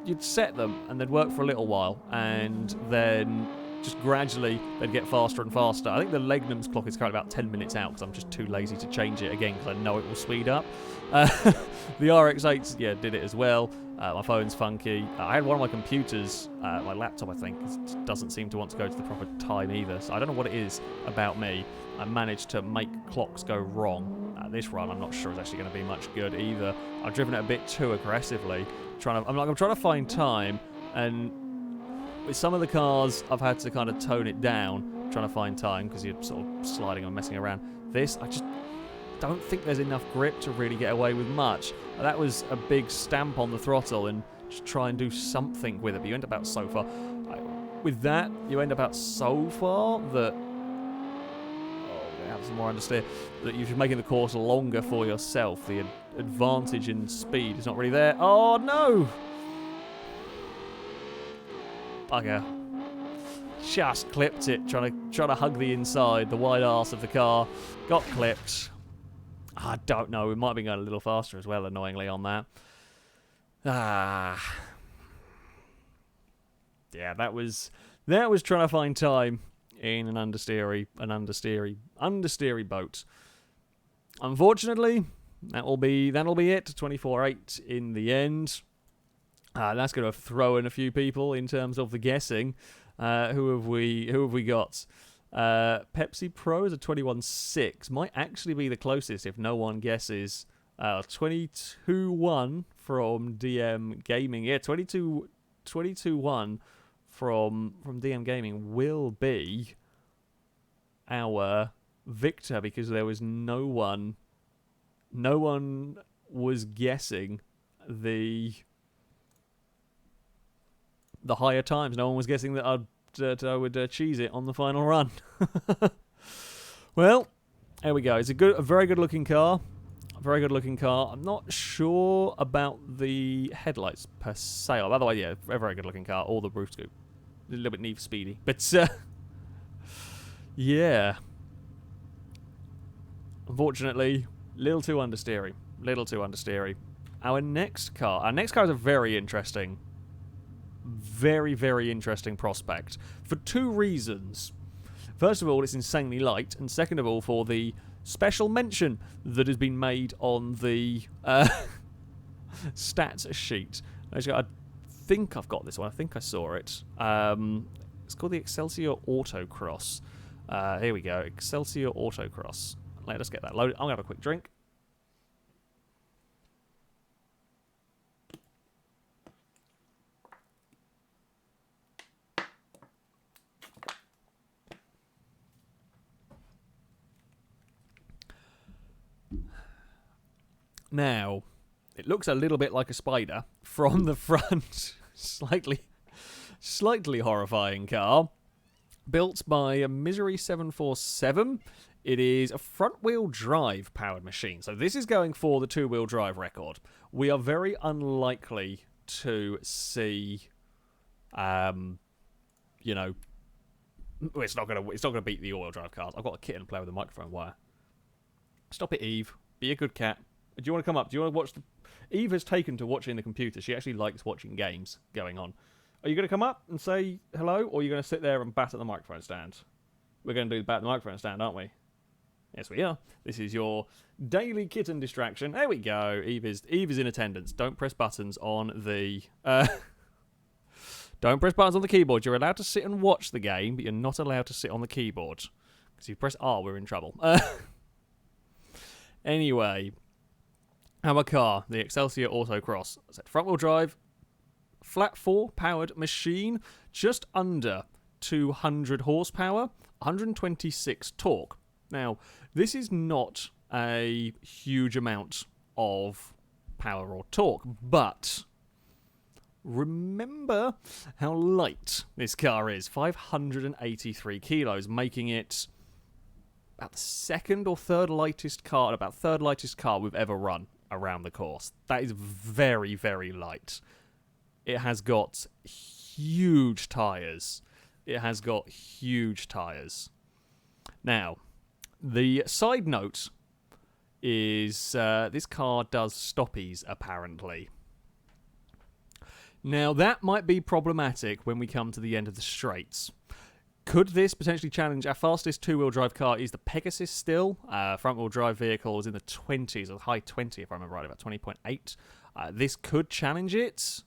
you'd set them and they'd work for a little while and then just gradually they'd get faster and faster. I think the Legnum's clock is currently about 10 minutes out because I'm just too lazy to change it again because I know it will speed up. The RX-8s, yeah, did it as well. My phone's funky. I had one of my computers, my laptop I think, doesn't seem to want to go to the proper time either. So I don't know what it is about me. I managed to make clocks go wrong. This run, I'm not sure it's actually going to be much good either. I've driven it a bit too aggressively. I'm trying to find time, and with some of the cars, I've had to kind of tone it down, trying to find time because you're sort of sliding and messing around. This, I just don't think there's enough grip to really get away with much. That was a big stamp on the throttle and just try and do something with it, but you end up out so far. With that, you end up out so far that have some more understeer, that you're making the course longer for yourself. The advantage in speed is not really there. Oh no! Bugger. Just clipped it, trying to hug the inside, the wide arse of the car. Got clipped. I don't know, we might have been going a little faster as well, annoyingly, on that. Yeah, that was trying to find time in an understeery boat. Unfortunately, that'll be it. 24-8 in the end. That's going to throw in a few people in terms of the guessing. Who have we got? Pepsi Pro is a 21.6. Might actually be the closest if no one guesses. 22.1 from DM Gaming. Yeah, 22.1 from DM Gaming will be our victor because there was no one was guessing the higher times. No one was guessing that I would cheese it on the final run. Well, there we go. It's a very good looking car. Very good looking car. I'm not sure about the headlights per se. By the way, yeah, a very good looking car. All the roof scoop. A little bit Need for Speedy. But, yeah. Unfortunately, little too understeery. Our next car is a very interesting, very interesting prospect. For 2 reasons. First of all, it's insanely light. And second of all, for the special mention that has been made on the stats sheet. I think I've got this one. I think I saw it. It's called the Excelsior Autocross. Here we go. Excelsior Autocross. Let us get that loaded. I'm going to have a quick drink. Now, it looks a little bit like a spider from the front. Slightly horrifying car. Built by a Misery 747. It is a front-wheel drive powered machine. So this is going for the two-wheel drive record. We are very unlikely to see, you know, it's not gonna beat the all-wheel drive cars. I've got a kitten play with a microphone wire. Stop it, Eve. Be a good cat. Do you want to come up? Do you want to watch the... Eve has taken to watching the computer. She actually likes watching games going on. Are you going to come up and say hello, or are you going to sit there and bat at the microphone stand? We're going to do the bat at the microphone stand, aren't we? Yes, we are. This is your daily kitten distraction. There we go. Eve is in attendance. Don't press buttons on the... don't press buttons on the keyboard. You're allowed to sit and watch the game, but you're not allowed to sit on the keyboard. Because if you press R, we're in trouble. Anyway, our car, the Excelsior Autocross. I said front-wheel drive, flat 4 powered machine, just under 200 horsepower, 126 torque. Now, this is not a huge amount of power or torque, but remember how light this car is. 583 kilos, making it about the second or third lightest car, we've ever run around the course. That is very, very light. It has got huge tyres. Now, the side note is this car does stoppies, apparently. Now, that might be problematic when we come to the end of the straights. Could this potentially challenge our fastest two-wheel drive car? Is the Pegasus still? Front-wheel drive vehicle was in the 20s, or high 20 if I remember right, about 20.8. This could challenge it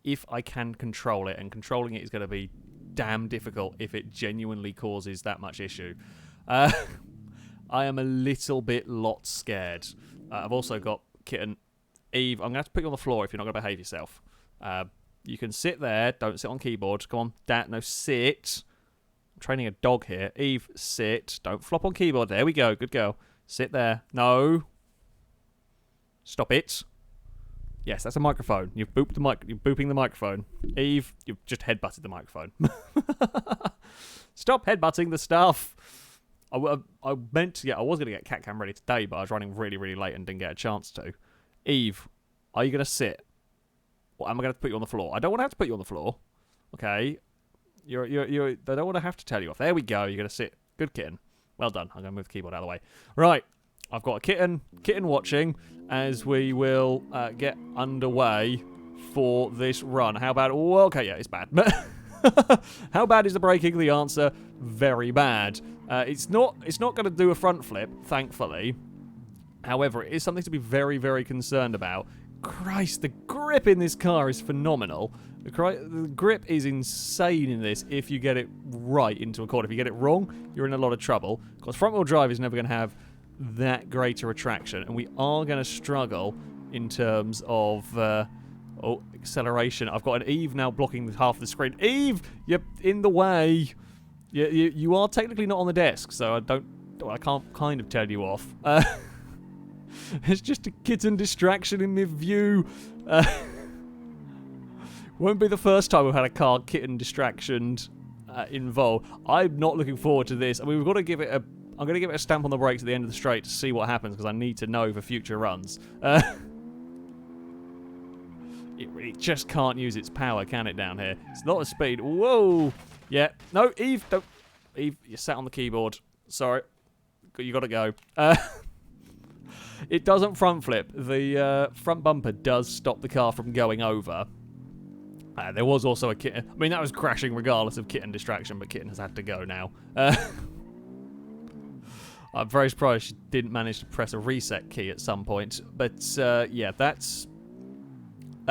if I can control it, and controlling it is going to be damn difficult if it genuinely causes that much issue. I am a little bit scared. I've also got kitten Eve. I'm going to have to put you on the floor if you're not going to behave yourself. You can sit there. Don't sit on keyboard. Come on, Dad. No, sit. I'm training a dog here. Eve, sit. Don't flop on keyboard. There we go. Good girl. Sit there. No. Stop it. Yes, that's a microphone. You've booped the mic. You're booping the microphone. Eve, you've just headbutted the microphone. Stop headbutting the stuff. I was going to get cat cam ready today, but I was running really, really late and didn't get a chance to. Eve, are you going to sit? Or am I going to put you on the floor? I don't want to have to put you on the floor. Okay. I don't want to have to tell you off. There we go. You're going to sit. Good kitten. Well done. I'm going to move the keyboard out of the way. Right. I've got a kitten watching as we will get underway for this run. How bad? Oh, okay, yeah, it's bad. How bad is the braking? The answer, very bad. It's not going to do a front flip, thankfully. However, it is something to be very, very concerned about. Christ, the grip in this car is phenomenal. The grip is insane in this if you get it right into a corner. If you get it wrong, you're in a lot of trouble. Because front-wheel drive is never going to have that greater attraction, and we are going to struggle in terms of acceleration. I've got an Eve now blocking half the screen. Eve, you're in the way. You are technically not on the desk, so I can't kind of tell you off. It's just a kitten distraction in the view. Won't be the first time we've had a car kitten distraction involved. I'm not looking forward to this. I mean, we've got to give it I'm going to give it a stamp on the brakes at the end of the straight to see what happens, because I need to know for future runs. It just can't use its power, can it, down here? It's not a speed. Whoa! Yeah. No, Eve, don't. Eve, you sat on the keyboard. Sorry. You got to go. It doesn't front flip. The front bumper does stop the car from going over. There was also a kitten. I mean, that was crashing regardless of kitten distraction, but kitten has had to go now. I'm very surprised she didn't manage to press a reset key at some point. But, yeah, that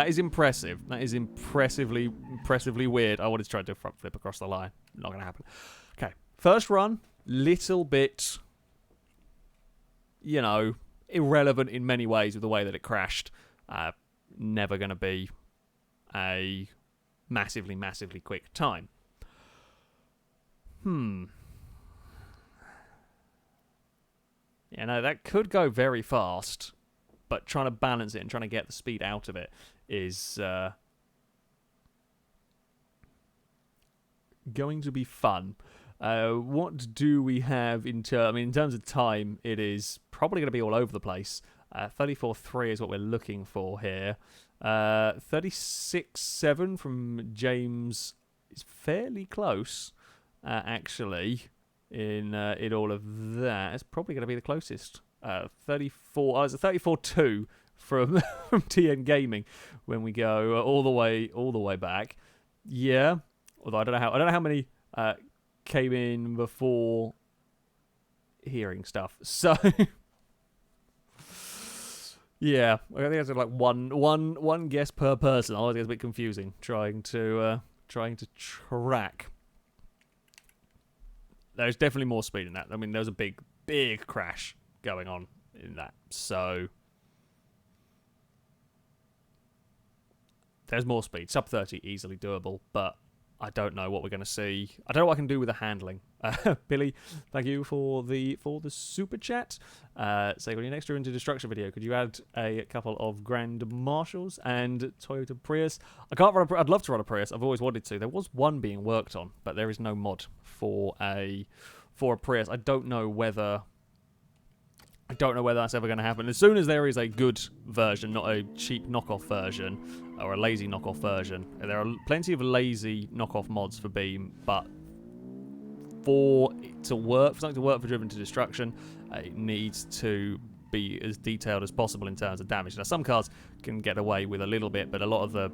is impressive. That is impressively weird. I wanted to try to do a front flip across the line. Not going to happen. Okay, first run, little bit, you know, irrelevant in many ways with the way that it crashed. Never going to be a massively quick time. Yeah, no, that could go very fast. but trying to balance it and trying to get the speed out of it is going to be fun. What do we have in terms? I mean, in terms of time, it is probably going to be all over the place. 34.3 is what we're looking for here. 36.7 from James is fairly close, actually. In all of that, it's probably going to be the closest. 34. Oh, it's a 34.2 from from TN Gaming when we go all the way back. Yeah, although I don't know how many came in before hearing stuff. So yeah, I think it's like one guess per person. I think it's a bit confusing trying to track. There's definitely more speed in that. I mean, there was a big crash going on in that. So there's more speed. Sub 30 easily doable, but I don't know what we're going to see. I don't know what I can do with the handling. Billy, thank you for the super chat. Say, on your next Into Destruction video, could you add a couple of Grand Marshals and Toyota Prius? I'd love to run a Prius. I've always wanted to. There was one being worked on, but there is no mod for a Prius. I don't know whether that's ever going to happen. As soon as there is a good version, not a cheap knockoff version or a lazy knockoff version, there are plenty of lazy knockoff mods for Beam, but for something to work for Driven to Destruction, it needs to be as detailed as possible in terms of damage. Now, some cars can get away with a little bit, but a lot of the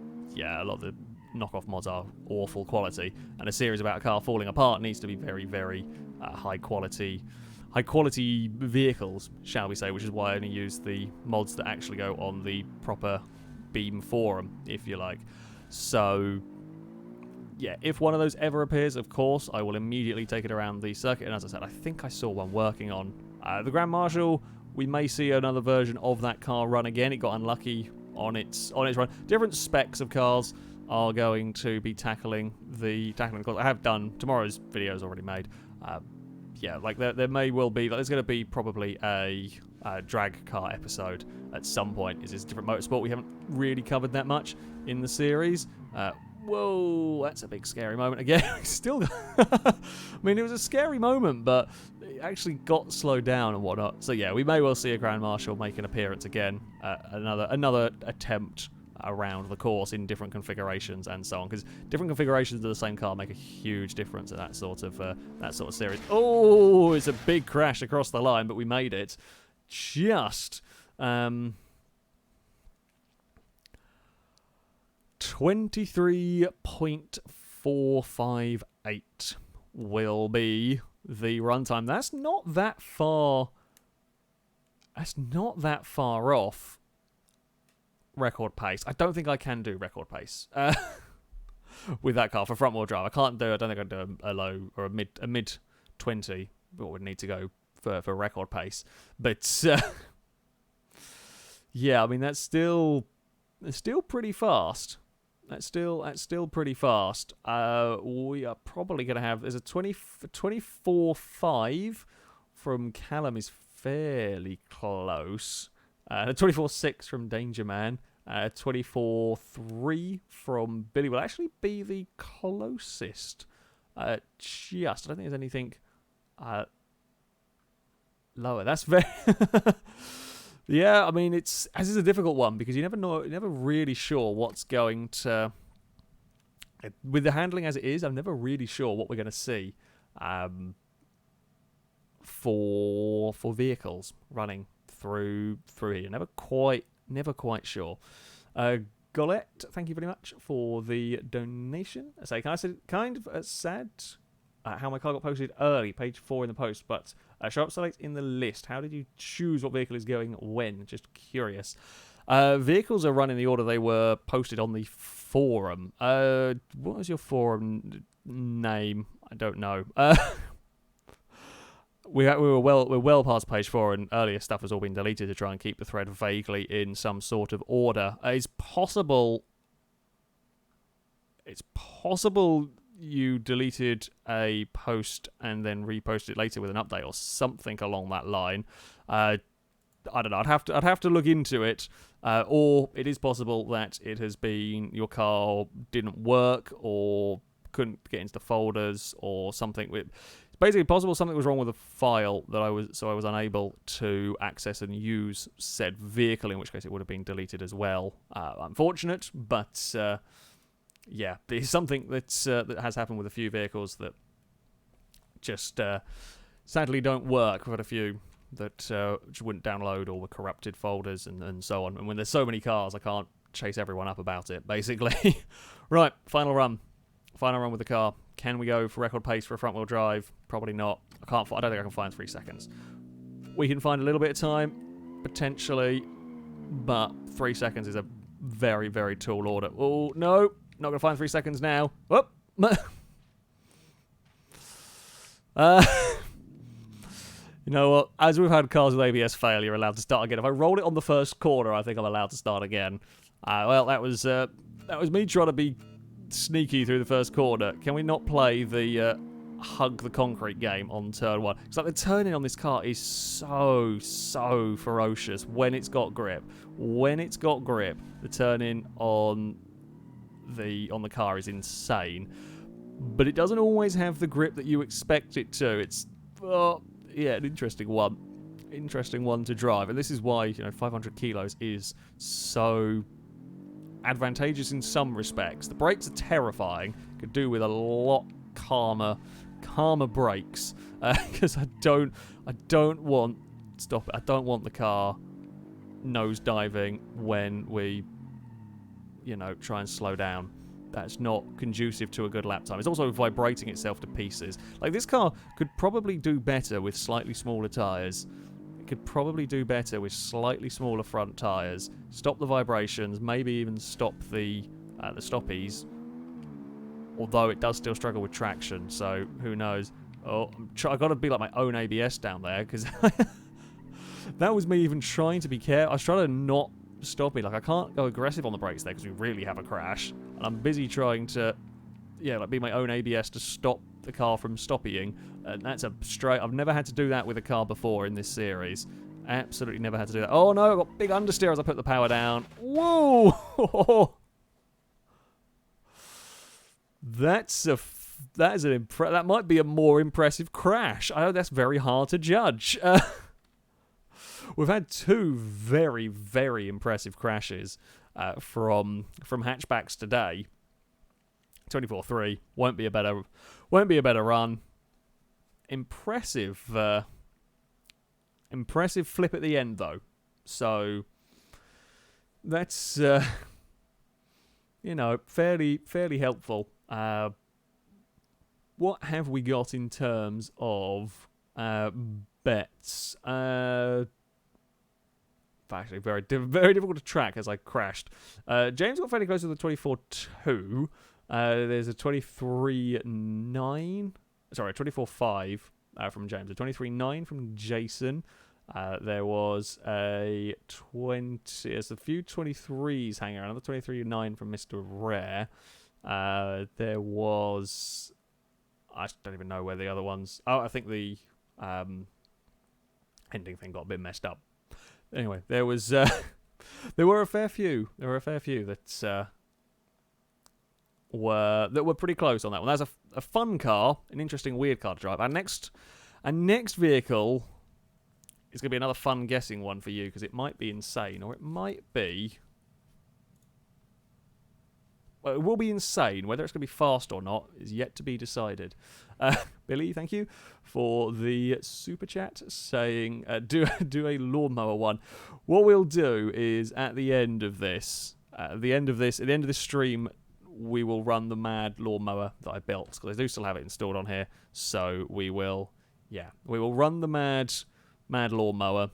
knockoff mods are awful quality, and a series about a car falling apart needs to be very, very high quality vehicles, shall we say, which is why I only use the mods that actually go on the proper Beam forum, if you like. So yeah, if one of those ever appears, of course, I will immediately take it around the circuit. And as I said, I think I saw one working on the Grand Marshal. We may see another version of that car run again. It got unlucky on its run. Different specs of cars are going to be tackling the course. I have done tomorrow's video is already made. Yeah, like there may well be, like, there's going to be probably a drag car episode at some point. Is this a different motorsport? We haven't really covered that much in the series. Whoa, that's a big scary moment again. Still, I mean, it was a scary moment, but it actually got slowed down and whatnot. So yeah, we may well see a Grand Marshal make an appearance again. Another attempt around the course in different configurations and so on, because different configurations of the same car make a huge difference in that sort of series. Oh, it's a big crash across the line, but we made it. Just 23.458 will be the runtime. That's not that far off record pace. I don't think I can do record pace with that car for front wheel drive. I don't think I can do a low or a mid 20, but would need to go for record pace. But yeah, I mean, that's still pretty fast. That's still pretty fast. We are probably going to have... There's a 24.5 from Callum is fairly close. A 24.6 from Danger Man. 24.3 from Billy will actually be the closest. I don't think there's anything lower. That's very... Yeah, I mean, this is a difficult one because you're never really sure what's going to... With the handling as it is, I'm never really sure what we're going to see for vehicles running through here. Never quite sure. Golette, thank you very much for the donation. I say, kind of sad how my car got posted early, page 4 in the post, but show up select in the list. How did you choose what vehicle is going when? Just curious. Vehicles are run in the order they were posted on the forum. What was your forum name? I don't know. We're well past page 4, and earlier stuff has all been deleted to try and keep the thread vaguely in some sort of order. It's possible you deleted a post and then reposted it later with an update or something along that line. I don't know. I'd have to look into it, or it is possible that it has been your car didn't work or couldn't get into the folders or something. It's basically possible something was wrong with the file that I was unable to access and use said vehicle. In which case, it would have been deleted as well. Unfortunate, but yeah, there's something that has happened with a few vehicles that just sadly don't work. We've had a few that just wouldn't download or were corrupted folders and so on. And when there's so many cars, I can't chase everyone up about it, basically. Right, final run. Final run with the car. Can we go for record pace for a front-wheel drive? Probably not. I don't think I can find 3 seconds. We can find a little bit of time, potentially, but 3 seconds is a very, very tall order. Oh, no. Not going to find 3 seconds now. Whoop. You know what? As we've had cars with ABS fail, you're allowed to start again. If I roll it on the first corner, I think I'm allowed to start again. Well, that was me trying to be sneaky through the first corner. Can we not play the hug the concrete game on turn 1? It's like the turning on this car is so ferocious when it's got grip. When it's got grip, the turning on the car is insane. But it doesn't always have the grip that you expect it to. It's yeah, an interesting one. Interesting one to drive. And this is why, 500 kilos is so advantageous in some respects. The brakes are terrifying. Could do with a lot calmer brakes. Because I don't want the car nose diving when we, try and slow down. That's not conducive to a good lap time. It's also vibrating itself to pieces. Like, this car could probably do better with slightly smaller tyres. It could probably do better with slightly smaller front tyres. Stop the vibrations, maybe even stop the stoppies. Although it does still struggle with traction, so who knows. Oh, I've got to be like my own ABS down there, because that was me even trying to be careful. I was trying to not stop it. Like, I can't go aggressive on the brakes there because we really have a crash. And I'm busy trying to, be my own ABS to stop the car from stopping. And that's I've never had to do that with a car before in this series. Absolutely never had to do that. Oh no, I've got big understeer as I put the power down. Whoa! That might be a more impressive crash. I know that's very hard to judge. We've had 2 very, very impressive crashes from hatchbacks today. 24-3 won't be a better run. Impressive flip at the end though. So that's fairly helpful. What have we got in terms of bets? Actually, very difficult to track as I crashed. James got fairly close to the 24-2. There's a 23-9. Sorry, 24-5 from James. A 23-9 from Jason. There was a 20. There's a few 23s hanging around. Another 23-9 from Mr. Rare. There was. I don't even know where the other ones. Oh, I think the ending thing got a bit messed up. Anyway, there was there were a fair few. There were a fair few that were pretty close on that one. That's a fun car, an interesting weird car to drive. Our next vehicle is going to be another fun guessing one for you because it might be insane or it might be. Well, it will be insane. Whether it's going to be fast or not is yet to be decided. Billy, thank you for the super chat saying do a lawnmower one. What we'll do is at the end of this stream, we will run the mad lawnmower that I built because I do still have it installed on here. So we will run the mad lawnmower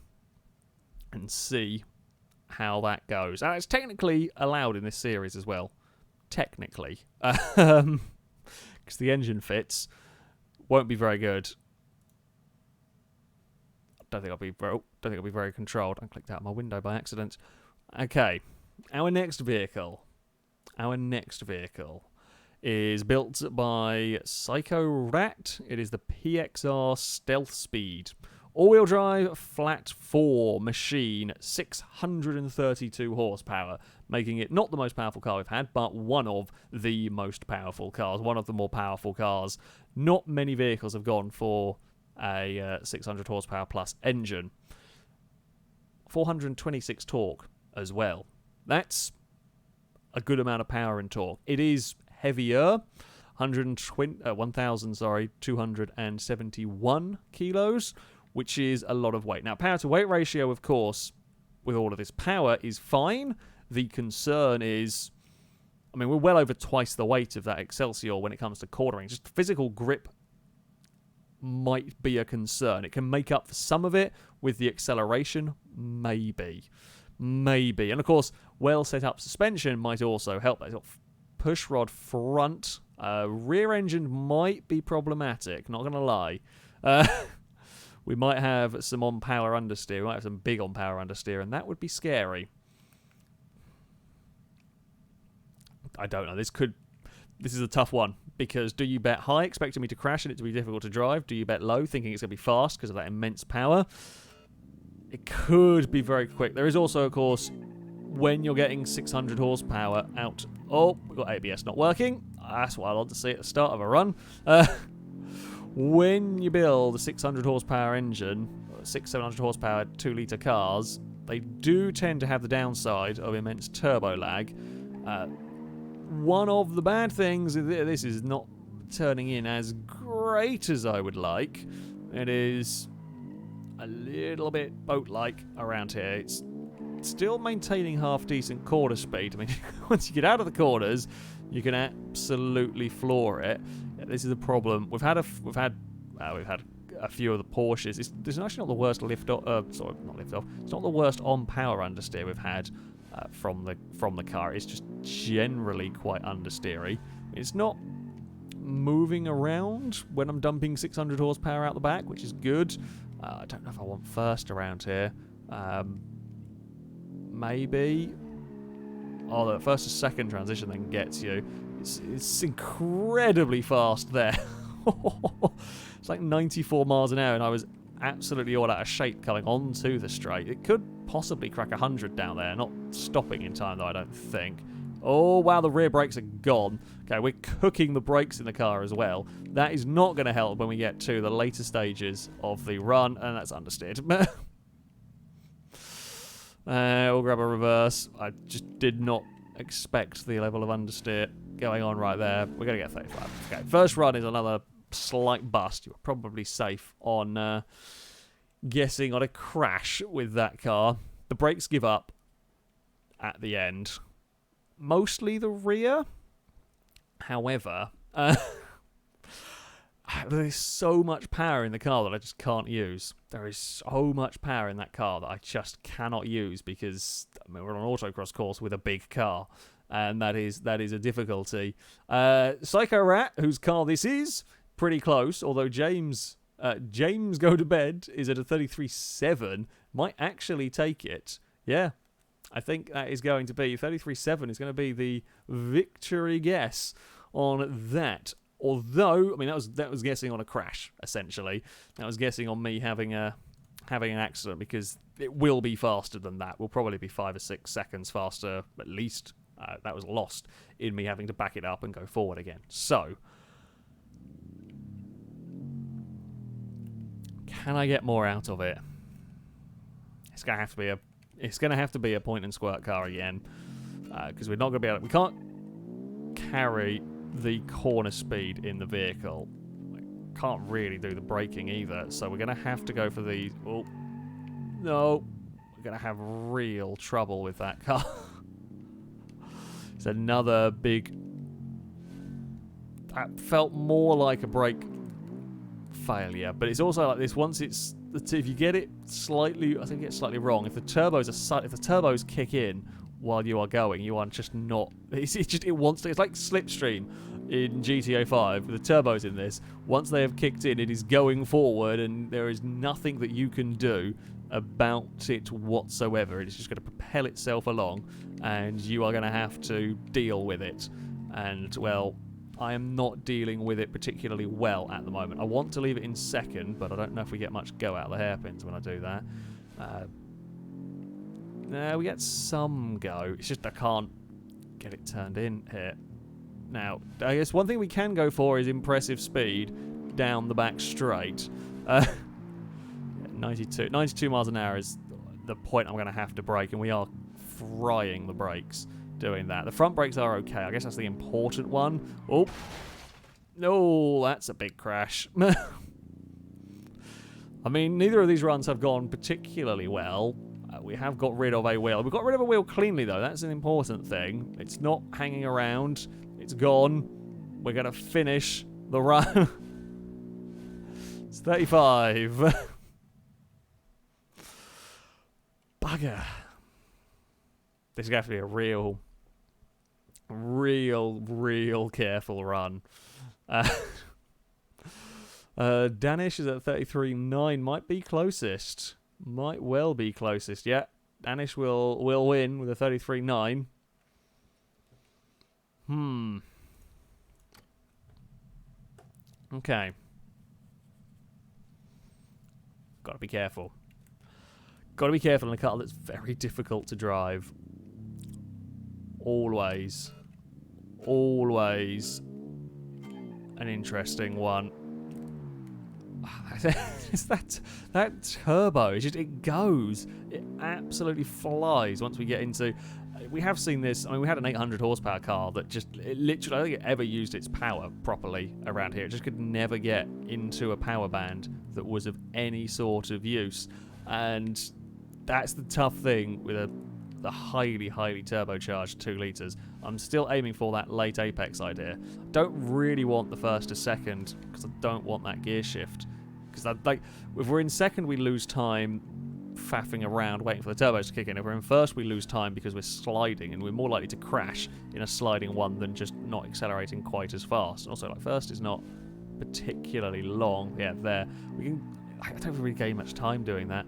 and see how that goes. And it's technically allowed in this series as well. Technically, because the engine fits, won't be very good. Don't think I'll be very controlled. I clicked out my window by accident. Okay, our next vehicle is built by Psycho Rat. It is the PXR Stealth Speed, All-wheel drive, flat 4 machine, 632 horsepower, making it not the most powerful car we've had, but one of the most powerful cars, one of the more powerful cars. Not many vehicles have gone for a 600 horsepower plus engine. 426 torque as well. That's a good amount of power and torque. It is heavier, 1,271 kilos, which is a lot of weight. Now, power to weight ratio, of course, with all of this power is fine. The concern is, I mean, we're well over twice the weight of that Excelsior when it comes to quartering. Just physical grip might be a concern. It can make up for some of it with the acceleration, maybe. And of course, well set up suspension might also help. It's got push rod front. Rear engine might be problematic, not going to lie. We might have some on-power understeer. We might have some big on-power understeer, and that would be scary. I don't know. This is a tough one, because do you bet high, expecting me to crash and it to be difficult to drive? Do you bet low, thinking it's going to be fast because of that immense power? It could be very quick. There is also, of course, when you're getting 600 horsepower out... Oh, we've got ABS not working. That's what I like to see at the start of a run. When you build a 600 horsepower engine, 700 horsepower 2-litre cars, they do tend to have the downside of immense turbo lag. One of the bad things is this is not turning in as great as I would like. It is a little bit boat-like around here. It's still maintaining half-decent quarter speed. I mean, once you get out of the corners, you can absolutely floor it. Yeah, this is a problem. We've had a few of the Porsches. It's actually not the worst It's not the worst on-power understeer we've had from the car. It's just generally quite understeery. It's not moving around when I'm dumping 600 horsepower out the back, which is good. I don't know if I want first around here. Maybe. Oh, the first to second transition then gets you. It's incredibly fast there. It's like 94 miles an hour, and I was absolutely all out of shape coming onto the straight. It could possibly crack 100 down there, not stopping in time though, I don't think. Oh wow, the rear brakes are gone. Okay, we're cooking the brakes in the car as well. That is not going to help when we get to the later stages of the run, and that's understeered. We'll grab a reverse. I just did not expect the level of understeer going on right there. We're going to get 35. Okay, first run is another slight bust. You're probably safe on guessing on a crash with that car. The brakes give up at the end. Mostly the rear. However, there's so much power in the car that I just can't use. There is so much power in that car that I just cannot use because we're on an autocross course with a big car, and that is a difficulty. Psycho Rat, whose car this is, pretty close. Although James Go to Bed is at a 33.7, might actually take it. Yeah, I think that is going to be 33.7 is going to be the victory guess on that. Although, I mean, that was guessing on a crash, essentially. That was guessing on me having an accident, because it will be faster than that. We'll probably be 5 or 6 seconds faster, at least. That was lost in me having to back it up and go forward again. So, can I get more out of it? It's gonna have to be a point and squirt car again, because we're not gonna be able. We can't carry the corner speed in the vehicle. Can't really do the braking either, so we're going to have to go for the... Oh, no. We're going to have real trouble with that car. It's another big... That felt more like a brake failure, but it's also like this. Once it's... If you get it slightly... I think you get it slightly wrong. If the turbos kick in while you are going, you are just not... It wants to... It's like Slipstream in GTA 5, with the turbos in this. Once they have kicked in, it is going forward, and there is nothing that you can do about it whatsoever. It is just going to propel itself along, and you are going to have to deal with it. And, well, I am not dealing with it particularly well at the moment. I want to leave it in second, but I don't know if we get much go out of the hairpins when I do that. We get some go. It's just I can't get it turned in here. Now, I guess one thing we can go for is impressive speed down the back straight. 92 miles an hour is the point I'm going to have to brake, and we are frying the brakes doing that. The front brakes are okay. I guess that's the important one. Oh, no, that's a big crash. I mean, neither of these runs have gone particularly well. We have got rid of a wheel. We've got rid of a wheel cleanly, though. That's an important thing. It's not hanging around. It's gone. We're going to finish the run. It's 35. Bugger. This is going to have to be a real careful run. Danish is at 33.9. Might be closest. Might well be closest. Yeah, Danish will win with a 33.9. Okay. Got to be careful. Got to be careful in a car that's very difficult to drive. Always an interesting one. It's that turbo. It goes. It absolutely flies once we get into. We have seen this. I mean, we had an 800 horsepower car that literally, I don't think it ever used its power properly around here. It just could never get into a power band that was of any sort of use. And that's the tough thing with the highly turbocharged 2 litres. I'm still aiming for that late apex idea. Don't really want the first to second because I don't want that gear shift. Because if we're in second, we lose time faffing around waiting for the turbos to kick in. If we're in first, we lose time because we're sliding, and we're more likely to crash in a sliding one than just not accelerating quite as fast. Also, first is not particularly long. Yeah, there. I don't really gain much time doing that.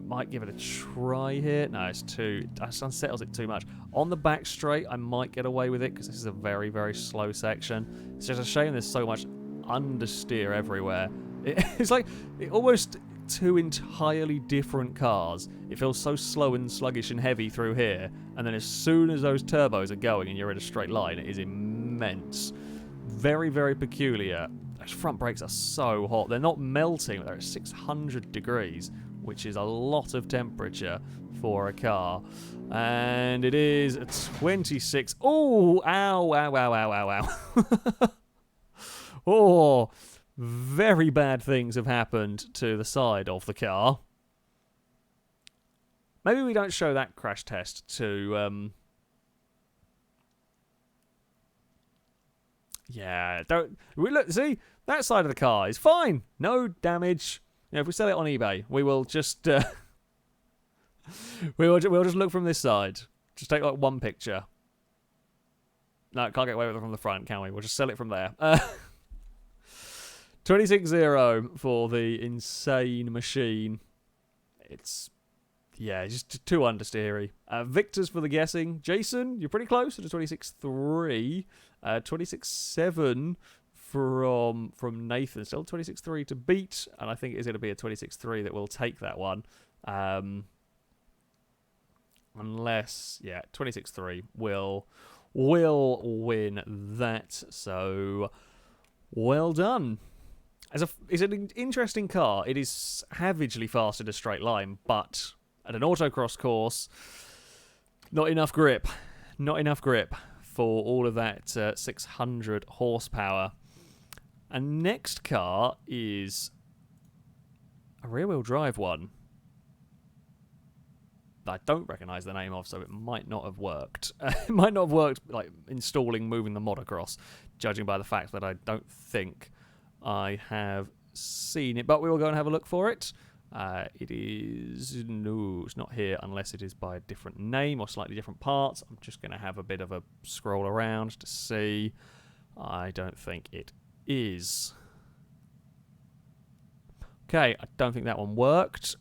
Might give it a try here. No, it's too. That unsettles it too much. On the back straight, I might get away with it because this is a very slow section. It's just a shame there's so much understeer everywhere. It's like almost 2 entirely different cars. It feels so slow and sluggish and heavy through here, and then as soon as those turbos are going and you're in a straight line, it is immense. Very peculiar. Those front brakes are so hot. They're not melting, but they're at 600 degrees, which is a lot of temperature for a car. And it is a 26. Oh, ow. Oh, very bad things have happened to the side of the car. Maybe we don't show that crash test to... Yeah, don't... See, that side of the car is fine. No damage. You know, if we sell it on eBay, we will just... we'll just look from this side. Just take one picture. No, can't get away with it from the front, can we? We'll just sell it from there. 26-0 for the insane machine. It's, just too understeery. Victors for the guessing. Jason, you're pretty close to 26-3. 26-7 from Nathan. Still 26-3 to beat, and I think it's going to be a 26-3 that will take that one. Unless, 26-3 will win that. So, well done. It's an interesting car. It is savagely fast in a straight line, but at an autocross course, not enough grip. Not enough grip for all of that 600 horsepower. And next car is a rear-wheel drive one that I don't recognise the name of, so it might not have worked. It might not have worked, moving the motocross, judging by the fact that I don't think I have seen it, but we will go and have a look for it. It's not here unless it is by a different name or slightly different parts. I'm just going to have a bit of a scroll around to see. I don't think it is. Okay, I don't think that one worked.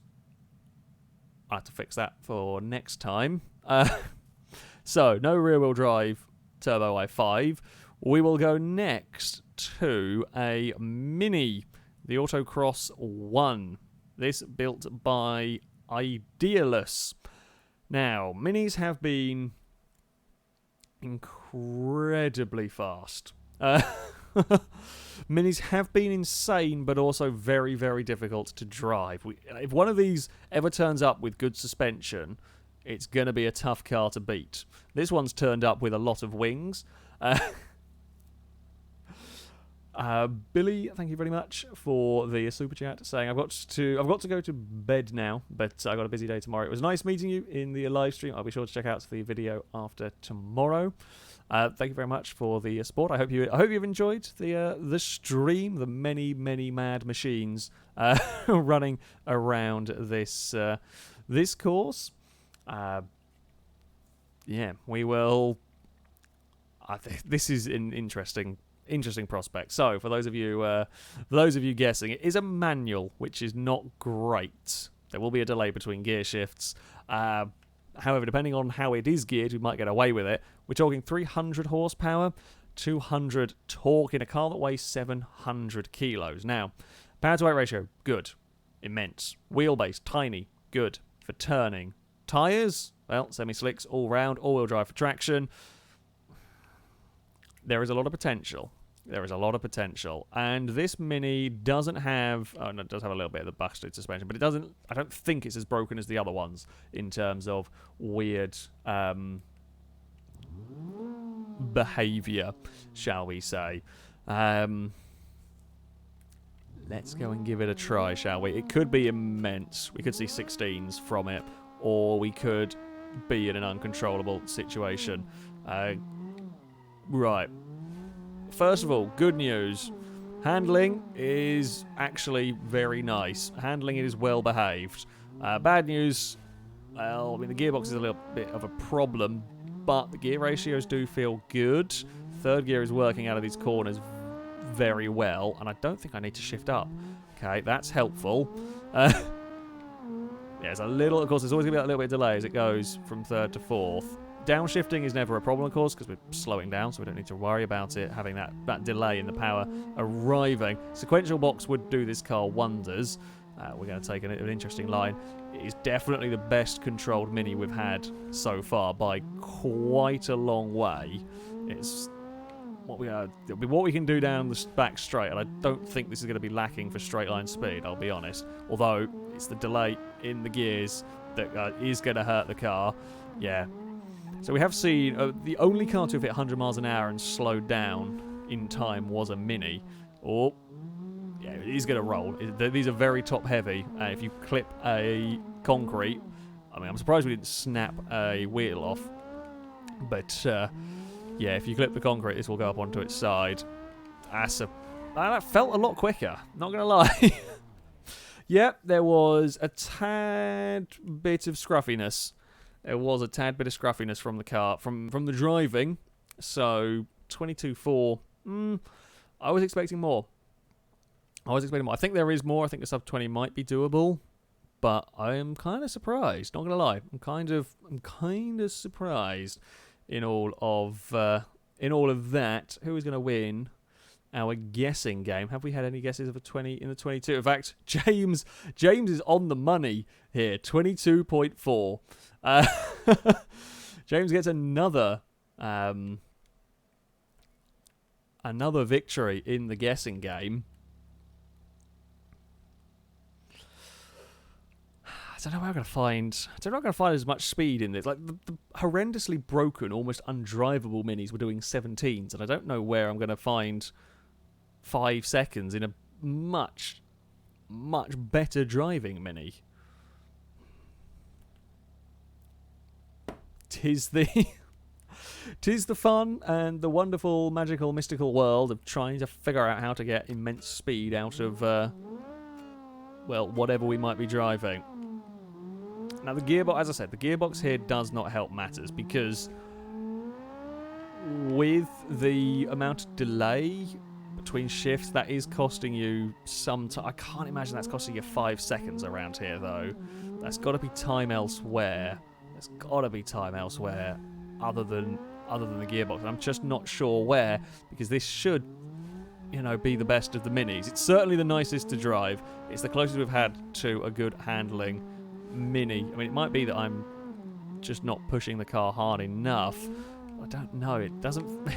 I'll have to fix that for next time. So, no rear-wheel drive Turbo i5. We will go next to a Mini, the Autocross 1. This built by Idealus. Now, Minis have been incredibly fast. Minis have been insane, but also very, very difficult to drive. If one of these ever turns up with good suspension, it's going to be a tough car to beat. This one's turned up with a lot of wings. Billy, thank you very much for the super chat saying I've got to go to bed now, but I got a busy day tomorrow. It was nice meeting you in the live stream. I'll be sure to check out the video after tomorrow. Thank you very much for the support. I hope you've enjoyed the stream, the many mad machines running around this this course. Yeah, we will. I think this is an interesting prospect. So, for those of you guessing, it is a manual, which is not great. There will be a delay between gear shifts. However, depending on how it is geared, we might get away with it. We're talking 300 horsepower, 200 torque in a car that weighs 700 kilos. Now, power to weight ratio, good, immense. Wheelbase, tiny, good for turning. Tyres, well, semi-slicks all round, all-wheel drive for traction. There is a lot of potential. There is a lot of potential. And this Mini doesn't have... Oh, no, it does have a little bit of the busted suspension, but it doesn't... I don't think it's as broken as the other ones in terms of weird behaviour, shall we say. Let's go and give it a try, shall we? It could be immense. We could see 16s from it, or we could be in an uncontrollable situation. Right. First of all, good news. Handling is actually very nice. Handling is well behaved. Bad news, well, I mean, the gearbox is a little bit of a problem, but the gear ratios do feel good. Third gear is working out of these corners very well, and I don't think I need to shift up. Okay, that's helpful. Yeah, it's a little, of course, there's always going to be a little bit of delay as it goes from third to fourth. Downshifting is never a problem, of course, because we're slowing down, so we don't need to worry about it having that delay in the power arriving. Sequential box would do this car wonders. We're going to take an interesting line. It is definitely the best controlled Mini we've had so far by quite a long way. It's what we can do down the back straight, and I don't think this is going to be lacking for straight line speed, I'll be honest. Although it's the delay in the gears that is going to hurt the car. Yeah. So we have seen the only car to have hit 100 miles an hour and slowed down in time was a Mini. Oh, yeah, it is going to roll. These are very top heavy. If you clip a concrete, I mean, I'm surprised we didn't snap a wheel off. But yeah, if you clip the concrete, this will go up onto its side. That felt a lot quicker. Not going to lie. Yep, there was a tad bit of scruffiness. There was a tad bit of scruffiness from the car, from the driving. So 22.4. I was expecting more. I think there is more. I think the sub 20 might be doable, but I am kind of surprised. Not gonna lie, I'm kind of surprised in all of that. Who is gonna win our guessing game? Have we had any guesses of a 20 in the 22? In fact, James is on the money here. 22.4. James gets another victory in the guessing game. I don't know where I'm going to find as much speed in this. Like the horrendously broken, almost undrivable Minis were doing 17s, and I don't know where I'm going to find 5 seconds in a much better driving Mini. Tis the fun and the wonderful, magical, mystical world of trying to figure out how to get immense speed out of, well, whatever we might be driving. Now, the gearbox, as I said, the gearbox here does not help matters because with the amount of delay between shifts, that is costing you some time. I can't imagine that's costing you 5 seconds around here, though. That's got to be time elsewhere. There's got to be time elsewhere other than other than the gearbox. I'm just not sure where, because this should, you know, be the best of the minis. It's certainly the nicest to drive. It's the closest we've had to a good handling mini. I mean, it might be that I'm just not pushing the car hard enough. I don't know. It doesn't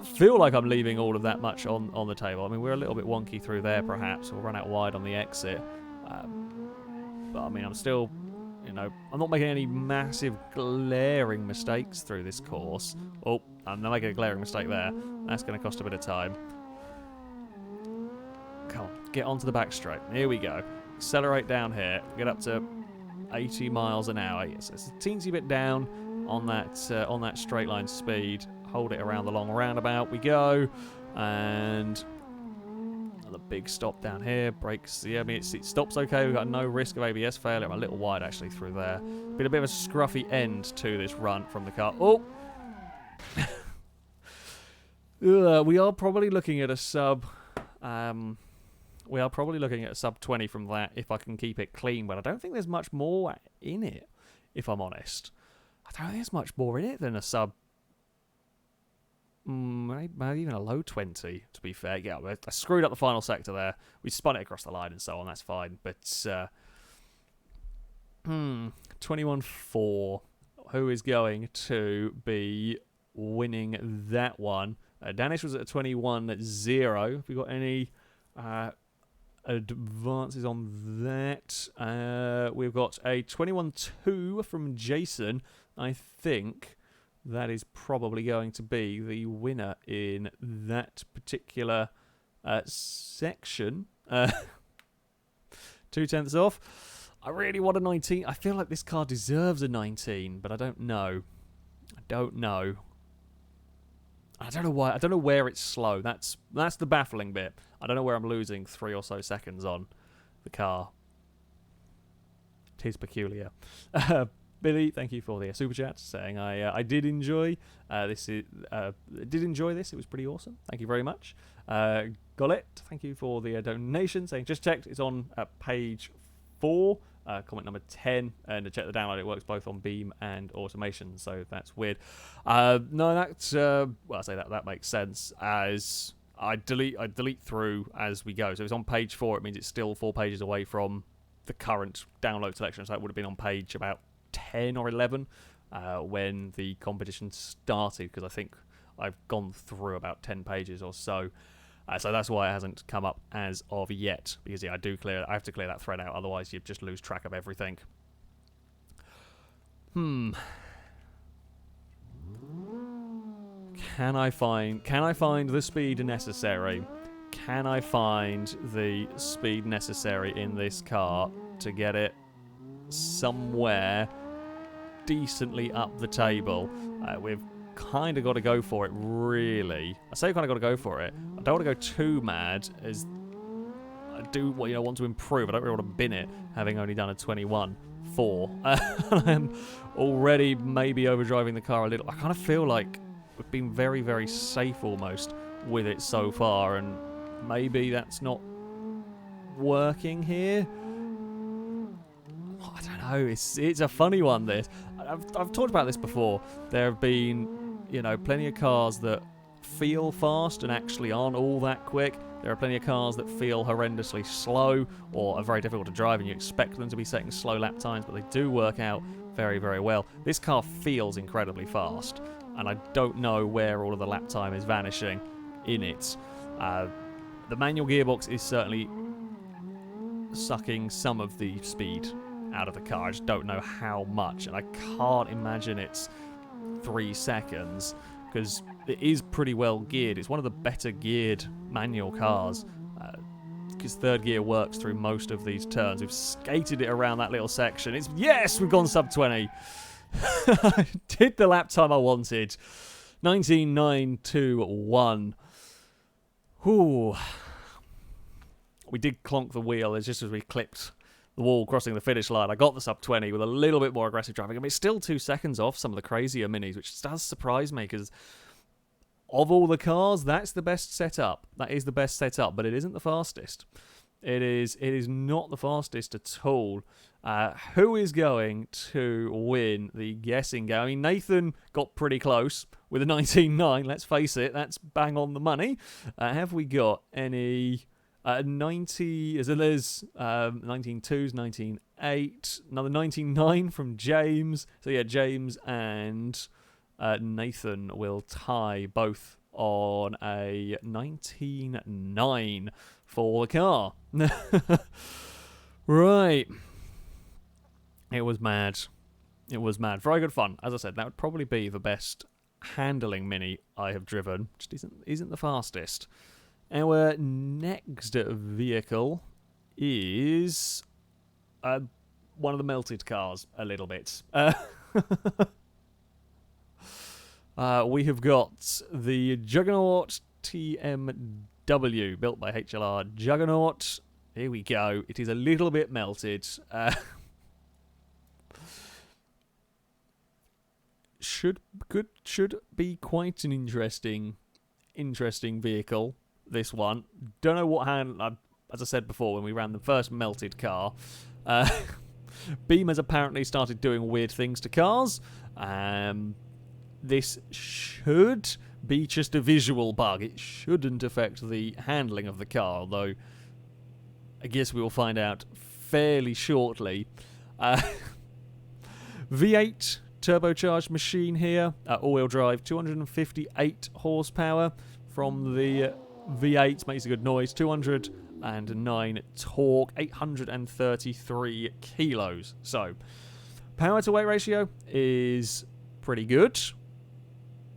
feel like I'm leaving all of that much on the table. I mean, we're a little bit wonky through there, perhaps. We'll run out wide on the exit. But I mean, I'm still, you know, I'm not making any massive glaring mistakes through this course. Oh, I'm not making a glaring mistake there. That's going to cost a bit of time. Come on, get onto the back straight. Here we go. Accelerate down here. Get up to 80 miles an hour. Yes, it's a teensy bit down on that straight line speed. Hold it around the long roundabout. We go, and another big stop down here. Brakes. Yeah, I mean it stops okay. We've got no risk of ABS failure. I'm a little wide actually through there. Been a bit of a scruffy end to this run from the car. Oh. We are probably looking at a sub. We are probably looking at a sub 20 from that if I can keep it clean, but I don't think there's much more in it, if I'm honest. I don't think there's much more in it than a sub. Maybe even a low 20, to be fair. Yeah, I screwed up the final sector there. We spun it across the line and so on, that's fine. But, 21-4. Who is going to be winning that one? Danish was at a 21-0. Have we got any advances on that? We've got a 21-2 from Jason. I think that is probably going to be the winner in that particular section. 0.2 off. I really want a 19. I feel like this car deserves a 19, but I don't know. I don't know why. I don't know where it's slow. That's the baffling bit. I don't know where I'm losing 3 or so seconds on the car. It is peculiar. Billy, thank you for the super chat, saying I did enjoy this. Did enjoy this. It was pretty awesome. Thank you very much. Golette, thank you for the donation, saying just checked. It's on page 4. Comment number 10, and to check the download, it works both on Beam and Automation, so that's weird. No, that's well, I say that makes sense, as I delete through as we go. So it's on page 4. It means it's still 4 pages away from the current download selection. So it would have been on page about 10 or 11 when the competition started, because I think I've gone through about 10 pages or so. So that's why it hasn't come up as of yet, because yeah, I have to clear that thread out, otherwise you just lose track of everything. Can I find the speed necessary? Can I find the speed necessary in this car to get it somewhere decently up the table? We've kind of got to go for it, really. I say kind of got to go for it. I don't want to go too mad, as I do want to improve. I don't really want to bin it, having only done a 21-4. I'm already maybe overdriving the car a little. I kind of feel like we've been very, very safe almost with it so far, and maybe that's not working here. I don't know. It's a funny one, this. I've talked about this before. There have been, plenty of cars that feel fast and actually aren't all that quick. There are plenty of cars that feel horrendously slow or are very difficult to drive, and you expect them to be setting slow lap times, but they do work out very, very well. This car feels incredibly fast, and I don't know where all of the lap time is vanishing in it. The manual gearbox is certainly sucking some of the speed out of the car. I just don't know how much, and I can't imagine it's 3 seconds, because it is pretty well geared. It's one of the better geared manual cars, because third gear works through most of these turns. We've skated it around that little section. Yes, we've gone sub 20. I did the lap time I wanted. 19.921. Ooh. We did clonk the wheel just as we clipped the wall crossing the finish line. I got the sub 20 with a little bit more aggressive driving. I mean, it's still 2 seconds off some of the crazier minis, which does surprise me, because of all the cars, that's the best setup. That is the best setup, but it isn't the fastest. It is not the fastest at all. Who is going to win the guessing game? I mean, Nathan got pretty close with a 19.9. Let's face it, that's bang on the money. Have we got any 90? As there's 19.2s, 19.8, another 19.9 from James. So yeah, James and Nathan will tie both on a 19.9 for the car. Right. It was mad. It was mad. Very good fun. As I said, that would probably be the best handling Mini I have driven. Just isn't the fastest. Our next vehicle is one of the melted cars a little bit. We have got the Juggernaut TMW, built by HLR Juggernaut. Here we go. It is a little bit melted. Should be quite an interesting vehicle. This one. Don't know what as I said before when we ran the first melted car. Beam has apparently started doing weird things to cars. This should be just a visual bug. It shouldn't affect the handling of the car, although I guess we will find out fairly shortly. V8 turbocharged machine here, all-wheel drive, 258 horsepower from the V8, makes a good noise, 209 torque, 833 kilos. So, power to weight ratio is pretty good.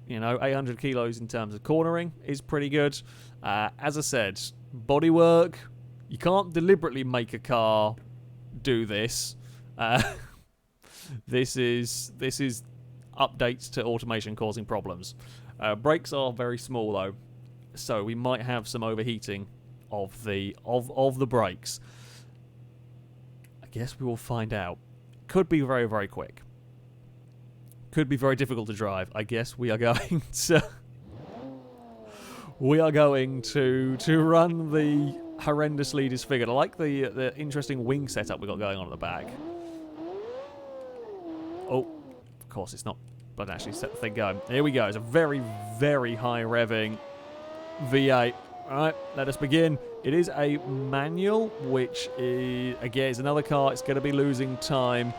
You know, 800 kilos in terms of cornering is pretty good. As I said, bodywork, you can't deliberately make a car do this. This is updates to automation causing problems. Brakes are very small though, so we might have some overheating of the brakes. I guess we will find out. Could be very, very quick. Could be very difficult to drive. I guess we are going to run the horrendously disfigured. I like the interesting wing setup we got going on at the back. Oh, of course it's not. But actually set the thing going. Here we go. It's a very, very high revving V8. Alright, let us begin. It is a manual, which is, again, is another car. It's going to be losing time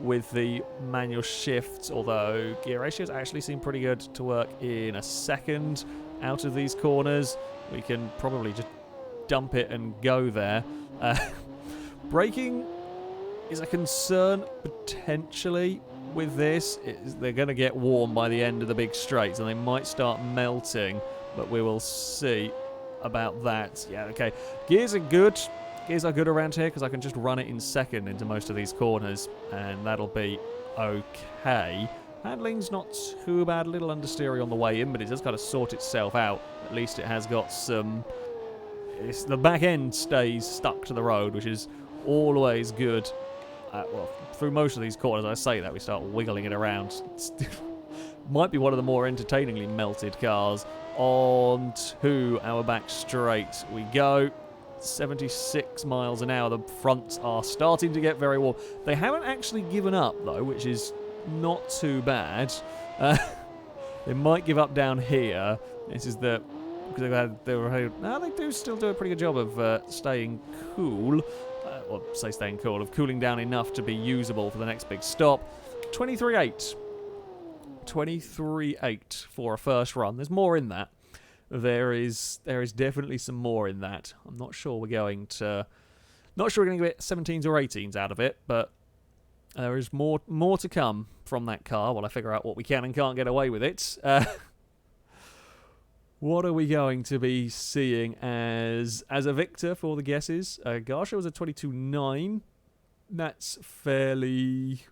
with the manual shifts, although gear ratios actually seem pretty good to work in a second out of these corners. We can probably just dump it and go there. Braking is a concern potentially with this. They're going to get warm by the end of the big straights and they might start melting, but we will see about that. Yeah, okay. Gears are good. Gears are good around here because I can just run it in second into most of these corners and that'll be okay. Handling's not too bad. A little understeering on the way in, but it does kind of sort itself out. At least it has got some... the back end stays stuck to the road, which is always good. Well, through most of these corners, I say that, we start wiggling it around. Might be one of the more entertainingly melted cars. On to our back straight we go. 76 miles an hour. The fronts are starting to get very warm. They haven't actually given up, though, which is not too bad. They might give up down here. This is the... because they do still do a pretty good job of staying cool. Or say staying cool, of cooling down enough to be usable for the next big stop. 23.8. 23.8 for a first run. There's more in that. There is definitely some more in that. I'm not sure we're going to get 17s or 18s out of it, but there is more to come from that car while I figure out what we can and can't get away with it. What are we going to be seeing as a victor for the guesses? Garsha was a 22.9. That's fairly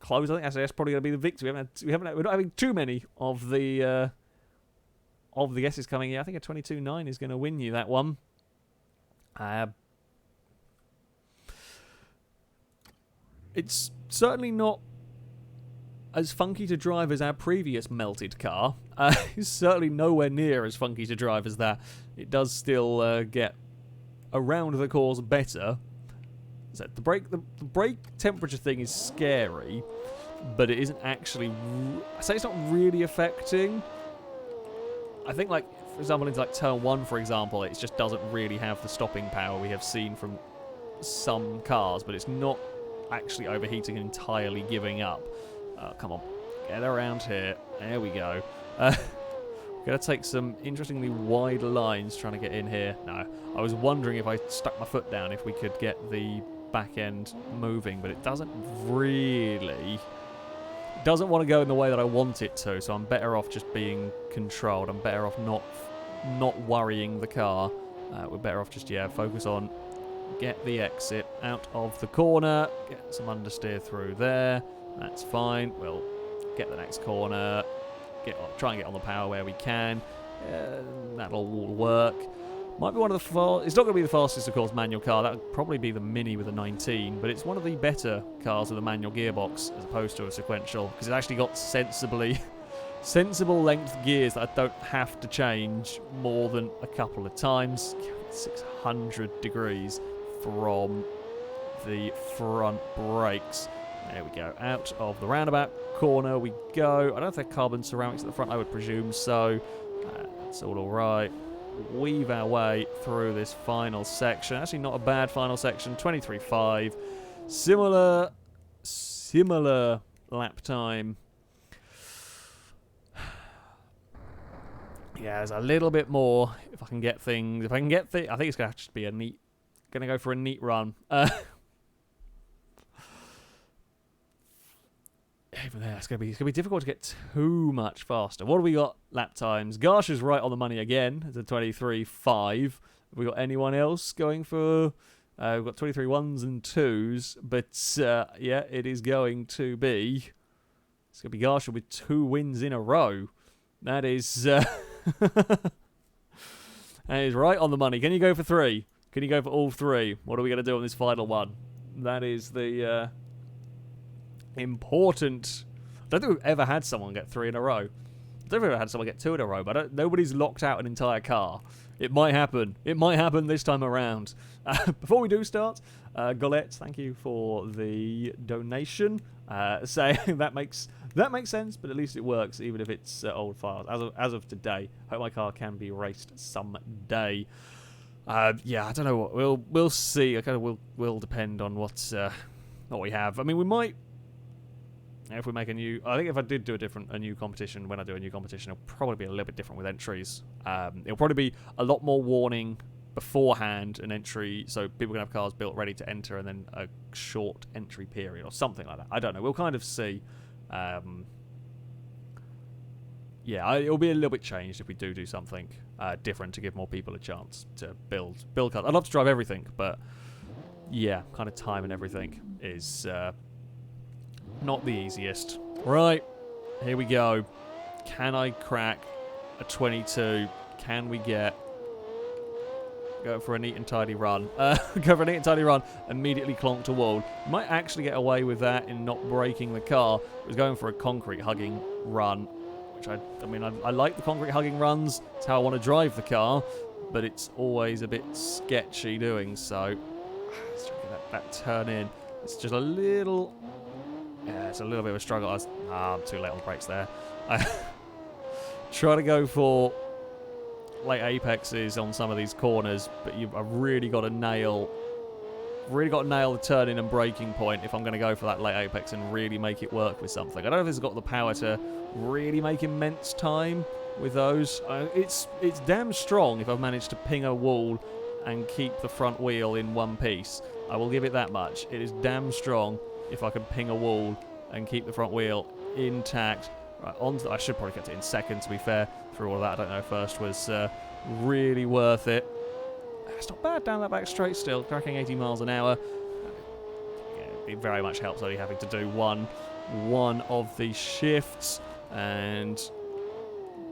close. I think that's probably going to be the victor. We're not having too many of the guesses coming here. I think a 22.9 is going to win you that one. It's certainly not as funky to drive as our previous melted car. It's certainly nowhere near as funky to drive as that. It does still get around the course better. So the brake temperature thing is scary, but it isn't actually. I say it's not really affecting. I think, like, for example, into like turn 1, for example, it just doesn't really have the stopping power we have seen from some cars, but it's not actually overheating and entirely giving up. Come on, get around here. There we go. Gonna take some interestingly wide lines trying to get in here. No, I was wondering if I stuck my foot down if we could get the back end moving, but it doesn't really. It doesn't want to go in the way that I want it to, so I'm better off just being controlled. I'm better off not worrying the car. We're better off just, focus on get the exit out of the corner, get some understeer through there. That's fine. We'll get the next corner, try and get on the power where we can. That'll all work. Might be one of the fast. It's not going to be the fastest, of course, manual car. That would probably be the Mini with a 19, but it's one of the better cars with a manual gearbox as opposed to a sequential, because it actually got sensible length gears that I don't have to change more than a couple of times. 600 degrees from the front brakes. There we go. Out of the roundabout corner we go. I don't know if they're carbon ceramics at the front. I would presume so. That's all right. Weave our way through this final section. Actually, not a bad final section. 23.5. Similar lap time. Yeah, there's a little bit more. If I can get things. I think it's gonna just be a neat. Gonna go for a neat run. Even there, it's gonna be difficult to get too much faster. What do we got? Lap times. Garsh is right on the money again. It's a 23.5. Have we got anyone else going for? We've got 23 1s and 2s, but yeah, it is going to be. It's gonna be Garsh with 2 wins in a row. That is that is right on the money. Can you go for 3? Can you go for all 3? What are we gonna do on this final one? That is the. Important. I don't think we've ever had someone get 3 in a row. I don't think we've ever had someone get 2 in a row, but nobody's locked out an entire car. It might happen. It might happen this time around. Before we do start, Golette, thank you for the donation. Saying that makes sense, but at least it works, even if it's old files. As of today, hope my car can be raced someday. Yeah, I don't know what we'll see. It kind of will depend on what we have. I mean, we might. If we make a new... I think if I did do a new competition, when I do a new competition, it'll probably be a little bit different with entries. It'll probably be a lot more warning beforehand an entry, so people can have cars built ready to enter, and then a short entry period or something like that. I don't know. We'll kind of see. Yeah, it'll be a little bit changed if we do something different to give more people a chance to build cars. I'd love to drive everything, but yeah, kind of time and everything is... not the easiest. Right, here we go. Can I crack a 22? Can we go for a neat and tidy run? Go for a neat and tidy run, immediately clonk to wall. Might actually get away with that in not breaking the car. It was going for a concrete hugging run, which I mean, I like the concrete hugging runs. It's how I want to drive the car, but it's always a bit sketchy doing so. Let's try to get that turn in. It's just a little... Yeah, it's a little bit of a struggle. I'm too late on the brakes there. I try to go for late apexes on some of these corners, but I've really got to nail the turning and braking point if I'm going to go for that late apex and really make it work with something. I don't know if it's got the power to really make immense time with those. It's damn strong if I've managed to ping a wall and keep the front wheel in one piece. I will give it that much. It is damn strong if I can ping a wall and keep the front wheel intact. Right, I should probably get it in second, to be fair, through all of that. I don't know if first was really worth it. It's not bad down that back straight still, cracking 80 miles an hour. Yeah, it very much helps only having to do one of the shifts. And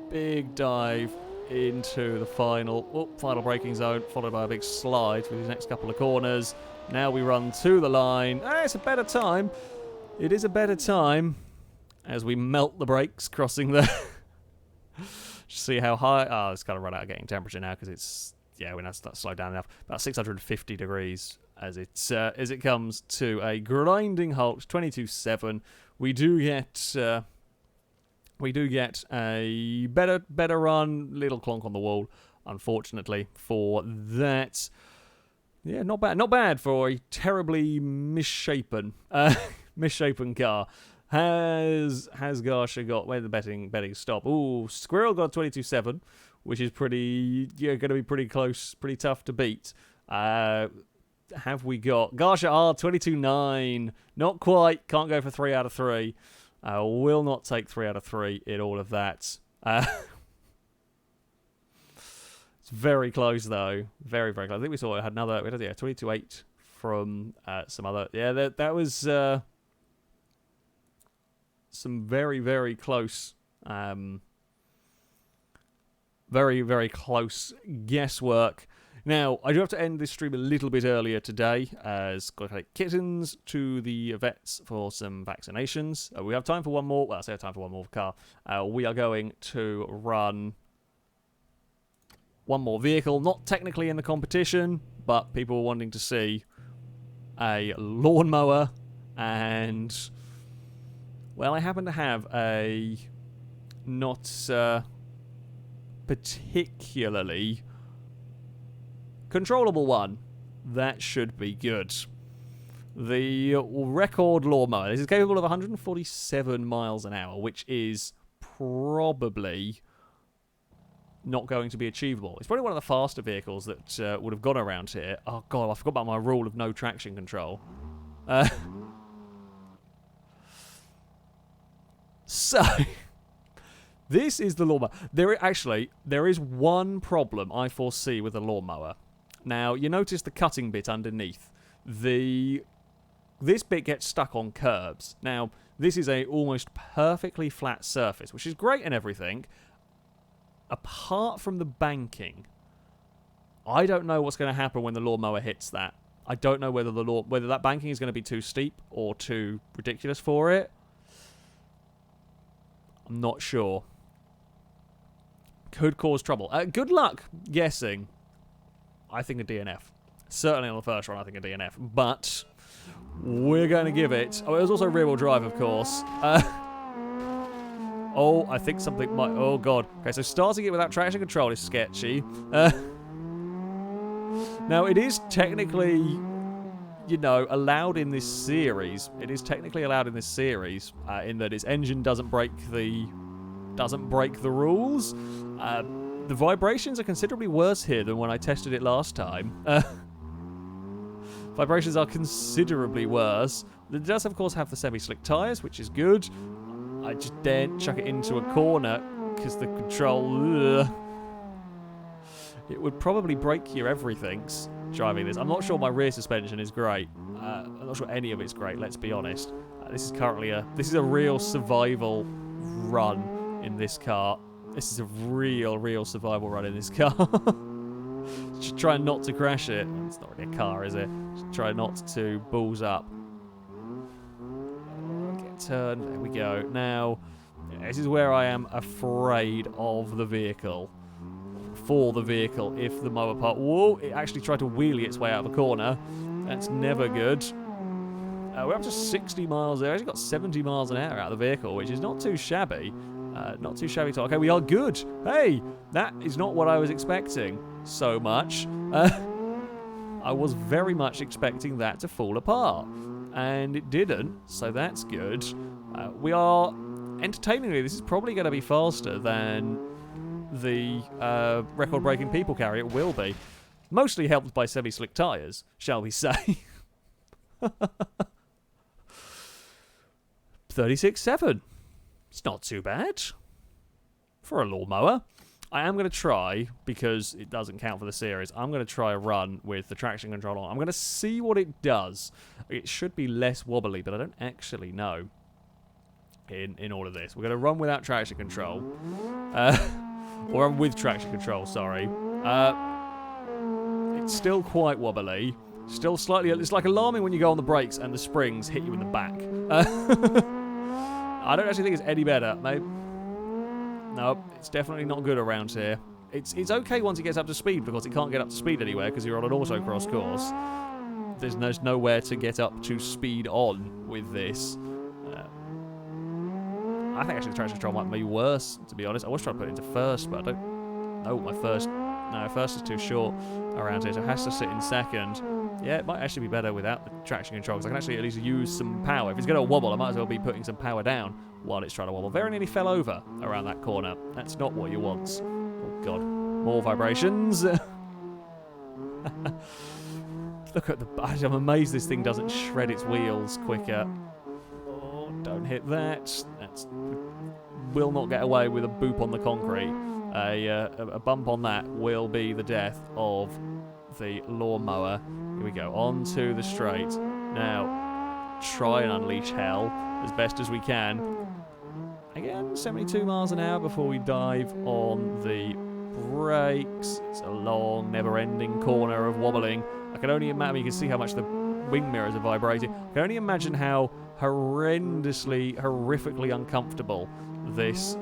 big dive into the final braking zone, followed by a big slide through these next couple of corners. Now we run to the line. It's a better time. It is a better time as we melt the brakes crossing the... Just see how high... it's got to run out of getting temperature now because it's... Yeah, we're not slow down enough. About 650 degrees as it comes to a grinding halt. 22-7. We do get a better run. Little clonk on the wall, unfortunately, for that. Yeah, not bad for a terribly misshapen car. Has Garsha got, where the betting stop? Ooh, Squirrel got 22-7, which is going to be pretty close, pretty tough to beat. Have we got Garsha R 22-9? Not quite. Can't go for 3 out of 3. Will not take 3 out of 3 in all of that. It's very close though. Very, very close. I think we had another. We had 22-8 from some other. Yeah, that was some very, very close. Very, very close guesswork. Now, I do have to end this stream a little bit earlier today, as got to take kittens to the vets for some vaccinations. We have time for one more. Well, I say I have time for one more car. We are going to run one more vehicle, not technically in the competition, but people were wanting to see a lawnmower, and well, I happen to have a not particularly controllable one. That should be good. The record lawnmower. This is capable of 147 miles an hour, which is probably not going to be achievable. It's probably one of the faster vehicles that would have gone around here. Oh god, I forgot about my rule of no traction control. So, this is the lawnmower. There is one problem I foresee with the lawnmower. Now, you notice the cutting bit underneath. This bit gets stuck on curbs. Now, this is a almost perfectly flat surface, which is great and everything. Apart from the banking, I don't know what's going to happen when the lawnmower hits that. I don't know whether that banking is going to be too steep or too ridiculous for it. I'm not sure. Could cause trouble. Good luck guessing. I think a DNF. Certainly on the first run, I think a DNF. But we're going to give it. Oh, it was also rear-wheel drive, of course. Oh, I think something might. Oh god. Okay, so starting it without traction control is sketchy. Now it is technically, allowed in this series. It is technically allowed in this series in that its engine doesn't break the rules. The vibrations are considerably worse here than when I tested it last time. Vibrations are considerably worse. It does, of course, have the semi-slick tyres, which is good. I just daren't chuck it into a corner because the control... It would probably break your everythings driving this. I'm not sure my rear suspension is great. I'm not sure any of it's great, let's be honest. This is currently this is a real survival run in this car. This is a real survival run in this car. Just try not to crash it. It's not really a car, is it? Just try not to balls up. Get turned. There we go. Now, this is where I am afraid of the vehicle. For the vehicle, if the mower part... Whoa! It actually tried to wheelie its way out of a corner. That's never good. We're up to 60 miles there. Actually got 70 miles an hour out of the vehicle, which is not too shabby. Not too shabby at all. Okay, we are good. Hey, that is not what I was expecting so much. I was very much expecting that to fall apart. And it didn't, so that's good. We are... Entertainingly, this is probably going to be faster than the record-breaking people carrier will be. Mostly helped by semi-slick tyres, shall we say. 36.7. It's not too bad for a lawnmower. I am going to try, because it doesn't count for the series, I'm going to try a run with the traction control on. I'm going to see what it does. It should be less wobbly, but I don't actually know in all of this. We're going to run without traction control. Or with traction control, sorry. It's still quite wobbly. Still slightly... It's like alarming when you go on the brakes and the springs hit you in the back. I don't actually think it's any better. No, it's definitely not good around here. It's okay once it gets up to speed, because it can't get up to speed anywhere because you're on an autocross course. there's nowhere to get up to speed on with this. I think actually the traction control might be worse, to be honest. I was trying to put it into first, but I don't know what my first... No, first is too short around here, so it has to sit in second. Yeah, it might actually be better without the traction control, because I can actually at least use some power. If it's going to wobble, I might as well be putting some power down while it's trying to wobble. Very nearly fell over around that corner. That's not what you want. Oh, God. More vibrations. Look at the... I'm amazed this thing doesn't shred its wheels quicker. Oh, don't hit that. That's... Will not get away with a boop on the concrete. A bump on that will be the death of the lawnmower. Here we go, on to the straight. Now, try and unleash hell as best as we can. Again, 72 miles an hour before we dive on the brakes. It's a long, never-ending corner of wobbling. I can only imagine, you can see how much the wing mirrors are vibrating. I can only imagine how horrifically uncomfortable this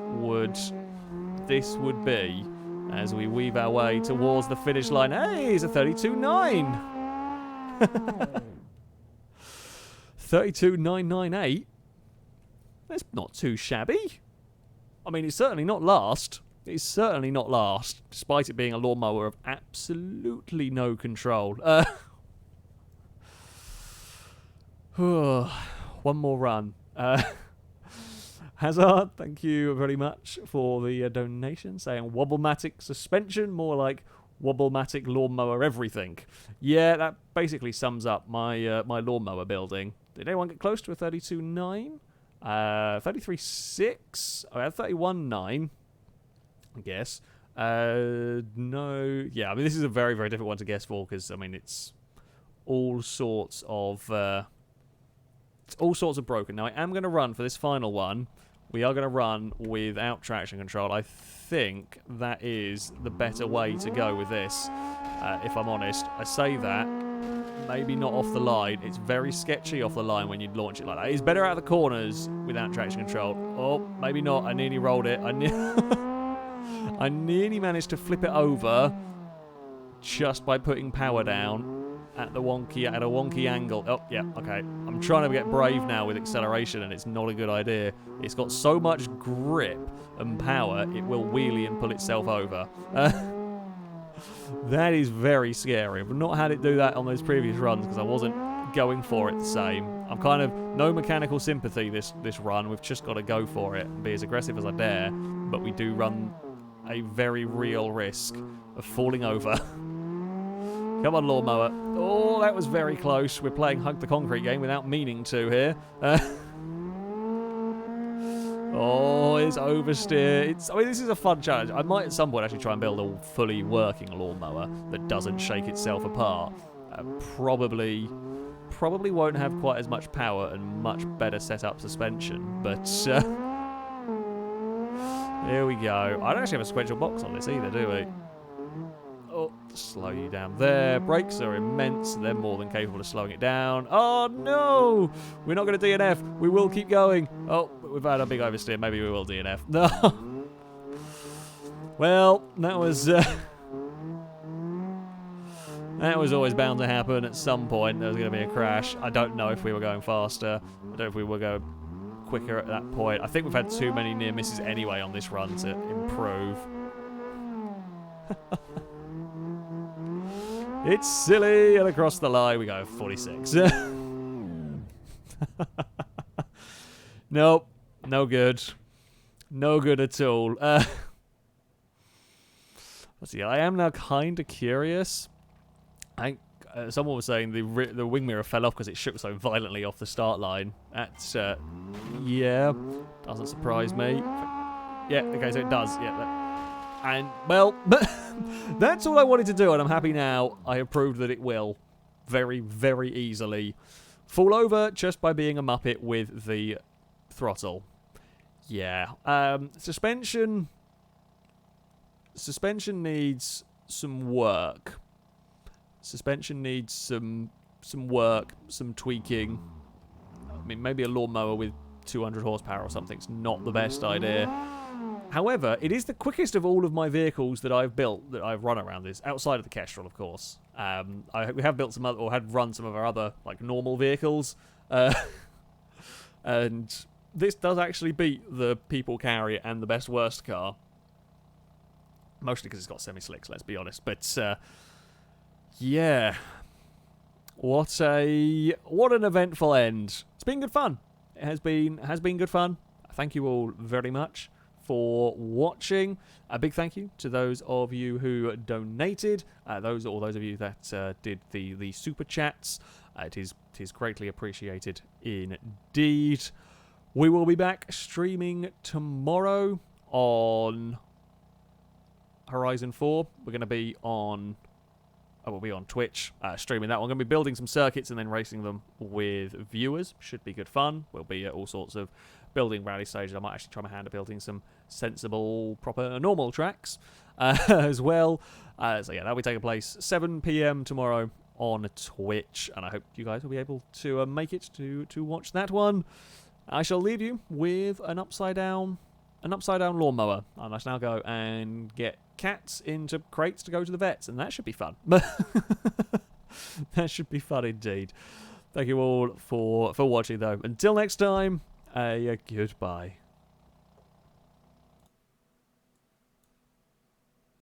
would be as we weave our way towards the finish line. Hey, it's a 32.9. 32.998. That's not too shabby. I mean, it's certainly not last. It's certainly not last, despite it being a lawnmower of absolutely no control. One more run. Hazard, thank you very much for the donation, saying Wobblematic suspension, more like Wobblematic lawnmower everything. Yeah, that basically sums up my my lawnmower building. Did anyone get close to a 32.9? 33.6? I had 31.9, I guess. No, yeah, I mean, this is a very, very difficult one to guess for, because, I mean, it's all sorts of... it's all sorts of broken. Now, I am going to run for this final one. We are going to run without traction control. I think that is the better way to go with this, if I'm honest. I say that, maybe not off the line. It's very sketchy off the line when you launch it like that. It's better out of the corners without traction control. Oh, maybe not. I nearly rolled it. I nearly managed to flip it over just by putting power down. At a wonky angle. Oh, yeah, okay. I'm trying to get brave now with acceleration, and it's not a good idea. It's got so much grip and power, it will wheelie and pull itself over. That is very scary. I've not had it do that on those previous runs because I wasn't going for it the same. I'm kind of no mechanical sympathy this run. We've just got to go for it and be as aggressive as I dare, but we do run a very real risk of falling over. Come on, lawnmower. Oh, that was very close. We're playing Hug the Concrete game without meaning to here. Oh, it's oversteer. I mean, this is a fun challenge. I might at some point actually try and build a fully working lawnmower that doesn't shake itself apart. Probably won't have quite as much power and much better set up suspension, but here we go. I don't actually have a sequential box on this either, do we? Oh, slow you down there. Brakes are immense. They're more than capable of slowing it down. Oh, no! We're not going to DNF. We will keep going. Oh, we've had a big oversteer. Maybe we will DNF. No. Well, that was always bound to happen at some point. There was going to be a crash. I don't know if we were going faster. I don't know if we were going quicker at that point. I think we've had too many near misses anyway on this run to improve. It's silly, and across the line we go 46. Nope, no good. No good at all. Let's see, I am now kind of curious. I think someone was saying the wing mirror fell off because it shook so violently off the start line. That's, yeah, doesn't surprise me. Yeah, okay, so it does, yeah. And, well, that's all I wanted to do, and I'm happy now. I have proved that it will very, very easily fall over just by being a Muppet with the throttle. Yeah. Suspension needs some work. Suspension needs some work, some tweaking. I mean, maybe a lawnmower with 200 horsepower or something's not the best idea. However, it is the quickest of all of my vehicles that I've built, that I've run around this, outside of the Kestrel, of course. We have built some other, or had run some of our other, like, normal vehicles. And this does actually beat the People Carrier and the Best Worst car. Mostly because it's got semi-slicks, let's be honest. But, yeah. What an eventful end. It's been good fun. It has been good fun. Thank you all very much for watching. A big thank you to those of you who donated, those of you that did the super chats. It is greatly appreciated indeed. We will be back streaming tomorrow on Horizon 4. We're going to be on... we'll be on Twitch streaming that one. We're going to be building some circuits and then racing them with viewers. Should be good fun. We'll be at all sorts of building rally stages. I might actually try my hand at building some sensible, proper, normal tracks as well. So yeah, that'll be taking place 7 PM tomorrow on Twitch, and I hope you guys will be able to make it to watch that one. I shall leave you with an upside down lawnmower, and I shall now go and get cats into crates to go to the vets, and that should be fun. That should be fun indeed. Thank you all for watching, though. Until next time, goodbye.